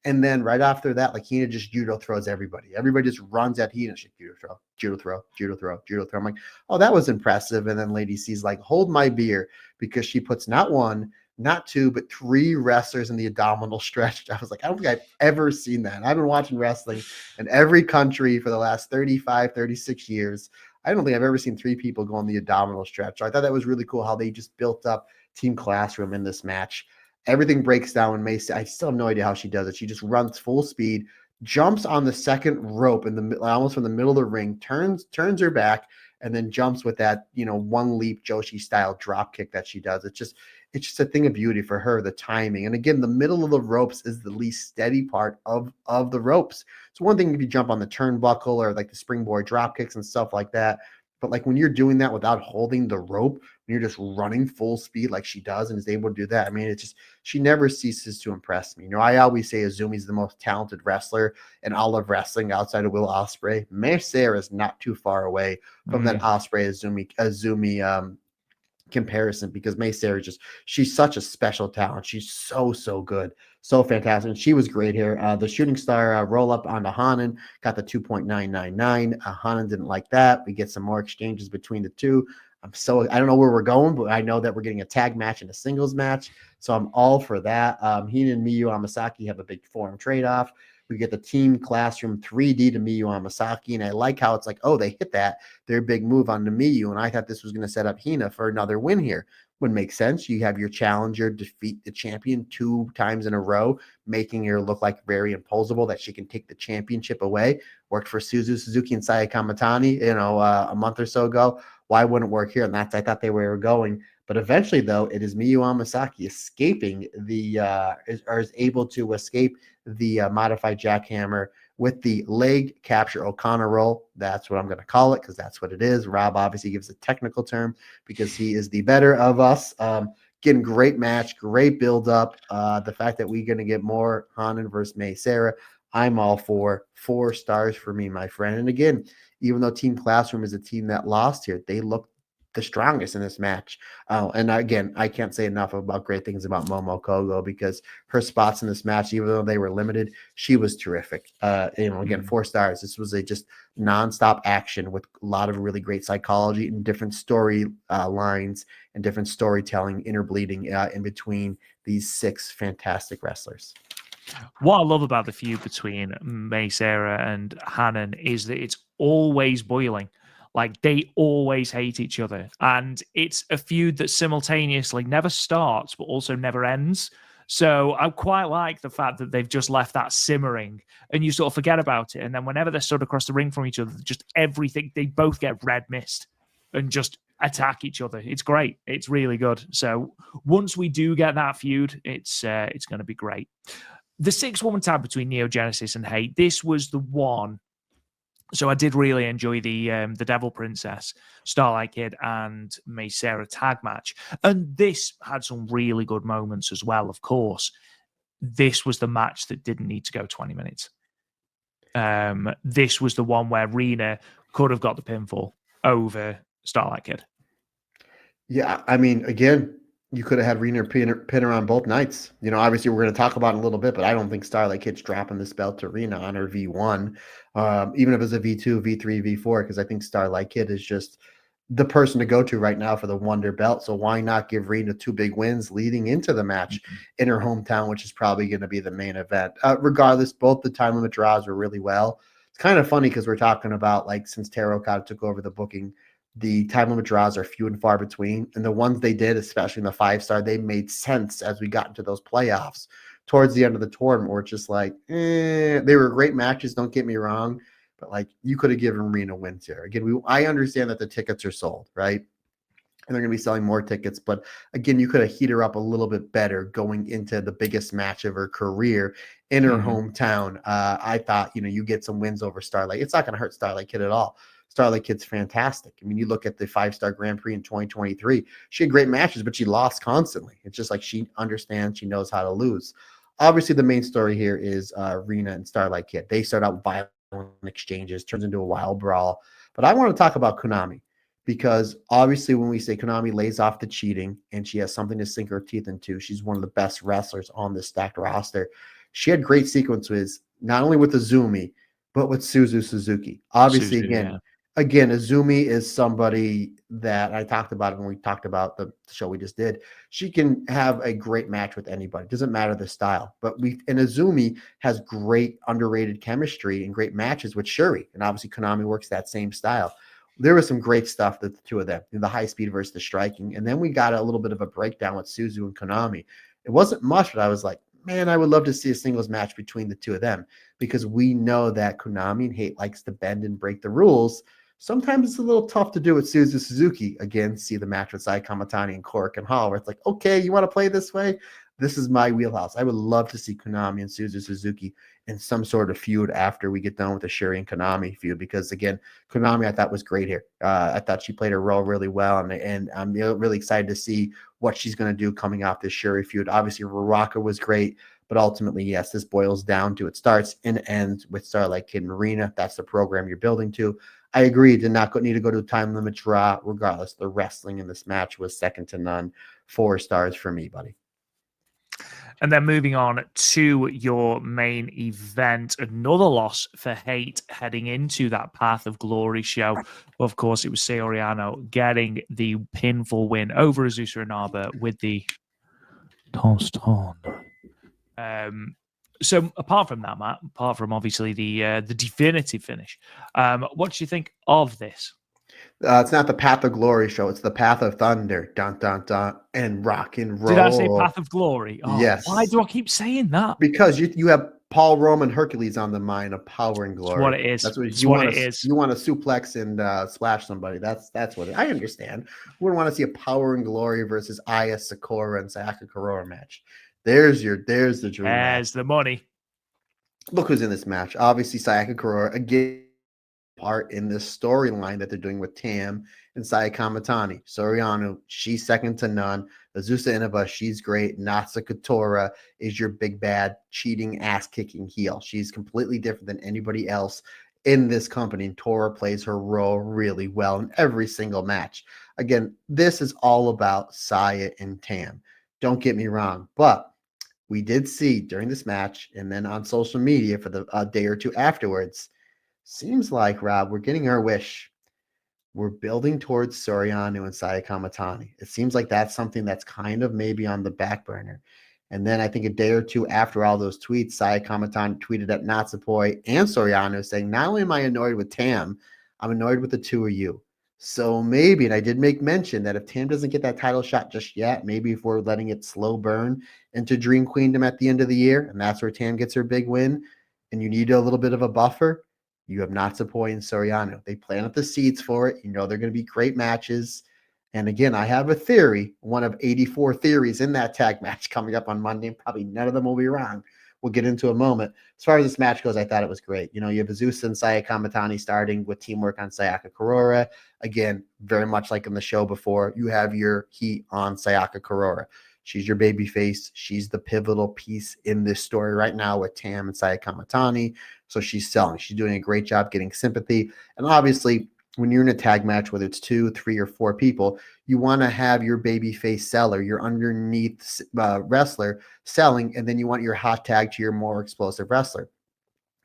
And then right after that, Hina just judo throws everybody. Everybody just runs at Hina. She judo throw, judo throw, judo throw, judo throw. I'm like, oh, that was impressive. And then Lady C's like, hold my beer, because she puts not 1, not 2, but 3 wrestlers in the abdominal stretch. I was like, I don't think I've ever seen that. I've been watching wrestling in every country for the last 35, 36 years. I don't think I've ever seen 3 people go on the abdominal stretch. So I thought that was really cool how they just built up Team Classroom in this match. Everything breaks down when Macy. I still have no idea how she does it. She just runs full speed, jumps on the second rope almost from the middle of the ring, turns her back, and then jumps with that one leap Joshi style drop kick that she does. It's just a thing of beauty for her, the timing. And again, the middle of the ropes is the least steady part of the ropes. So one thing if you jump on the turnbuckle or the springboard drop kicks and stuff like that. But when you're doing that without holding the rope, when you're just running full speed like she does and is able to do that, she never ceases to impress me. I always say Azumi's the most talented wrestler in all of wrestling outside of Will Ospreay. Maysair is not too far away from that Ospreay Azumi comparison, because Maysair she's such a special talent. She's so good, so fantastic. And she was great here. The shooting star roll up onto Hanan, got the 2.999. Hanan didn't like that. We get some more exchanges between the two. I don't know where we're going, but I know that we're getting a tag match and a singles match, so I'm all for that. Hina and Miyu Amasaki have a big foreign trade-off. We get the Team Classroom 3D to Miyu Amasaki, and I like how it's they hit their big move on the Miyu, and I thought this was going to set up Hina for another win here. Would make sense. You have your challenger defeat the champion 2 times in a row, making her look very imposable, that she can take the championship away. Worked for Suzuki and Saya Kamatani, a month or so ago. Why wouldn't it work here? And I thought they were going. But eventually, though, it is Miyu Amasaki escaping is able to escape the modified jackhammer with the leg capture Okana roll. That's what I'm going to call it because that's what it is. Rob obviously gives a technical term because he is the better of us. Getting great match, great build up. The fact that we're going to get more Hanan versus Mei Sarah, I'm all for 4 stars for me, my friend. And again, even though Team Classroom is a team that lost here, they look the strongest in this match. And again, I can't say enough about great things about Momo Kogo because her spots in this match, even though they were limited, she was terrific. Again, 4 stars. This was a just nonstop action with a lot of really great psychology and different story lines and different storytelling interbleeding in between these 6 fantastic wrestlers. What I love about the feud between Mei Sarah and Hanan is that it's always boiling. Like, they always hate each other. And it's a feud that simultaneously never starts, but also never ends. So I quite like the fact that they've just left that simmering and you sort of forget about it. And then whenever they're stood across the ring from each other, just everything, they both get red mist and just attack each other. It's great. It's really good. So once we do get that feud, it's going to be great. The 6-woman tag between Neo Genesis and Hate, this was the one. So I did really enjoy the Devil Princess, Starlight Kid, and Mei Sarah tag match. And this had some really good moments as well, of course. This was the match that didn't need to go 20 minutes. This was the one where Rena could have got the pinfall over Starlight Kid. Yeah, I mean, again, you could have had Rena pin her on both nights. Obviously we're going to talk about it in a little bit, but I don't think Starlight Kid's dropping this belt to Rena on her V1, even if it's a V2, V3, V4, because I think Starlight Kid is just the person to go to right now for the Wonder Belt. So why not give Rena 2 big wins leading into the match in her hometown, which is probably going to be the main event. Regardless, both the time limit draws were really well. It's kind of funny because we're talking about, like, since Taro Okada took over the booking, the time limit draws are few and far between. And the ones they did, especially in the 5-star, they made sense as we got into those playoffs towards the end of the tournament, where it's just like, they were great matches, don't get me wrong, but like, you could have given Rena wins here. Again, I understand that the tickets are sold, right? And they're going to be selling more tickets. But again, you could have heated her up a little bit better going into the biggest match of her career in her hometown. I thought, you get some wins over Starlight. It's not going to hurt Starlight Kid at all. Starlight Kid's fantastic. I mean, you look at the 5-star Grand Prix in 2023, she had great matches, but she lost constantly. It's just like she understands, she knows how to lose. Obviously, the main story here is Rena and Starlight Kid. They start out violent exchanges, turns into a wild brawl. But I want to talk about Konami because obviously when we say Konami lays off the cheating and she has something to sink her teeth into, she's one of the best wrestlers on this stacked roster. She had great sequences, not only with Azumi, but with Suzu Suzuki. Obviously, Again, Azumi is somebody that I talked about when we talked about the show we just did. She can have a great match with anybody. It doesn't matter the style. But Azumi has great underrated chemistry and great matches with Shuri. And obviously Konami works that same style. There was some great stuff that the two of them, the high speed versus the striking. And then we got a little bit of a breakdown with Suzu and Konami. It wasn't much, but I was like, man, I would love to see a singles match between the two of them because we know that Konami and Hate likes to bend and break the rules. Sometimes it's a little tough to do with Suzu Suzuki. Again, see the match with Sai Kamatani and Korakuen Hall, where it's like, okay, you want to play this way? This is my wheelhouse. I would love to see Konami and Suzu Suzuki in some sort of feud after we get done with the Shuri and Konami feud, because again, Konami I thought was great here. I thought she played her role really well, and I'm really excited to see what she's going to do coming off this Shuri feud. Obviously, Ruraka was great, but ultimately, yes, this boils down to it starts and ends with Starlight Kid and Marina. That's the program you're building to. I agree, did not need to go to a time limit draw. Regardless, the wrestling in this match was second to none. 4 stars for me, buddy. And then moving on to your main event, another loss for Hate heading into that Path of Glory show. Of course, it was Seoriano getting the pinfall win over Azusa Inaba with the tossed on. So apart from that, Matt, apart from obviously the definitive finish, what do you think of this? It's not the Path of Glory show. It's the Path of Thunder. Dun, dun, dun, and rock and roll. Did I say Path of Glory? Oh, yes. Why do I keep saying that? Because you have Paul Roman Hercules on the mind of Power and It's Glory. what it is. That's what It's you what want it to. is. You want to suplex and splash somebody. That's what I understand. We want to see a Power and Glory versus Aya Sakura and Sayaka Kurora match. There's the dream match. There's the money. Look who's in this match. Obviously, Sayaka Kurora again part in this storyline that they're doing with Tam and Sayaka Matani. Soriano, she's second to none. Azusa Inaba, she's great. Natsuko Tora is your big bad cheating ass kicking heel. She's completely different than anybody else in this company. And Tora plays her role really well in every single match. Again, this is all about Saya and Tam. Don't get me wrong, but we did see during this match and then on social media for the day or two afterwards, seems like, Rob, we're getting our wish. We're building towards Soriano and Sayaka Matani. It seems like that's something that's kind of maybe on the back burner. And then I think a day or two after all those tweets, Sayaka Matani tweeted at Natsupoi and Soriano saying, not only am I annoyed with Tam, I'm annoyed with the two of you. So maybe, and I did make mention that if Tam doesn't get that title shot just yet, maybe if we're letting it slow burn into Dream Queendom at the end of the year, and that's where Tam gets her big win, and you need a little bit of a buffer, you have Natsupoi and Soriano. They planted the seeds for it. You know they're going to be great matches. And again, I have a theory, one of 84 theories in that tag match coming up on Monday. Probably none of them will be wrong. We'll get into a moment. As far as this match goes, I thought it was great. You know, you have Azusa and Sayaka Matani starting with teamwork on Sayaka Kurora. Again, very much like in the show before, you have your heat on Sayaka Kurora. She's your baby face. She's the pivotal piece in this story right now with Tam and Sayaka Matani. So she's selling. She's doing a great job getting sympathy. And obviously, when you're in a tag match, whether it's 2, 3, or 4 people, you want to have your baby face seller, your underneath wrestler selling, and then you want your hot tag to your more explosive wrestler.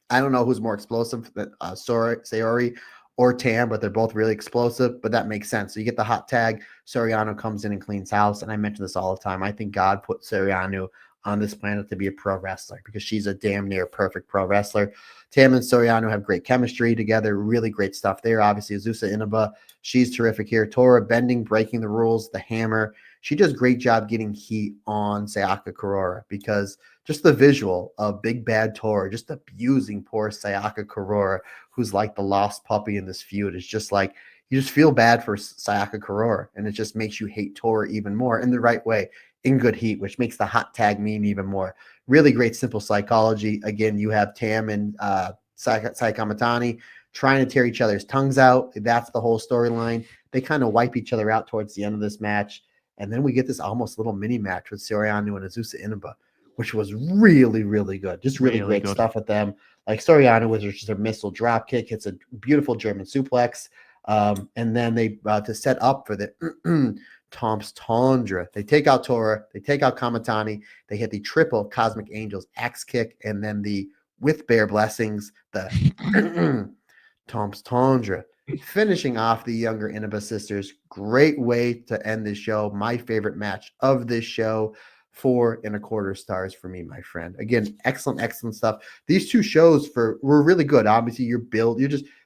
I don't know who's more explosive, Sayori or Tam, but they're both really explosive, but that makes sense. So you get the hot tag, Soriano comes in and cleans house, and I mention this all the time. I think God put Soriano on this planet to be a pro wrestler because she's a damn near perfect pro wrestler. Tam and Soriano have great chemistry together, really great stuff there. Obviously, Azusa Inaba, she's terrific here. Tora bending, breaking the rules, the hammer. She does a great job getting heat on Sayaka Kurora because just the visual of Big Bad Tora, just abusing poor Sayaka Kurora, who's like the lost puppy in this feud, is just like, you just feel bad for Sayaka Kurora, and it just makes you hate Tora even more in the right way, in good heat, which makes the hot tag mean even more. Really great, simple psychology. Again, you have Tam and Sayaka Matani trying to tear each other's tongues out. That's the whole storyline. They kind of wipe each other out towards the end of this match. And then we get this almost little mini match with Soriano and Azusa Inaba, which was really, really good. Just really great good stuff with them. Like Soriano was just a missile drop kick. It's a beautiful German suplex. And then they, to set up for the Tom's Tundra, they take out Tora, they take out Kamatani, they hit the triple Cosmic Angels axe kick, and then the with Bear Blessings, the Tom's Tundra. Finishing off the younger Inaba sisters. Great way to end this show. My favorite match of this show. 4.25 stars for me, my friend. Again, excellent stuff. These two shows were really good. Obviously,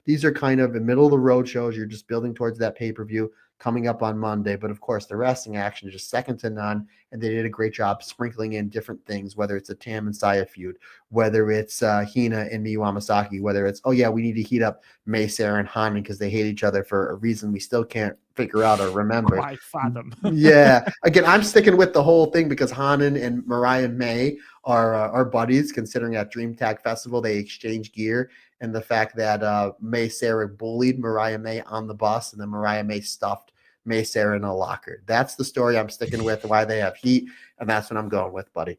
these are kind of in middle of the road shows. You're just building towards that pay-per-view coming up on Monday. But of course, the wrestling action is just second to none. And they did a great job sprinkling in different things, whether it's a Tam and Saya feud, whether it's Hina and Miyu Amasaki, whether it's, oh yeah, we need to heat up May, Sarah, and Hanan because they hate each other for a reason we still can't figure out or remember. Quite fathom. Yeah. Again, I'm sticking with the whole thing because Hanan and Mariah May are buddies, considering at Dream Tag Festival they exchange gear, and the fact that May Sarah bullied Mariah May on the bus and then Mariah May stuffed May Sarah in a locker. That's the story I'm sticking with, why they have heat, and that's what I'm going with, buddy.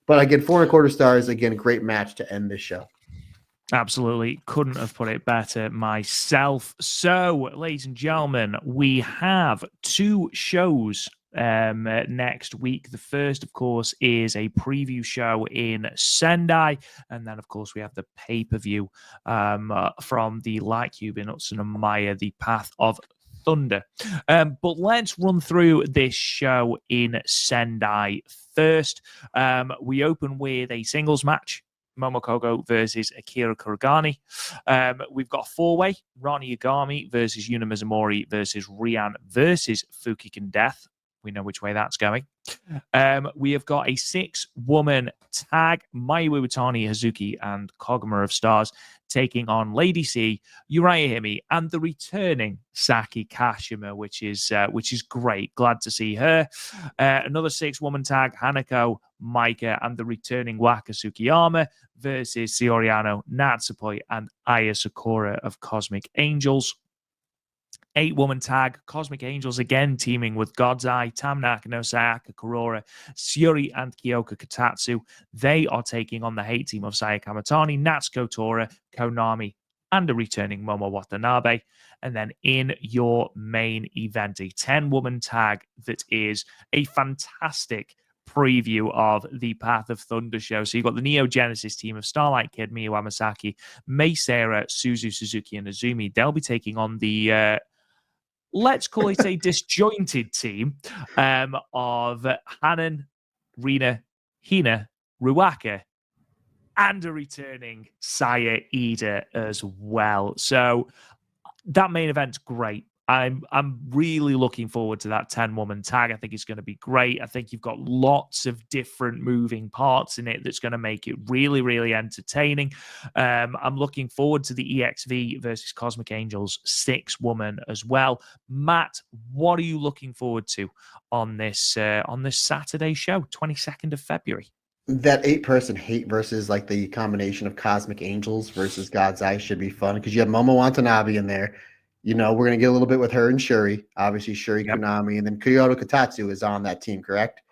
But again, 4.25 stars. Again, great match to end this show. Absolutely. Couldn't have put it better myself. So, ladies and gentlemen, we have 2 shows next week. The first, of course, is a preview show in Sendai. And then, of course, we have the pay-per-view from the Light Cube in Utsunomiya, the Path of Thunder. But let's run through this show in Sendai first. We open with a singles match. Momokogo versus Akira Kuragani. We've got a 4-way. Ronnie Yagami versus Yuna Mizumori versus Rian versus Fukigen Death. We know which way that's going. We have got a 6-woman tag, Mayu Iwatani, Hazuki, and Koguma of Stars taking on Lady C, Uriah Hime, and the returning Saki Kashima, which is great. Glad to see her. Another 6-woman tag, Hanako, Maika, and the returning Waka Tsukiyama versus Sioriano, Natsupoi, and Aya Sakura of Cosmic Angels. 8-woman tag, Cosmic Angels again teaming with God's Eye, Tam Nakano, Sayaka Kurora, Syuri, and Kyoka Kotatsu. They are taking on the hate team of Saya Kamatani, Natsuko Tora, Konami, and a returning Momo Watanabe. And then in your main event, a 10-woman tag that is a fantastic preview of the Path of Thunder show. So you've got the Neo Genesis team of Starlight Kid, Miyu Amasaki, Mei Seira, Suzu Suzuki, and Azumi. They'll be taking on the let's call it a disjointed team of Hanan, Rina, Hina, Ruaka, and a returning Saya Ida as well. So that main event's great. I'm really looking forward to that 10-woman tag. I think it's going to be great. I think you've got lots of different moving parts in it that's going to make it really, really entertaining. I'm looking forward to the EXV versus Cosmic Angels 6-woman as well. Matt, what are you looking forward to on this Saturday show, 22nd of February? That 8-person hate versus like the combination of Cosmic Angels versus God's Eye should be fun because you have Momo Watanabe in there. You know, we're going to get a little bit with her and Shuri. Obviously, Shuri, yep. Konami, and then Kyoto Kotatsu is on that team, correct?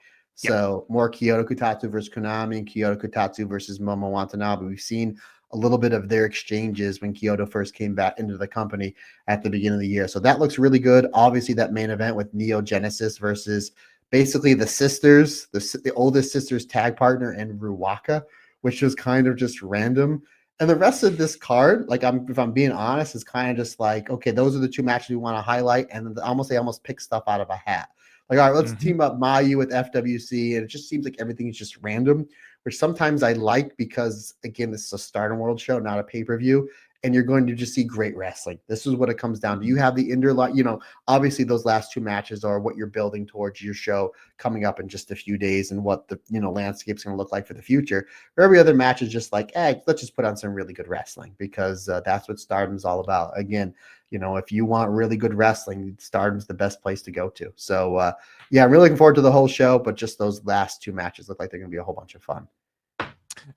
Yep. So more Kyoto Kotatsu versus Konami and Kyoto Kotatsu versus Momo Watanabe. We've seen a little bit of their exchanges when Kyoto first came back into the company at the beginning of the year. So that looks really good. Obviously, that main event with Neo Genesis versus basically the sisters, the oldest sister's tag partner and Ruaka, which was kind of just random. And the rest of this card, like if I'm being honest, is kind of just like, okay, those are the 2 matches we want to highlight. And they almost pick stuff out of a hat. Like, all right, let's team up Mayu with FWC. And it just seems like everything is just random, which sometimes I like because, again, this is a Stardom World show, not a pay-per-view. And you're going to just see great wrestling. This is what it comes down to. You have the obviously those last 2 matches are what you're building towards your show coming up in just a few days and what the landscape's going to look like for the future. Or every other match is just like, hey, let's just put on some really good wrestling because that's what Stardom's all about. Again, if you want really good wrestling, Stardom's the best place to go to. So, yeah, I'm really looking forward to the whole show, but just those last 2 matches look like they're going to be a whole bunch of fun.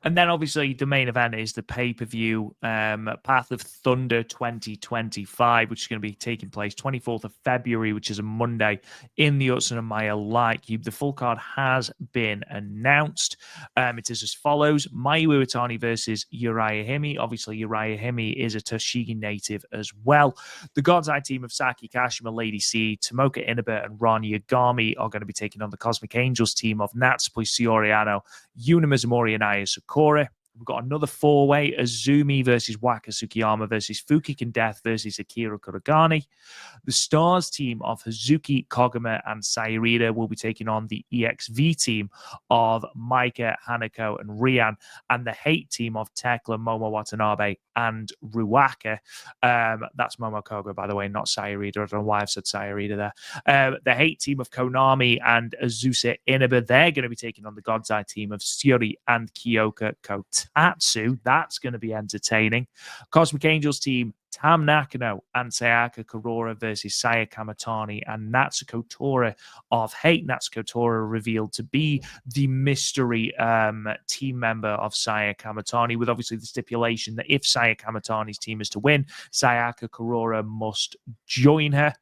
And then obviously the main event is the pay-per-view Path of Thunder 2025, which is going to be taking place 24th of February, which is a Monday in the Utsunomiya Light Cube. The full card has been announced. It is as follows: Mayu Iwatani versus Uriah Hime. Obviously, Uriah Hime is a Toshigi native as well. The God's Eye team of Saki Kashima, Lady C, Tomoka Inaba, and Ron Yagami are going to be taking on the Cosmic Angels team of Natsupoi, Sioriano, Yuna Mizumori, and Aya Sakura. We've got another 4-way: Azumi versus Waka Tsukiyama versus Fukiken Death versus Akira Kuragani. The Stars team of Hazuki, Koguma, and Sairida will be taking on the EXV team of Maika, Hanako, and Rian, and the Hate team of Tekla, Momo Watanabe, and Ruaka. That's Momo Koga, by the way, not Sairida. I don't know why I've said Sairida there. The Hate team of Konami and Azusa Inaba, they're going to be taking on the God's Eye team of Syuri and Kyoka Kotatsu. That's going to be entertaining. Cosmic Angels team, Tam Nakano and Sayaka Kurora versus Saya Kamatani and Natsuko Tora of Hate. Natsuko Tora revealed to be the mystery team member of Saya Kamatani, with obviously the stipulation that if Saya Kamatani's team is to win, Sayaka Kurora must join her.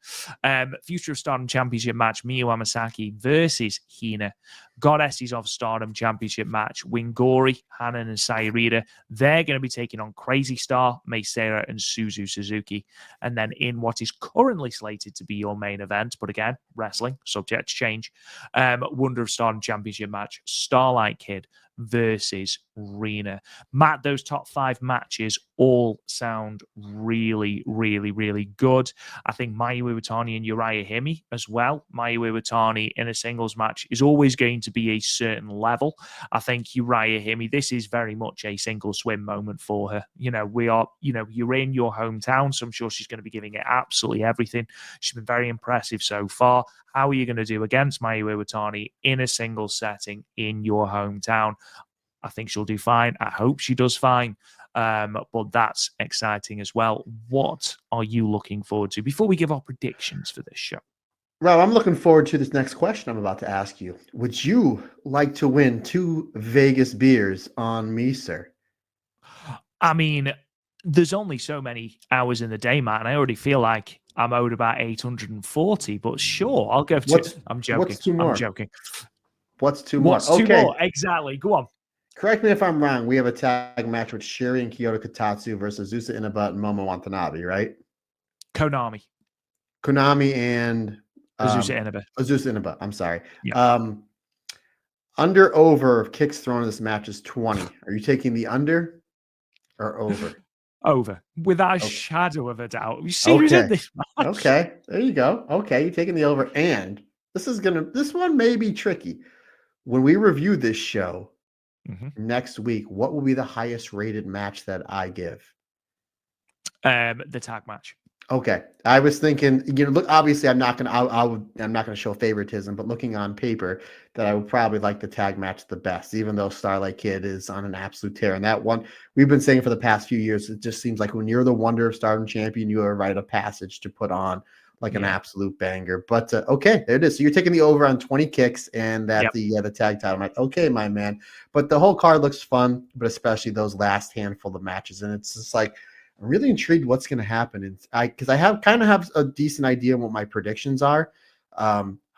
Future of Stardom Championship match, Miyu Amasaki versus Hina. Goddesses of Stardom Championship match, Wingori, Hanan, and Sairida. They're going to be taking on Crazy Star, Meisera, and Suzu Suzuki. And then in what is currently slated to be your main event, but again, wrestling, subject to change, Wonder of Stardom Championship match, Starlight Kid versus Rina. Matt, those top 5 matches all sound really, really, really good. I think Mayu Iwatani and Uriah Himi as well. Mayu Iwatani in a singles match is always going to be a certain level. I think Uriah Himi, this is very much a single swim moment for her. You're in your hometown, so I'm sure she's going to be giving it absolutely everything. She's been very impressive so far. How are you going to do against Mayu Iwatani in a single setting in your hometown? I think she'll do fine. I hope she does fine. But that's exciting as well. What are you looking forward to before we give our predictions for this show? Rob, I'm looking forward to this next question I'm about to ask you. Would you like to win 2 Vegas beers on me, sir? I mean, there's only so many hours in the day, Matt, and I already feel like I'm owed about 840, but sure, I'll go to... I'm joking. What's 2 more? I'm joking. What's 2 more? What's 2 more? Exactly. Go on. Correct me if I'm wrong. We have a tag match with Shiri and Kyoto Katatsu versus Azusa Inaba and Momo Watanabe, right? Konami and Azusa Inaba. Azusa Inaba. I'm sorry. Yeah. Under over kicks thrown in this match is 20. Are you taking the under or over? Over, without a shadow of a doubt. You see this match? Okay, there you go. Okay, you're taking the over, and this one may be tricky. When we review this show next week, what will be the highest rated match that I give? The tag match. Okay, I was thinking, look, obviously I'm not gonna show favoritism, but looking on paper, that I would probably like the tag match the best, even though Starlight Kid is on an absolute tear. And that one, we've been saying for the past few years, it just seems like when you're the Wonder of Stardom champion, you are a rite of passage to put on like an absolute banger. But okay, there it is. So you're taking the over on 20 kicks and that the tag title match. Okay, my man. But the whole card looks fun, but especially those last handful of matches, and it's just like, I'm really intrigued what's going to happen. And because I have a decent idea of what my predictions are.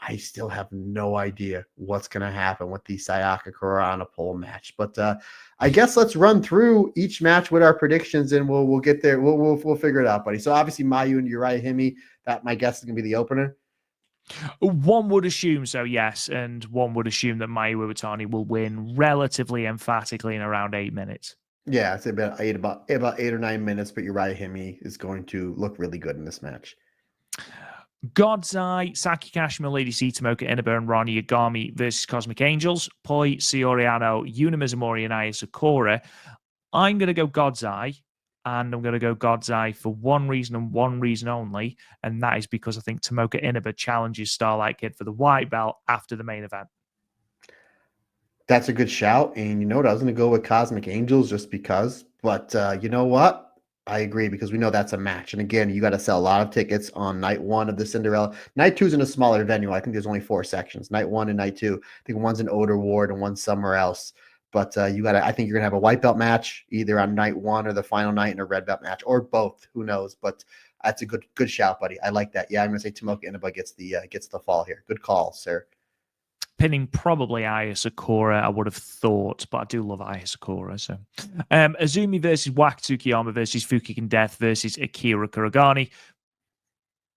I still have no idea what's going to happen with the Sayaka Kurana pole match. But I guess let's run through each match with our predictions, and we'll get there. We'll figure it out, buddy. So obviously Mayu and Uriah Himi, that my guess is going to be the opener. One would assume so, yes, and one would assume that Mayu Iwatani will win relatively emphatically in around 8 minutes. Yeah, it's about 8 or 9 minutes, but Uriah Himi is going to look really good in this match. God's Eye, Saki Kashima, Lady C, Tomoka Inaba, and Ronnie Yagami versus Cosmic Angels, Poi, Sioriano, Yuna Mizumori, and Aya Sakura. I'm going to go God's Eye, and I'm going to go God's Eye for one reason and one reason only, and that is because I think Tomoka Inaba challenges Starlight Kid for the white belt after the main event. That's a good shout. And you know what? I was going to go with Cosmic Angels just because. But you know what? I agree, because we know that's a match. And again, you got to sell a lot of tickets on night 1 of the Cinderella. Night 2 is in a smaller venue. I think there's only 4 sections. Night 1 and night 2. I think one's in Oder Ward and one's somewhere else. But I think you're going to have a white belt match either on night 1 or the final night, and a red belt match, or both. Who knows? But that's a good shout, buddy. I like that. Yeah, I'm going to say Tomoka Inaba gets the fall here. Good call, sir. Pinning probably Aya Sakura, I would have thought, but I do love Aya Sakura. So, Azumi versus Waka Tsukiyama versus Fukigen Death versus Akira Kuragani.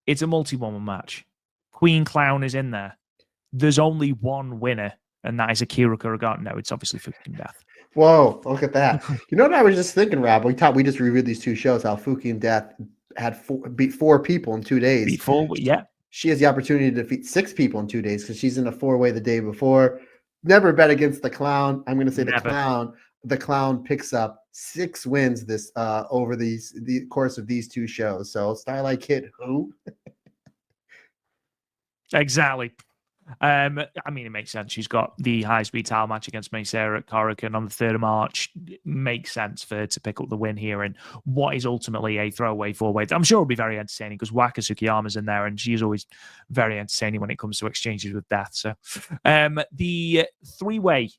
It's a multi-woman match. Queen Clown is in there. There's only one winner, and that is Akira Kuragani. No, it's obviously Fukigen Death. Whoa, look at that. You know what I was just thinking, Rob? We just reviewed these 2 shows, how Fukigen Death had beat 4 people in 2 days. Beat 4, yeah. She has the opportunity to defeat 6 people in 2 days because she's in a 4-way the day before. Never bet against the Clown. I'm going to say the Clown picks up 6 wins this over the course of these 2 shows. So Starlight Kid, who? Exactly. I mean, it makes sense. She's got the high-speed title match against Sarah at Korakuen on the 3rd of March. It makes sense for her to pick up the win here in what is ultimately a throwaway 4-way. I'm sure it'll be very entertaining because Waka Tsukiyama's in there, and she's always very entertaining when it comes to exchanges with Death. So the 3-way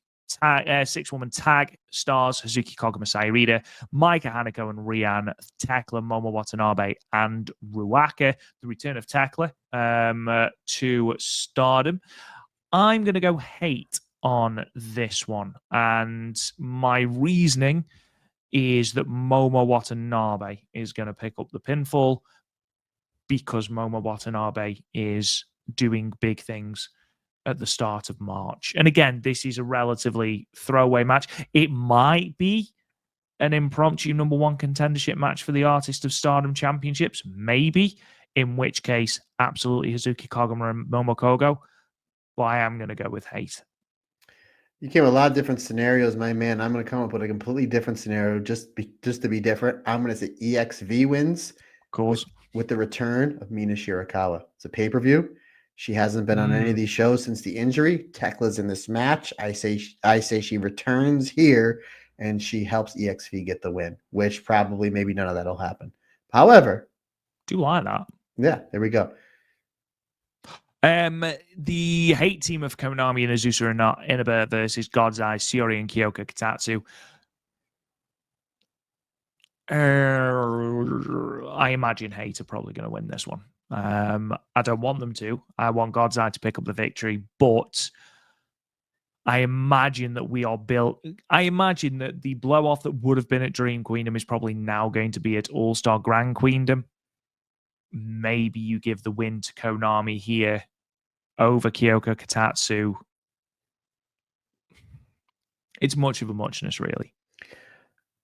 6-woman tag stars Hazuki Koga, Masai Rida, Maika Hanako, and Rian, Tekla, Momo Watanabe, and Ruaka. The return of Tekla to Stardom. I'm going to go hate on this one, and my reasoning is that Momo Watanabe is going to pick up the pinfall because Momo Watanabe is doing big things at the start of March. And again, this is a relatively throwaway match. It might be an impromptu number one contendership match for the Artist of Stardom Championships, maybe, in which case, absolutely Hazuki Koguma and Momo Kogo. But I am going to go with hate. You came with a lot of different scenarios, my man. I'm going to come up with a completely different scenario just to be different. I'm going to say EXV wins, of course, with the return of Mina Shirakawa. It's a pay-per-view. She hasn't been on any of these shows since the injury. Tekla's in this match. I say she returns here and she helps EXV get the win, which probably maybe none of that will happen. However, do like that. Yeah, there we go. The hate team of Konami and Azusa Inaba versus God's Eye, Shiori and Kyoka Kitatsu. I imagine hate are probably going to win this one. I don't want them to. I want God's Eye to pick up the victory, but I imagine that we are built. I imagine that the blow off that would have been at Dream Queendom is probably now going to be at All Star Grand Queendom. Maybe you give the win to Konami here over Kyoka Kitatsu. It's much of a muchness, really.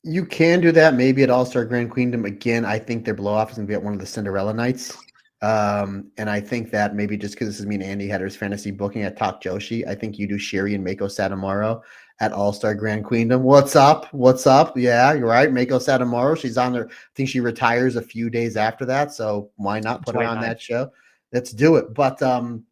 You can do that maybe at All-Star Grand Queendom. Again, I think their blow-off is going to be at one of the Cinderella nights. And I think that maybe just because this is me and Andy Hedder's fantasy booking at Talk Joshi, I think you do Shiri and Mako Satomaro at All-Star Grand Queendom. What's up? What's up? Yeah, you're right. Mako Satomaro, she's on there. I think she retires a few days after that, so why not put her on that show? Let's do it. But I'm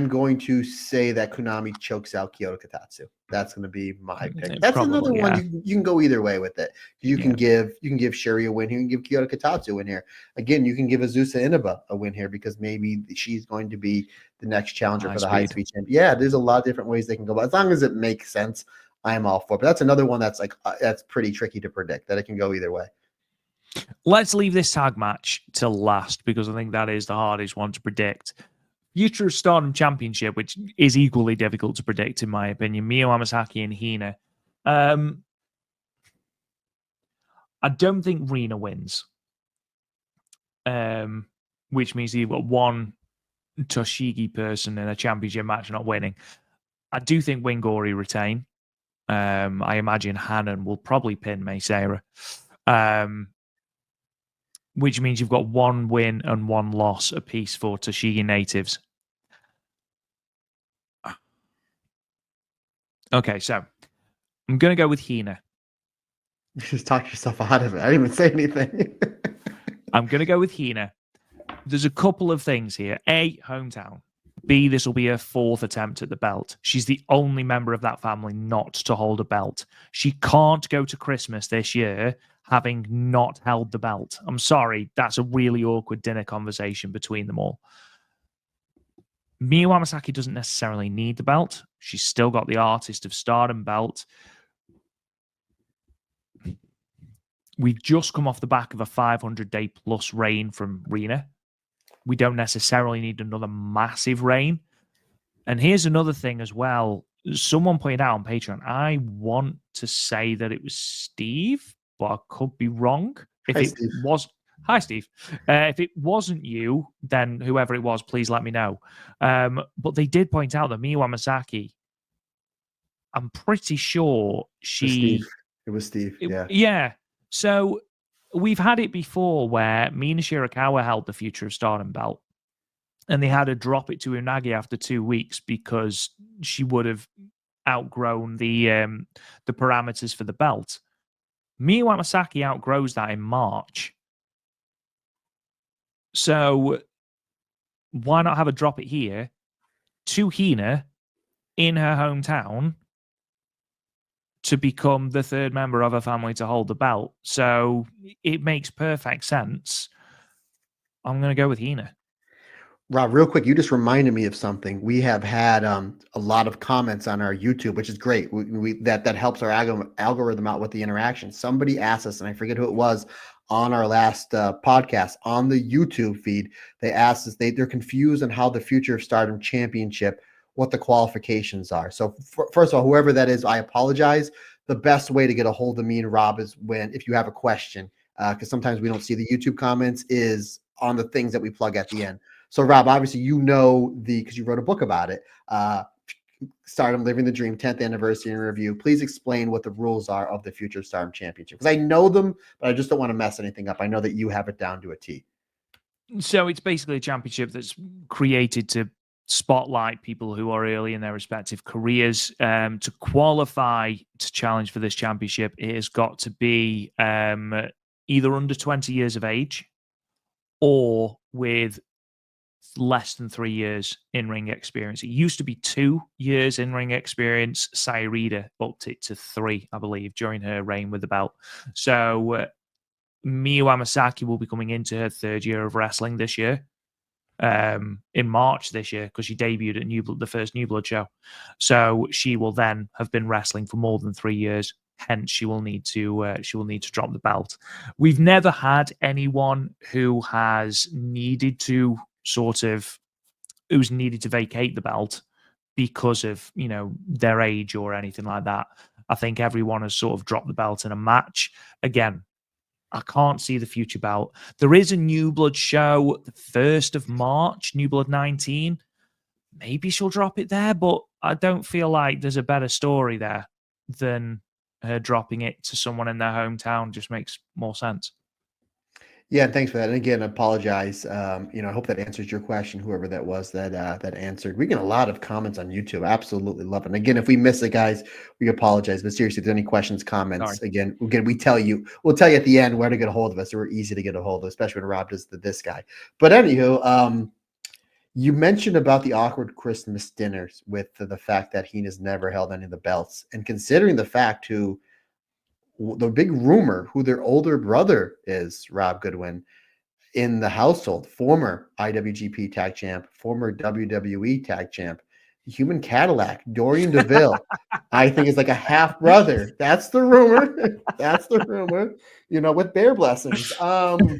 going to say that Konami chokes out Kyoto Kitatsu. That's going to be my pick. That's probably another one you can go either way with it. You can give Shiri a win here. You can give Kyoto Kitatsu a win here. Again, you can give Azusa Inaba a win here because maybe she's going to be the next challenger for the high speed champion. Yeah, there's a lot of different ways they can go, but as long as it makes sense, I am all for it. But that's another one that's that's pretty tricky to predict. That it can go either way. Let's leave this tag match till last because I think that is the hardest one to predict. Future Stardom Championship, which is equally difficult to predict, in my opinion. Miyu Amasaki and Hina. I don't think Rina wins. Which means you've got one Toshigi person in a championship match not winning. I do think Wingori retain. I imagine Hanan will probably pin Mei Seira. Which means you've got one win and one loss apiece for Toshigi natives. Okay, so I'm going to go with Hina. You just talked yourself out of it. I didn't even say anything. I'm going to go with Hina. There's a couple of things here. A, hometown. B, this will be her fourth attempt at the belt. She's the only member of that family not to hold a belt. She can't go to Christmas this year having not held the belt. I'm sorry. That's a really awkward dinner conversation between them all. Miyu Amasaki doesn't necessarily need the belt. She's still got the Artist of Stardom belt. We've just come off the back of a 500-day plus reign from Rina. We don't necessarily need another massive reign. And here's another thing as well. Someone pointed out on Patreon, I want to say that it was Steve, but I could be wrong. Hi, Steve. If it wasn't you, then whoever it was, please let me know. But they did point out that Miyu Amasaki, I'm pretty sure It was Steve. Yeah. So we've had it before where Mina Shirakawa held the Future of Stardom belt and they had to drop it to Unagi after 2 weeks because she would have outgrown the parameters for the belt. Miyu Amasaki outgrows that in March. So why not have a drop it here to Hina in her hometown to become the third member of her family to hold the belt? So it makes perfect sense. I'm going to go with Hina. Rob, real quick, you just reminded me of something. We have had a lot of comments on our YouTube, which is great. That helps our algorithm out with the interaction. Somebody asked us, and I forget who it was, on our last podcast on the YouTube feed. They asked us, they're confused on how the Future of Stardom Championship, what the qualifications are. So first of all, whoever that is, I apologize. The best way to get a hold of me and Rob is if you have a question, because sometimes we don't see the YouTube comments, is on the things that we plug at the end. So Rob, obviously you know because you wrote a book about it. Stardom Living the Dream 10th anniversary in review. Please explain what the rules are of the future Stardom Championship, because I know them, but I just don't want to mess anything up. I know that you have it down to a T. So it's basically a championship that's created to spotlight people who are early in their respective careers. To qualify to challenge for this championship, it has got to be either under 20 years of age or with less than 3 years in-ring experience. It used to be 2 years in-ring experience. Sayurida upped it to 3, I believe, during her reign with the belt. So Miyu Amasaki will be coming into her 3rd year of wrestling this year, in March this year, because she debuted at the first New Blood show. So she will then have been wrestling for more than 3 years. Hence, she will need to drop the belt. We've never had anyone who has needed to who's needed to vacate the belt because of their age or anything like that. I think everyone has sort of dropped the belt in a match. Again, I can't see the future belt. There is a New Blood show the 1st of March, New Blood 19. Maybe she'll drop it there, but I don't feel like there's a better story there than her dropping it to someone in their hometown. Just makes more sense. Yeah, thanks for that. And again, I apologize. I hope that answers your question, whoever that was that answered. We get a lot of comments on YouTube. Absolutely love it. And again, if we miss it, guys, we apologize. But seriously, if there's any questions, comments, again, we'll tell you at the end where to get a hold of us. We're easy to get a hold of, especially when Rob does this guy. But anywho, you mentioned about the awkward Christmas dinners with the fact that Hina's never held any of the belts, and considering the fact the big rumor who their older brother is, Rob Goodwin, in the household, former IWGP Tag Champ, former WWE Tag Champ, Human Cadillac, Dorian DeVille, I think is like a half brother. That's the rumor. That's the rumor. With bear blessings. I'm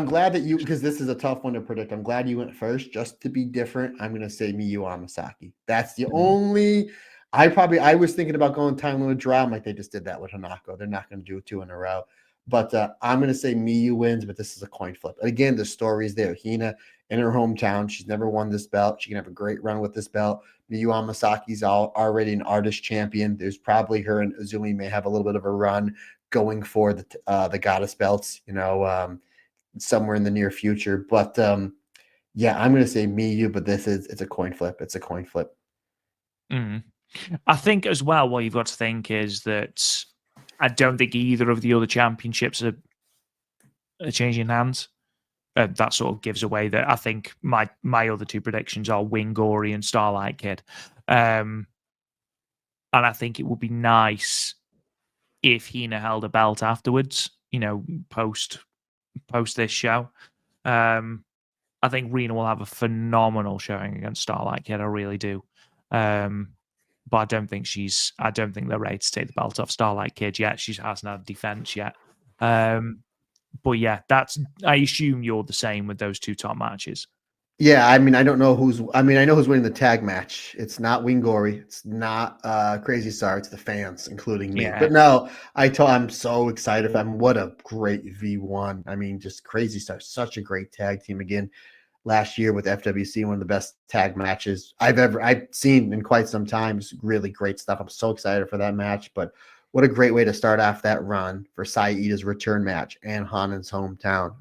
glad that because this is a tough one to predict. I'm glad you went first, just to be different. I'm going to say Miyu Amasaki. That's the only. I was thinking about going time limit draw. Like they just did that with Hanako. They're not going to do 2 in a row. But I'm going to say Miyu wins, but this is a coin flip. Again, the story is there. Hina in her hometown. She's never won this belt. She can have a great run with this belt. Miyu Amasaki's already an artist champion. There's probably her and Azumi may have a little bit of a run going for the goddess belts, somewhere in the near future. But yeah, I'm going to say Miyu, but it's a coin flip. It's a coin flip. Mm. I think as well, what you've got to think is that I don't think either of the other championships are changing hands. That sort of gives away that I think my other 2 predictions are Wingori and Starlight Kid. And I think it would be nice if Hina held a belt afterwards, post this show. I think Rena will have a phenomenal showing against Starlight Kid. I really do. But I don't think they're ready to take the belt off Starlight Kid yet. She hasn't had defense yet. But yeah, I assume you're the same with those 2 top matches. Yeah, I don't know I know who's winning the tag match. It's not Wingori. It's not Crazy Star. It's the fans, including me. Yeah. But no, I'm so excited. What a great V1. Just Crazy Star, such a great tag team. Again, last year with FWC, one of the best tag matches I've seen in quite some time. Just really great stuff. I'm so excited for that match. But what a great way to start off that run for Saida's return match and Hanen's hometown.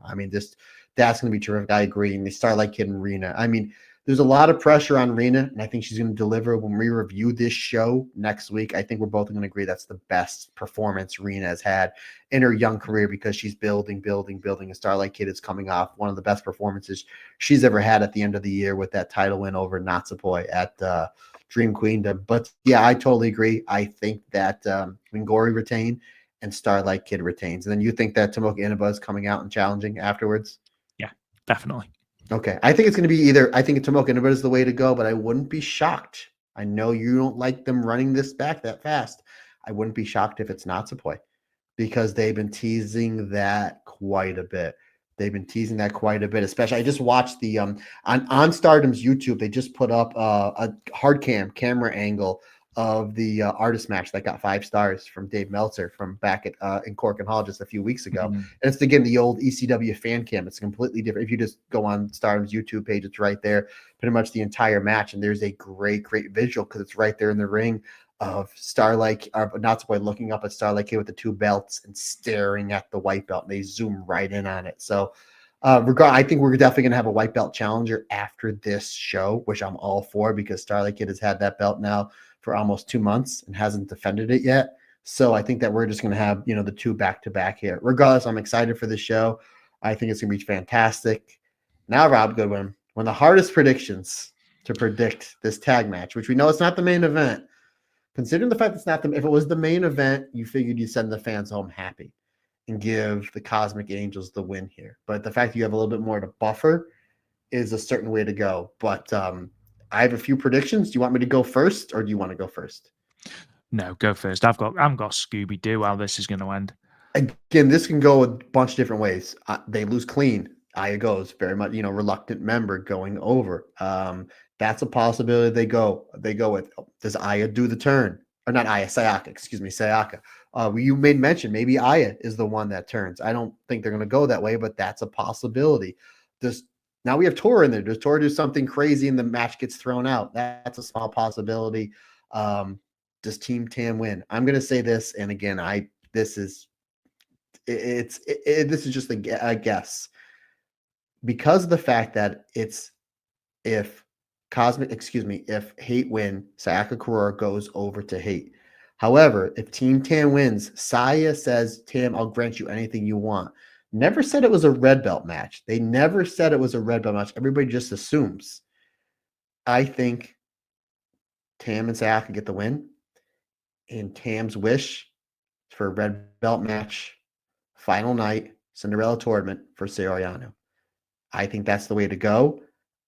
That's going to be terrific. I agree. And they start like Kid and Rena. There's a lot of pressure on Rena, and I think she's going to deliver. When we review this show next week, I think we're both going to agree that's the best performance Rena has had in her young career, because she's building. And Starlight Kid is coming off one of the best performances she's ever had at the end of the year with that title win over Natsupoi at Dream Queendom. But yeah, I totally agree. I think that Wingori retain and Starlight Kid retains. And then you think that Tomoka Inaba is coming out and challenging afterwards? Yeah, definitely. Okay. I think it's going to be I think Tomoka Inaba is the way to go, but I wouldn't be shocked. I know you don't like them running this back that fast. I wouldn't be shocked if it's Natsupoi, because they've been teasing that quite a bit. Especially, I just watched the on Stardom's YouTube. They just put up a hard camera angle of the artist match that got 5 stars from Dave Meltzer from back at in Cork and Hall just a few weeks ago. And it's again the old ECW fan cam. It's completely different. If you just go on Stardom's YouTube page, it's right there, pretty much the entire match. And there's a great visual because it's right there in the ring of Starlight, Natsupoi looking up at Starlight with the 2 belts and staring at the white belt. And they zoom right in on it. So I think we're definitely going to have a white belt challenger after this show, which I'm all for because Starlight Kid has had that belt now for almost 2 months and hasn't defended it yet. So I think that we're just going to have, the 2 back-to-back here. Regardless, I'm excited for the show. I think it's going to be fantastic. Now, Rob Goodwin, one of the hardest predictions to predict this tag match, which we know it's not the main event. Considering the fact it's not if it was the main event, you figured you'd send the fans home happy and give the Cosmic Angels the win here. But the fact that you have a little bit more to buffer is a certain way to go. But I have a few predictions. Do you want me to go first, or do you want to go first? No, go first. I've got Scooby-Doo how this is going to end. Again, this can go a bunch of different ways. They lose clean. Aya goes very much, reluctant member going over. That's a possibility. They go with. Does Aya do the turn? Or not Aya, Sayaka. Excuse me, Sayaka. You made mention maybe Aya is the one that turns. I don't think they're going to go that way, but that's a possibility. Now we have Tora in there. Does Tora do something crazy and the match gets thrown out? That's a small possibility. Does Team Tam win? I'm going to say this, and again, this is just a guess because of the fact that if Hate win, Sayaka Kurora goes over to Hate. However, if Team Tam wins, Saya says, Tam, I'll grant you anything you want. Never said it was a red belt match. They never said it was a red belt match. Everybody just assumes. I think Tam and Sayaka get the win. And Tam's wish for a red belt match, final night, Cinderella tournament for Soriano. I think that's the way to go.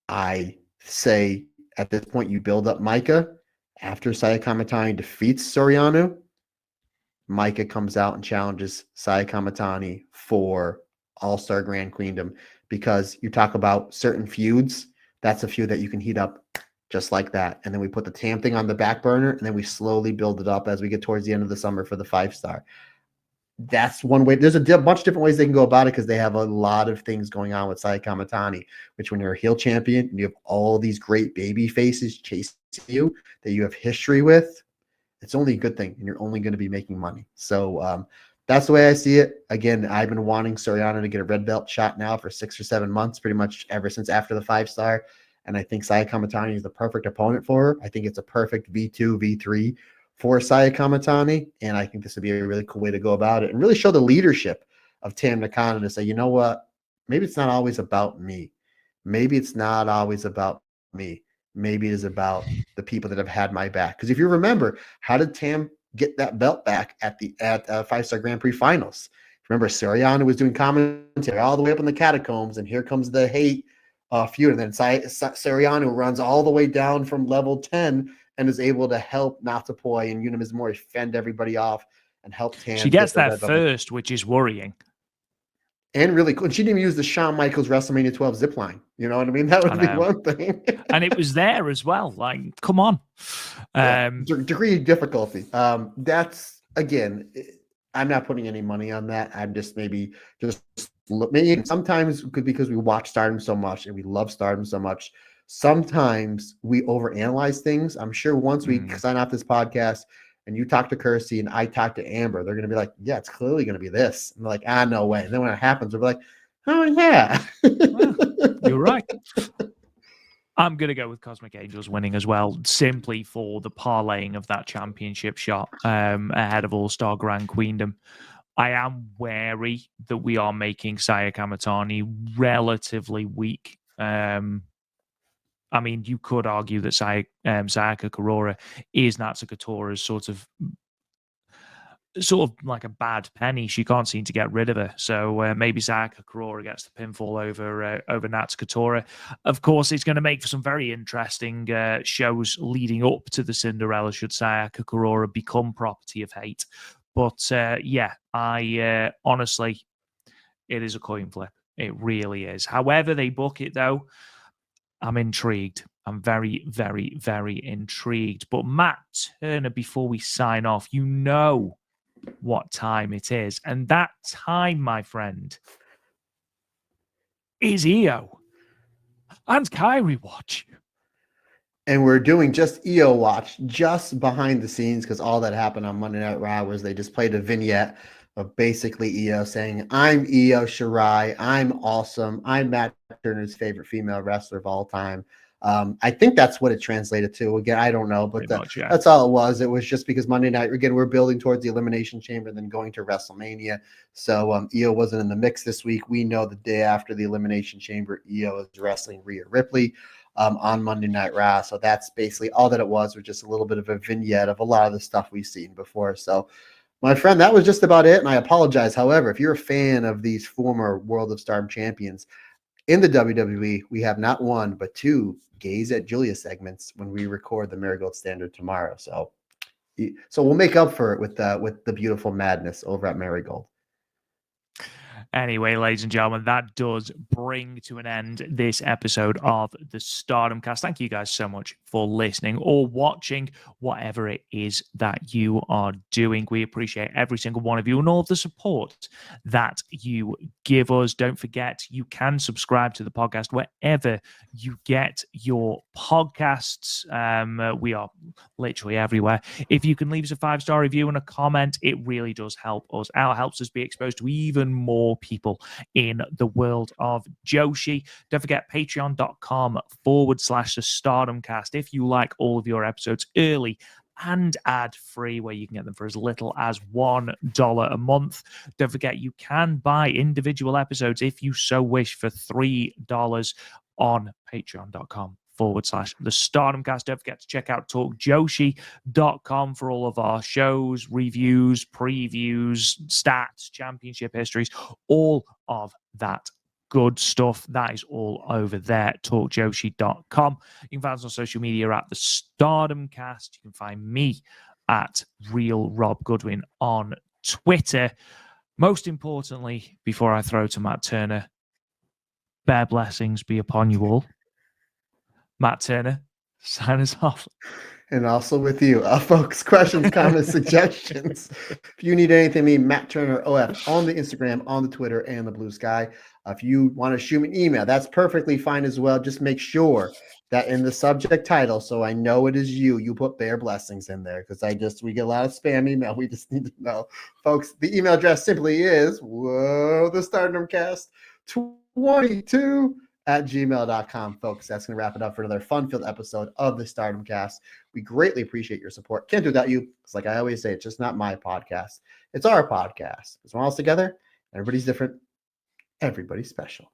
I say at this point you build up Micah. After Saya Kamitani defeats Soriano, Micah comes out and challenges Saya Kamitani for All-Star Grand Queendom because you talk about certain feuds. That's a feud that you can heat up just like that. And then we put the Tam thing on the back burner, and then we slowly build it up as we get towards the end of the summer for the 5-star. That's one way. There's a bunch of different ways they can go about it because they have a lot of things going on with Saya Kamitani, which when you're a heel champion and you have all these great baby faces chasing you that you have history with, it's only a good thing, and you're only going to be making money. So that's the way I see it. Again, I've been wanting Soriano to get a red belt shot now for 6 or 7 months, pretty much ever since after the 5-star. And I think Saya Kamitani is the perfect opponent for her. I think it's a perfect V2, V3 for Saya Kamitani, and I think this would be a really cool way to go about it and really show the leadership of Tam Nakano to say, you know what, maybe it's not always about me. Maybe it's not always about me. Maybe it is about the people that have had my back. Because if you remember, how did Tam get that belt back at 5-star Grand Prix finals? Remember, Soriano was doing commentary all the way up in the catacombs, and here comes the Hate feud, and then Soriano runs all the way down from level 10 and is able to help Natsupoi and Yuna Mizumori fend everybody off and help Tam. She gets there first, which is worrying. And really cool. And she didn't even use the Shawn Michaels WrestleMania 12 zip line. You know what I mean? That would be one thing. And it was there as well. Like, come on. Degree of difficulty. That's, again, I'm not putting any money on that. I'm just maybe sometimes because we watch Stardom so much and we love Stardom so much, sometimes we overanalyze things. I'm sure once we sign off this podcast and you talk to Kirsty and I talk to Amber, they're going to be like, yeah, it's clearly going to be this. And they're like, no way. And then when it happens, we'll be like, oh, yeah. Well, you're right. I'm going to go with Cosmic Angels winning as well, simply for the parlaying of that championship shot ahead of All-Star Grand Queendom. I am wary that we are making Saya Kamitani relatively weak. I mean, you could argue that Sayaka Kurora is Natsuko Tora's sort of like a bad penny. She can't seem to get rid of her. So maybe Sayaka Kurora gets the pinfall over Natsuko Tora. Of course, it's going to make for some very interesting shows leading up to the Cinderella should Sayaka Kurora become property of Hate. But I honestly, it is a coin flip. It really is. However they book it, though, I'm intrigued. I'm very, very, very intrigued. But Matt Turner, before we sign off, you know what time it is. And that time, my friend, is EO and Kyrie Watch. And we're doing just EO Watch, just behind the scenes, because all that happened on Monday Night Raw was they just played a vignette of basically EO saying, I'm Io Shirai, I'm awesome, I'm Matt Turner's favorite female wrestler of all time. I think that's what it translated to. Again, I don't know, but that's all it was. It was just because Monday night, again, we're building towards the Elimination Chamber, then going to WrestleMania. So Io wasn't in the mix this week. We know the day after the Elimination Chamber, Io is wrestling Rhea Ripley on Monday Night Raw. So that's basically all that it was just a little bit of a vignette of a lot of the stuff we've seen before. So my friend, that was just about it. And I apologize. However, if you're a fan of these former World of Stardom champions in the WWE, we have not one, but two Gaze at Julia segments when we record the Marigold Standard tomorrow. So we'll make up for it with the beautiful madness over at Marigold. Anyway, ladies and gentlemen, that does bring to an end this episode of the Stardom Cast. Thank you guys so much for listening or watching, whatever it is that you are doing. We appreciate every single one of you and all of the support that you give us. Don't forget, you can subscribe to the podcast wherever you get your podcasts. We are literally everywhere. If you can leave us a 5-star review and a comment, it really does help us out, helps us be exposed to even more people in the world of Joshi. Don't forget patreon.com/the Stardom Cast if you like all of your episodes early and ad-free, where you can get them for as little as $1 a month. Don't forget, you can buy individual episodes if you so wish for $3 on patreon.com/the Stardom Cast. Don't forget to check out talkjoshi.com for all of our shows, reviews, previews, stats, championship histories, all of that good stuff. That is all over there, talkjoshi.com. You can find us on social media at the Stardom Cast. You can find me at Real Rob Goodwin on Twitter. Most importantly, before I throw to Matt Turner, bear blessings be upon you all. Matt Turner, sign us off. And also with you, folks, questions, comments, suggestions. If you need anything, me, Matt Turner, OF, on the Instagram, on the Twitter, and the Blue Sky. If you want to shoot me an email, that's perfectly fine as well. Just make sure that in the subject title, so I know it is you put bear blessings in there, because we get a lot of spam email. We just need to know. Folks, the email address simply is, the Stardomcast 22@gmail.com, folks. That's going to wrap it up for another fun-filled episode of the Stardom Cast. We greatly appreciate your support. Can't do without you. It's like I always say, it's just not my podcast. It's our podcast. Because when all together, everybody's different. Everybody's special.